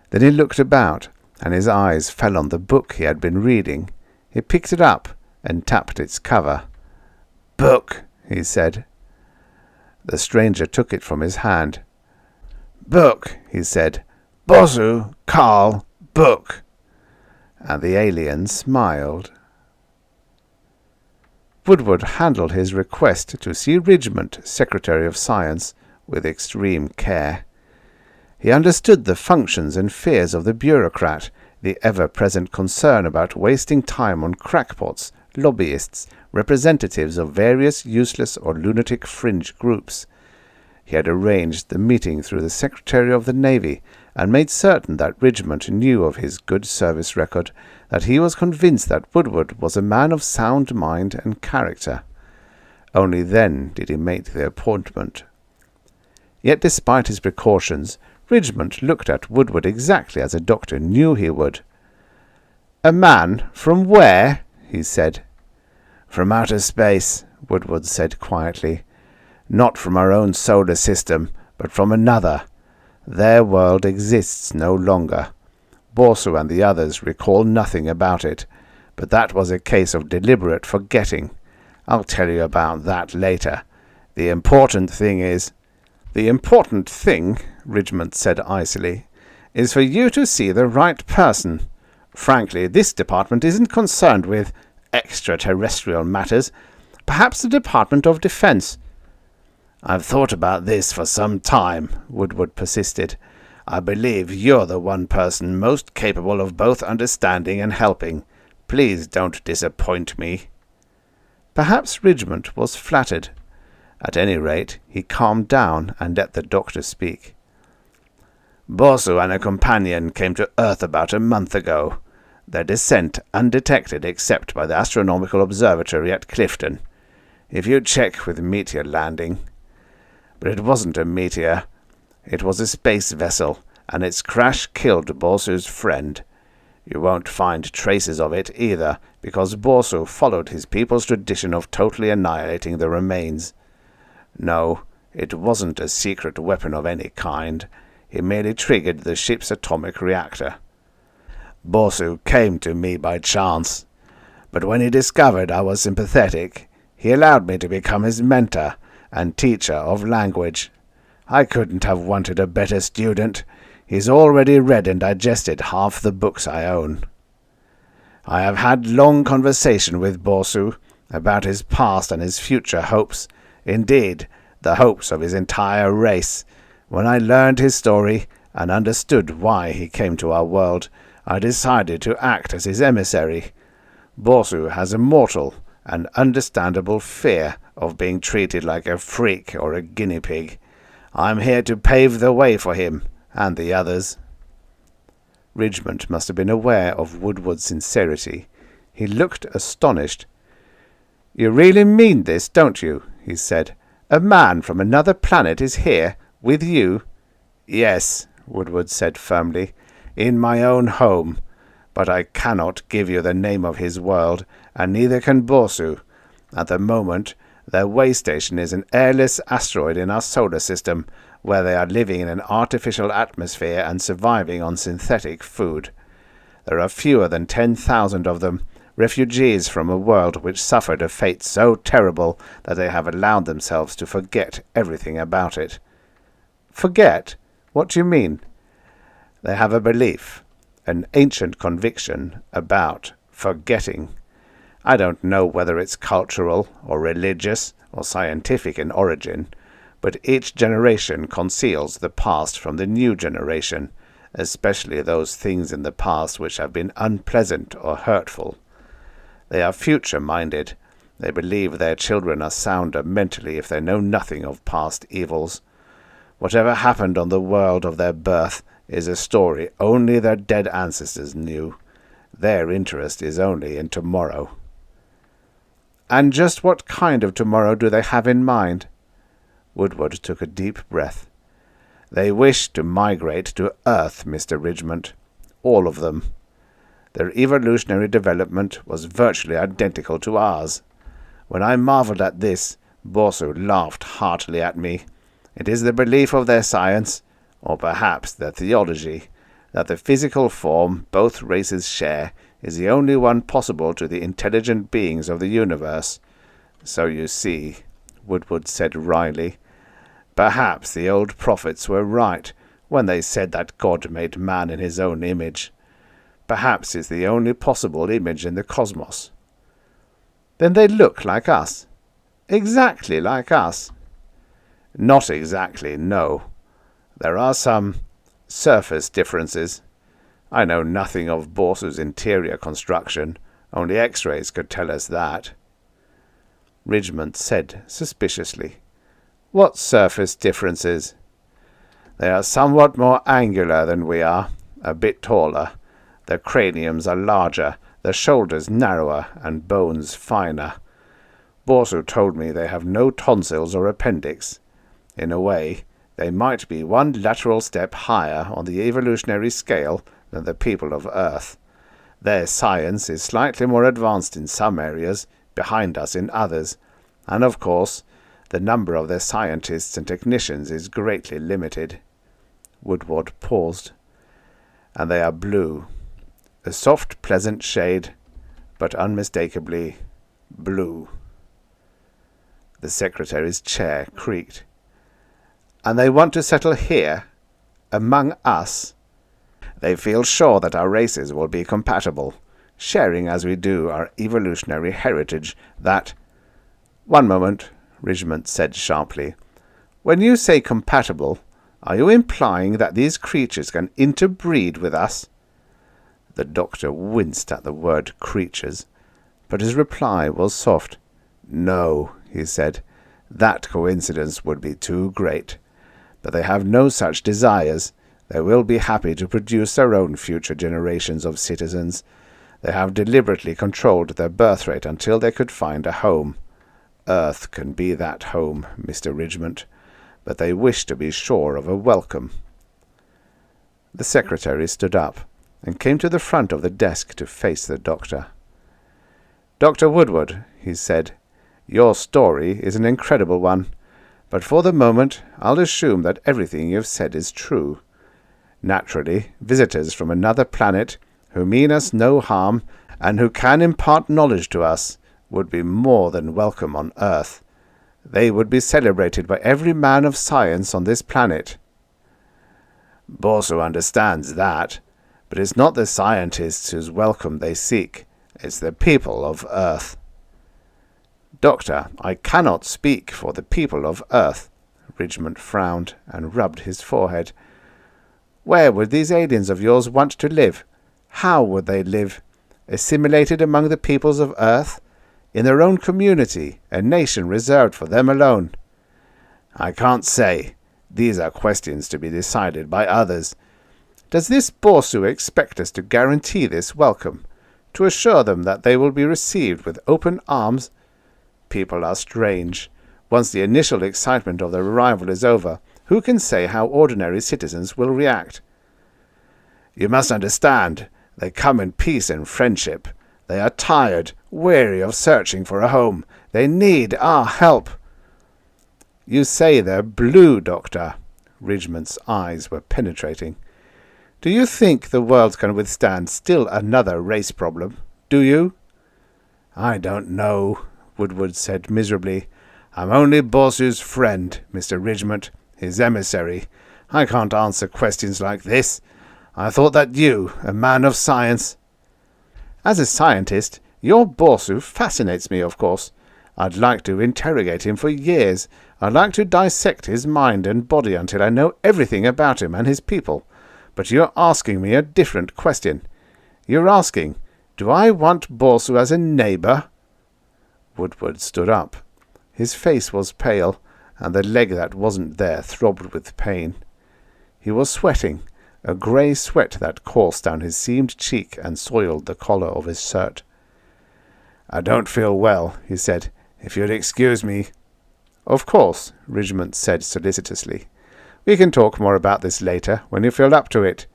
Then he looked about, and his eyes fell on the book he had been reading. He picked it up and tapped its cover. "Book," he said. The stranger took it from his hand. "Book," he said. "Borsu, Carl, book." And the alien smiled. Woodward handled his request to see Ridgmont, Secretary of Science, with extreme care. He understood the functions and fears of the bureaucrat, the ever-present concern about wasting time on crackpots, lobbyists, representatives of various useless or lunatic fringe groups. He had arranged the meeting through the Secretary of the Navy, and made certain that Ridgmont knew of his good service record, that he was convinced that Woodward was a man of sound mind and character. Only then did he make the appointment. Yet despite his precautions, Ridgmont looked at Woodward exactly as a doctor knew he would. "A man? From where?" he said. "From outer space," Woodward said quietly. "Not from our own solar system, but from another. Their world exists no longer. Borsu and the others recall nothing about it, but that was a case of deliberate forgetting. I'll tell you about that later. The important thing is—" "The important thing," Ridgmont said icily, "is for you to see the right person. Frankly, this department isn't concerned with extraterrestrial matters. Perhaps the Department of Defense." "I've thought about this for some time," Woodward persisted. "I believe you're the one person most capable of both understanding and helping. Please don't disappoint me." Perhaps Ridgmont was flattered. At any rate, he calmed down and let the doctor speak. "Borsu and a companion came to Earth about a month ago. Their descent undetected except by the Astronomical Observatory at Clifton. If you check with meteor landing. But it wasn't a meteor. It was a space vessel, and its crash killed Borsu's friend. You won't find traces of it either, because Borsu followed his people's tradition of totally annihilating the remains. No, it wasn't a secret weapon of any kind. He merely triggered the ship's atomic reactor. Borsu came to me by chance, but when he discovered I was sympathetic, he allowed me to become his mentor and teacher of language. I couldn't have wanted a better student. He's already read and digested half the books I own. I have had long conversation with Borsu about his past and his future hopes, indeed, the hopes of his entire race. When I learned his story and understood why he came to our world, I decided to act as his emissary. Borsu has a mortal and understandable fear of being treated like a freak or a guinea pig. I'm here to pave the way for him and the others." Ridgmont must have been aware of Woodward's sincerity. He looked astonished. "You really mean this, don't you?" he said. "A man from another planet is here, with you?" "Yes," Woodward said firmly, "in my own home. But I cannot give you the name of his world, and neither can Borsu. At the moment, their way station is an airless asteroid in our solar system, where they are living in an artificial atmosphere and surviving on synthetic food. There are fewer than 10,000 of them, refugees from a world which suffered a fate so terrible that they have allowed themselves to forget everything about it." "Forget? What do you mean?" "They have a belief, an ancient conviction about forgetting. I don't know whether it's cultural or religious or scientific in origin, but each generation conceals the past from the new generation, especially those things in the past which have been unpleasant or hurtful. They are future-minded. They believe their children are sounder mentally if they know nothing of past evils. Whatever happened on the world of their birth is a story only their dead ancestors knew. Their interest is only in tomorrow." "And just what kind of tomorrow do they have in mind?" Woodward took a deep breath. "They wish to migrate to Earth, Mr. Ridgmont. All of them. Their evolutionary development was virtually identical to ours. When I marveled at this, Borsu laughed heartily at me. It is the belief of their science, or perhaps their theology, that the physical form both races share is the only one possible to the intelligent beings of the universe. So you see," Woodward said wryly, "perhaps the old prophets were right when they said that God made man in his own image. Perhaps it's the only possible image in the cosmos." Then they look like us. Exactly like us. Not exactly, no. There are some surface differences. I know nothing of Borsu's interior construction. Only X-rays could tell us that. Ridgmont said suspiciously, "What surface differences?" "They are somewhat more angular than we are, a bit taller. Their craniums are larger, their shoulders narrower, and bones finer. Borsu told me they have no tonsils or appendix. In a way, they might be one lateral step higher on the evolutionary scale than the people of Earth. Their science is slightly more advanced in some areas, behind us in others, and of course, the number of their scientists and technicians is greatly limited." Woodward paused. "And they are blue. A soft, pleasant shade, but unmistakably blue." The secretary's chair creaked. "And they want to settle here, among us? They feel sure that our races will be compatible, sharing as we do our evolutionary heritage, that—" "One moment," Ridgmont said sharply. "When you say compatible, are you implying that these creatures can interbreed with us?" The doctor winced at the word creatures, but his reply was soft. "No," he said, "that coincidence would be too great. But they have no such desires. They will be happy to produce their own future generations of citizens. They have deliberately controlled their birth rate until they could find a home. Earth can be that home, Mr. Ridgmont, but they wish to be sure of a welcome." The secretary stood up and came to the front of the desk to face the doctor. "Dr. Woodward," he said, "your story is an incredible one, but for the moment I'll assume that everything you've said is true. Naturally, visitors from another planet, who mean us no harm, and who can impart knowledge to us, would be more than welcome on Earth. They would be celebrated by every man of science on this planet." "Borsu understands that, but it's not the scientists whose welcome they seek. It's the people of Earth." "Doctor, I cannot speak for the people of Earth." Ridgmont frowned and rubbed his forehead. "Where would these aliens of yours want to live? How would they live? Assimilated among the peoples of Earth? In their own community, a nation reserved for them alone?" "I can't say. These are questions to be decided by others." "Does this Borsu expect us to guarantee this welcome? To assure them that they will be received with open arms? People are strange. Once the initial excitement of their arrival is over, who can say how ordinary citizens will react?" "You must understand, they come in peace and friendship. They are tired, weary of searching for a home. They need our help." "You say they're blue, Doctor." Ridgmont's eyes were penetrating. "Do you think the world can withstand still another race problem? Do you?" "I don't know," Woodward said miserably. "I'm only Borsu's friend, Mr. Ridgmont, his emissary. I can't answer questions like this. I thought that you, a man of science—" "As a scientist, your Borsu fascinates me, of course. I'd like to interrogate him for years. I'd like to dissect his mind and body until I know everything about him and his people. But you're asking me a different question. You're asking, do I want Borsu as a neighbour?" Woodward stood up. His face was pale, and the leg that wasn't there throbbed with pain. He was sweating, a grey sweat that coursed down his seamed cheek and soiled the collar of his shirt. "I don't feel well," he said. "If you'd excuse me—" "Of course," Ridgmont said solicitously. "We can talk more about this later, when you feel up to it."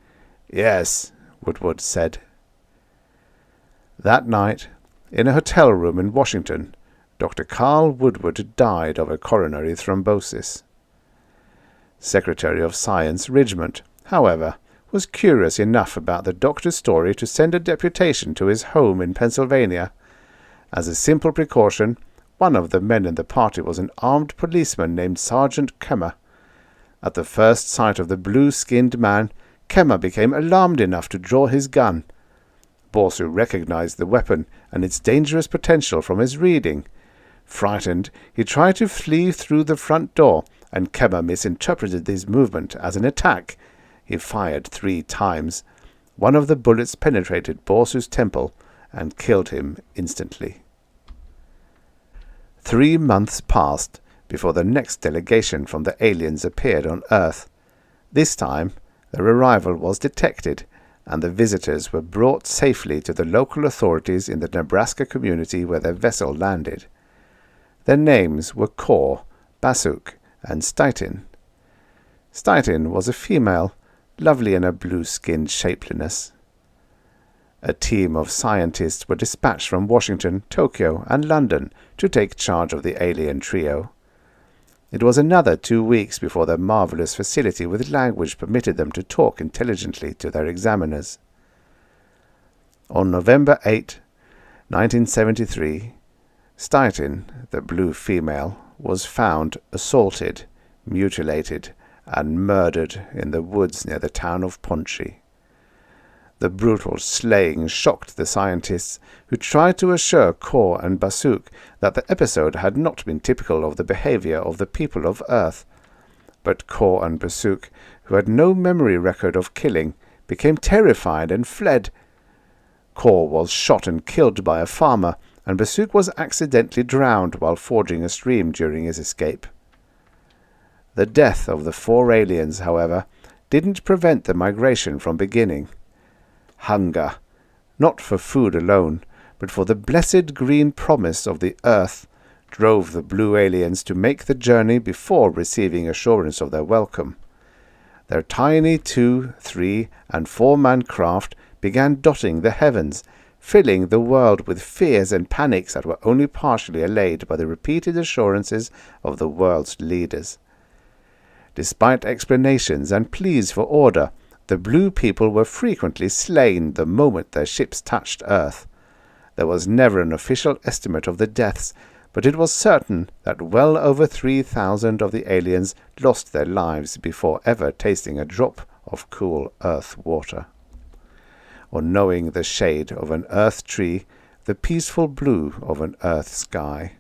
"Yes," Woodward said. That night, in a hotel room in Washington, Dr. Carl Woodward died of a coronary thrombosis. Secretary of Science Ridgmont, however, was curious enough about the doctor's story to send a deputation to his home in Pennsylvania. As a simple precaution, one of the men in the party was an armed policeman named Sergeant Kemmer. At the first sight of the blue-skinned man, Kemmer became alarmed enough to draw his gun. Borsu recognized the weapon and its dangerous potential from his reading. Frightened, he tried to flee through the front door, and Kemmer misinterpreted his movement as an attack. He fired 3 times. One of the bullets penetrated Borsu's temple and killed him instantly. 3 months passed before the next delegation from the aliens appeared on Earth. This time, their arrival was detected, and the visitors were brought safely to the local authorities in the Nebraska community where their vessel landed. Their names were Kor, Basuk, and Stitin. Stitin was a female, lovely in her blue-skinned shapeliness. A team of scientists were dispatched from Washington, Tokyo, and London to take charge of the alien trio. It was another 2 weeks before their marvelous facility with language permitted them to talk intelligently to their examiners. On November 8, 1973, Stitin, the blue female, was found assaulted, mutilated, and murdered in the woods near the town of Ponchi. The brutal slaying shocked the scientists, who tried to assure Kor and Basuk that the episode had not been typical of the behavior of the people of Earth. But Kor and Basuk, who had no memory record of killing, became terrified and fled. Kor was shot and killed by a farmer, and Basuk was accidentally drowned while fording a stream during his escape. The death of the 4 aliens, however, didn't prevent the migration from beginning. Hunger, not for food alone, but for the blessed green promise of the earth, drove the blue aliens to make the journey before receiving assurance of their welcome. Their tiny 2-, 3-, and 4-man craft began dotting the heavens, filling the world with fears and panics that were only partially allayed by the repeated assurances of the world's leaders. Despite explanations and pleas for order, the blue people were frequently slain the moment their ships touched Earth. There was never an official estimate of the deaths, but it was certain that well over 3,000 of the aliens lost their lives before ever tasting a drop of cool Earth water, or knowing the shade of an Earth tree, the peaceful blue of an Earth sky.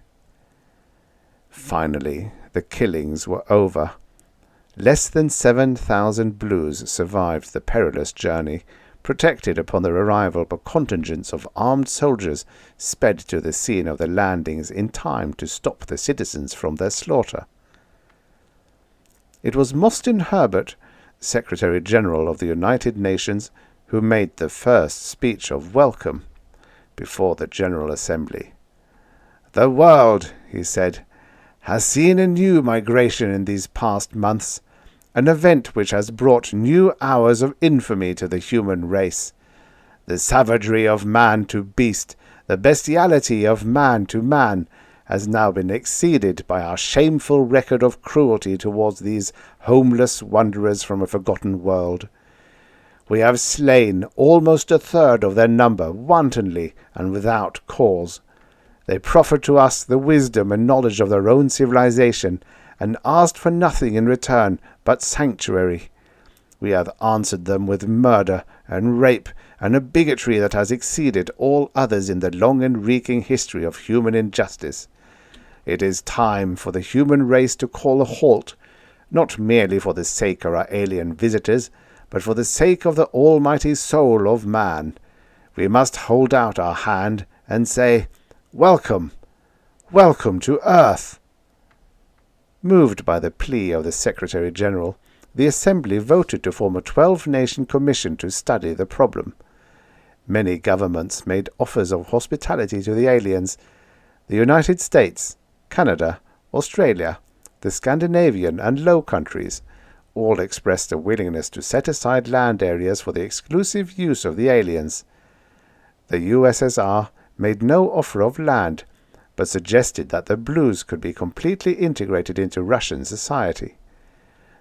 Finally, the killings were over. Less than 7,000 blues survived the perilous journey, protected upon their arrival by contingents of armed soldiers sped to the scene of the landings in time to stop the citizens from their slaughter. It was Mostyn Herbert, Secretary-General of the United Nations, who made the first speech of welcome before the General Assembly. "The world," he said, "has seen a new migration in these past months, an event which has brought new hours of infamy to the human race. The savagery of man to beast, the bestiality of man to man, has now been exceeded by our shameful record of cruelty towards these homeless wanderers from a forgotten world. We have slain almost 1/3 of their number wantonly and without cause. They proffered to us the wisdom and knowledge of their own civilization, and asked for nothing in return but sanctuary. We have answered them with murder and rape and a bigotry that has exceeded all others in the long and reeking history of human injustice. It is time for the human race to call a halt, not merely for the sake of our alien visitors, but for the sake of the almighty soul of man. We must hold out our hand and say, 'Welcome, welcome to Earth.'" Moved by the plea of the Secretary-General, the Assembly voted to form a 12-nation commission to study the problem. Many governments made offers of hospitality to the aliens. The United States, Canada, Australia, the Scandinavian and Low Countries all expressed a willingness to set aside land areas for the exclusive use of the aliens. The USSR made no offer of land, but suggested that the Blues could be completely integrated into Russian society.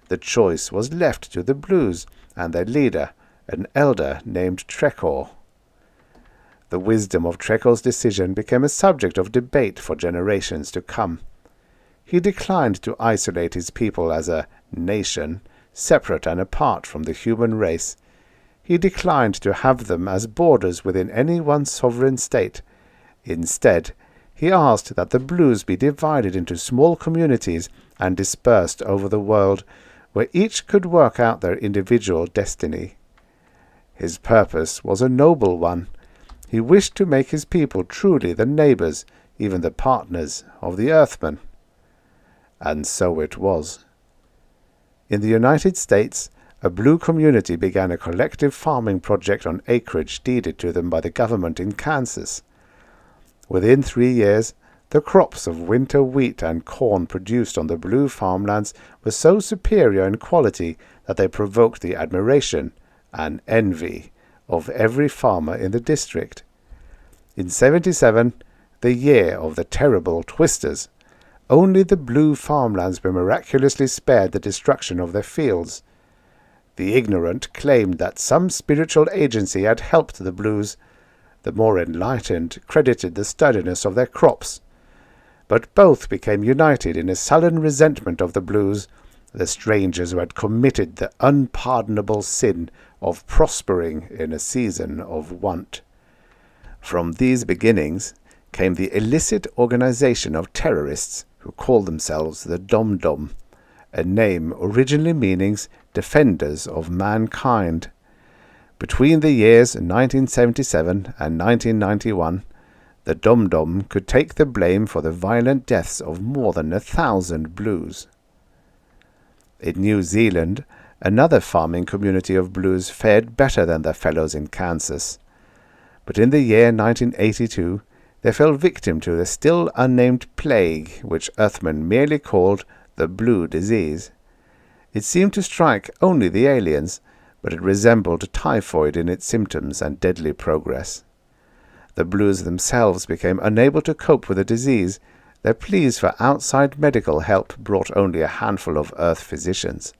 The choice was left to the Blues and their leader, an elder named Trekor. The wisdom of Trekor's decision became a subject of debate for generations to come. He declined to isolate his people as a nation, separate and apart from the human race. he declined to have them as borders within any one sovereign state. Instead, he asked that the Blues be divided into small communities and dispersed over the world, where each could work out their individual destiny. His purpose was a noble one. He wished to make his people truly the neighbours, even the partners, of the Earthmen. And so it was. In the United States, a Blue community began a collective farming project on acreage deeded to them by the government in Kansas. Within 3 years, the crops of winter wheat and corn produced on the Blue farmlands were so superior in quality that they provoked the admiration and envy of every farmer in the district. In 77, the year of the terrible twisters, only the Blue farmlands were miraculously spared the destruction of their fields. The ignorant claimed that some spiritual agency had helped the Blues. The more enlightened credited the sturdiness of their crops. But both became united in a sullen resentment of the Blues, the strangers who had committed the unpardonable sin of prospering in a season of want. From these beginnings came the illicit organization of terrorists who called themselves the Dom-Dom, a name originally meaning defenders of mankind. Between the years 1977 and 1991, the Dom-Dom could take the blame for the violent deaths of more than 1,000 Blues. In New Zealand, another farming community of Blues fared better than their fellows in Kansas. But in the year 1982, they fell victim to the still unnamed plague, which Earthmen merely called the Blue disease. It seemed to strike only the aliens, but it resembled typhoid in its symptoms and deadly progress. The Blues themselves became unable to cope with the disease. Their pleas for outside medical help brought only a handful of Earth physicians.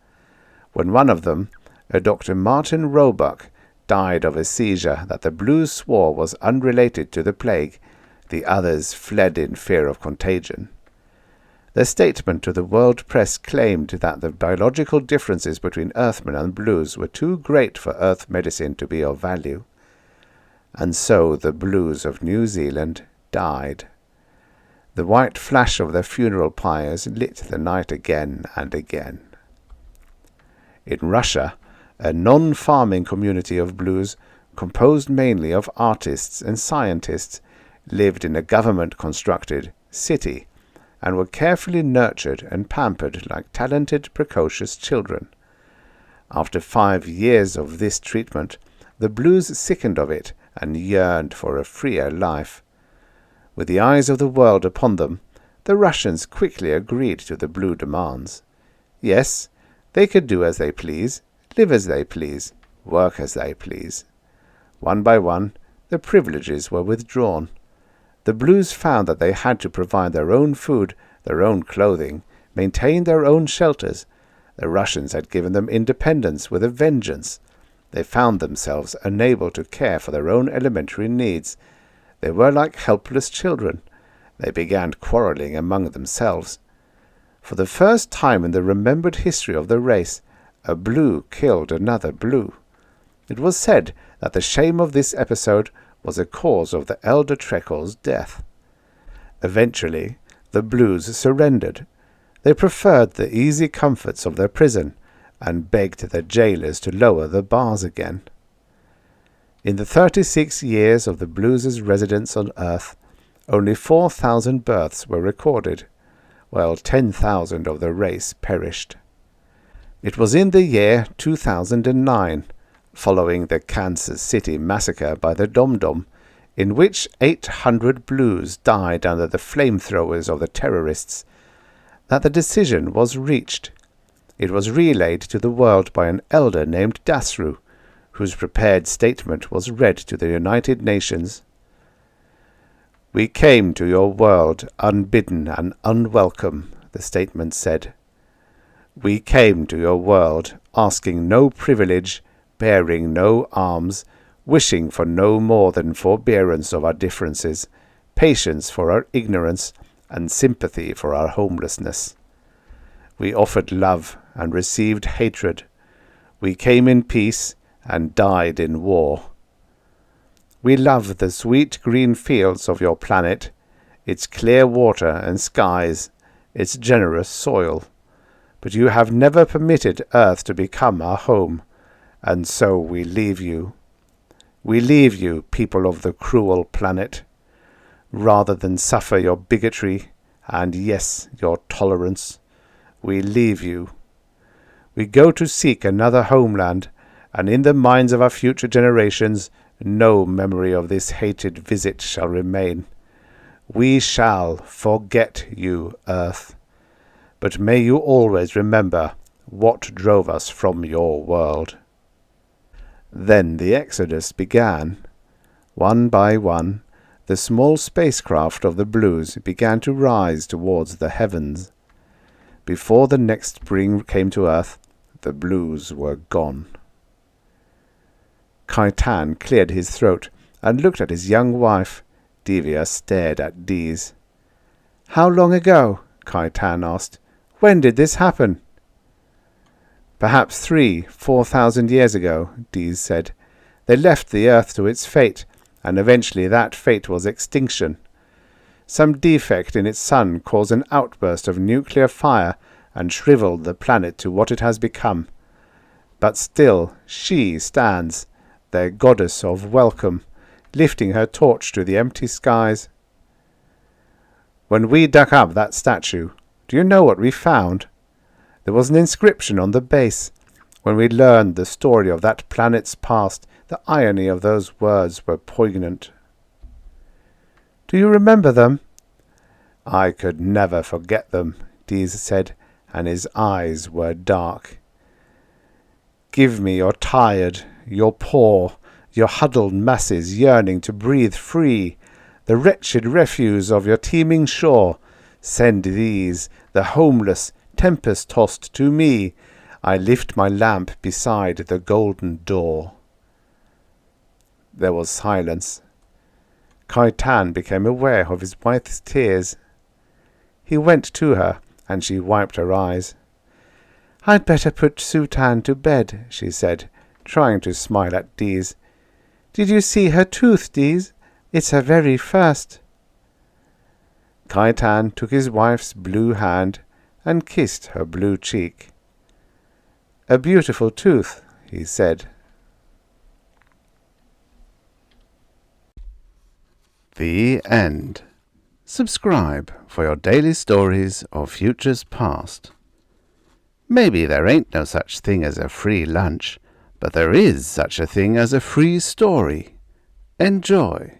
When one of them, a Dr. Martin Roebuck, died of a seizure that the Blues swore was unrelated to the plague, the others fled in fear of contagion. Their statement to the world press claimed that the biological differences between Earthmen and Blues were too great for Earth medicine to be of value. And so the Blues of New Zealand died. The white flash of their funeral pyres lit the night again and again. In Russia, a non-farming community of Blues, composed mainly of artists and scientists, lived in a government-constructed city and were carefully nurtured and pampered like talented, precocious children. After 5 years of this treatment, the Blues sickened of it and yearned for a freer life. With the eyes of the world upon them, the Russians quickly agreed to the Blue demands. Yes, they could do as they please, live as they please, work as they please. One by one, the privileges were withdrawn. The Blues found that they had to provide their own food, their own clothing, maintain their own shelters. The Russians had given them independence with a vengeance. They found themselves unable to care for their own elementary needs. They were like helpless children. They began quarrelling among themselves. For the first time in the remembered history of the race, a Blue killed another Blue. It was said that the shame of this episode was a cause of the elder Treacle's death. Eventually, the Blues surrendered. They preferred the easy comforts of their prison, and begged their jailers to lower the bars again. In the 36 years of the Blues' residence on Earth, only 4,000 births were recorded, while 10,000 of the race perished. It was in the year 2009, following the Kansas City massacre by the Dom-Dom, in which 800 Blues died under the flamethrowers of the terrorists, that the decision was reached. It was relayed to the world by an elder named Dasru, whose prepared statement was read to the United Nations. "We came to your world unbidden and unwelcome," the statement said. "We came to your world asking no privilege, bearing no arms, wishing for no more than forbearance of our differences, patience for our ignorance, and sympathy for our homelessness. We offered love and received hatred. We came in peace and died in war. We love the sweet green fields of your planet, its clear water and skies, its generous soil. But you have never permitted Earth to become our home, and so we leave you. We leave you, people of the cruel planet. Rather than suffer your bigotry, and yes, your tolerance, we leave you. We go to seek another homeland, and in the minds of our future generations, no memory of this hated visit shall remain. We shall forget you, Earth. But may you always remember what drove us from your world. Then the exodus began. One by one, the small spacecraft of the Blues began to rise towards the heavens. Before the next spring came to Earth, the Blues were gone. Kaitan cleared his throat and looked at his young wife. Divya stared at Dees. "How long ago?" Kaitan asked. "When did this happen?" "Perhaps 3,000-4,000 years ago," Dees said. "They left the Earth to its fate, and eventually that fate was extinction. Some defect in its sun caused an outburst of nuclear fire and shriveled the planet to what it has become. But still she stands, their goddess of welcome, lifting her torch to the empty skies. When we dug up that statue, do you know what we found? There was an inscription on the base. When we learned the story of that planet's past, the irony of those words were poignant." "Do you remember them?" "I could never forget them," Dees said, and his eyes were dark. "Give me your tired, your poor, your huddled masses yearning to breathe free, the wretched refuse of your teeming shore. Send these, the homeless, tempest-tossed, to me. I lift my lamp beside the golden door." There was silence. Kaitan became aware of his wife's tears. He went to her, and she wiped her eyes. "I'd better put Sutan to bed," she said, trying to smile at Dees. "Did you see her tooth, Dees? It's her very first." Kaitan took his wife's blue hand and kissed her blue cheek. "A beautiful tooth," he said. The end. Subscribe for your daily stories of futures past. Maybe there ain't no such thing as a free lunch, but there is such a thing as a free story. Enjoy.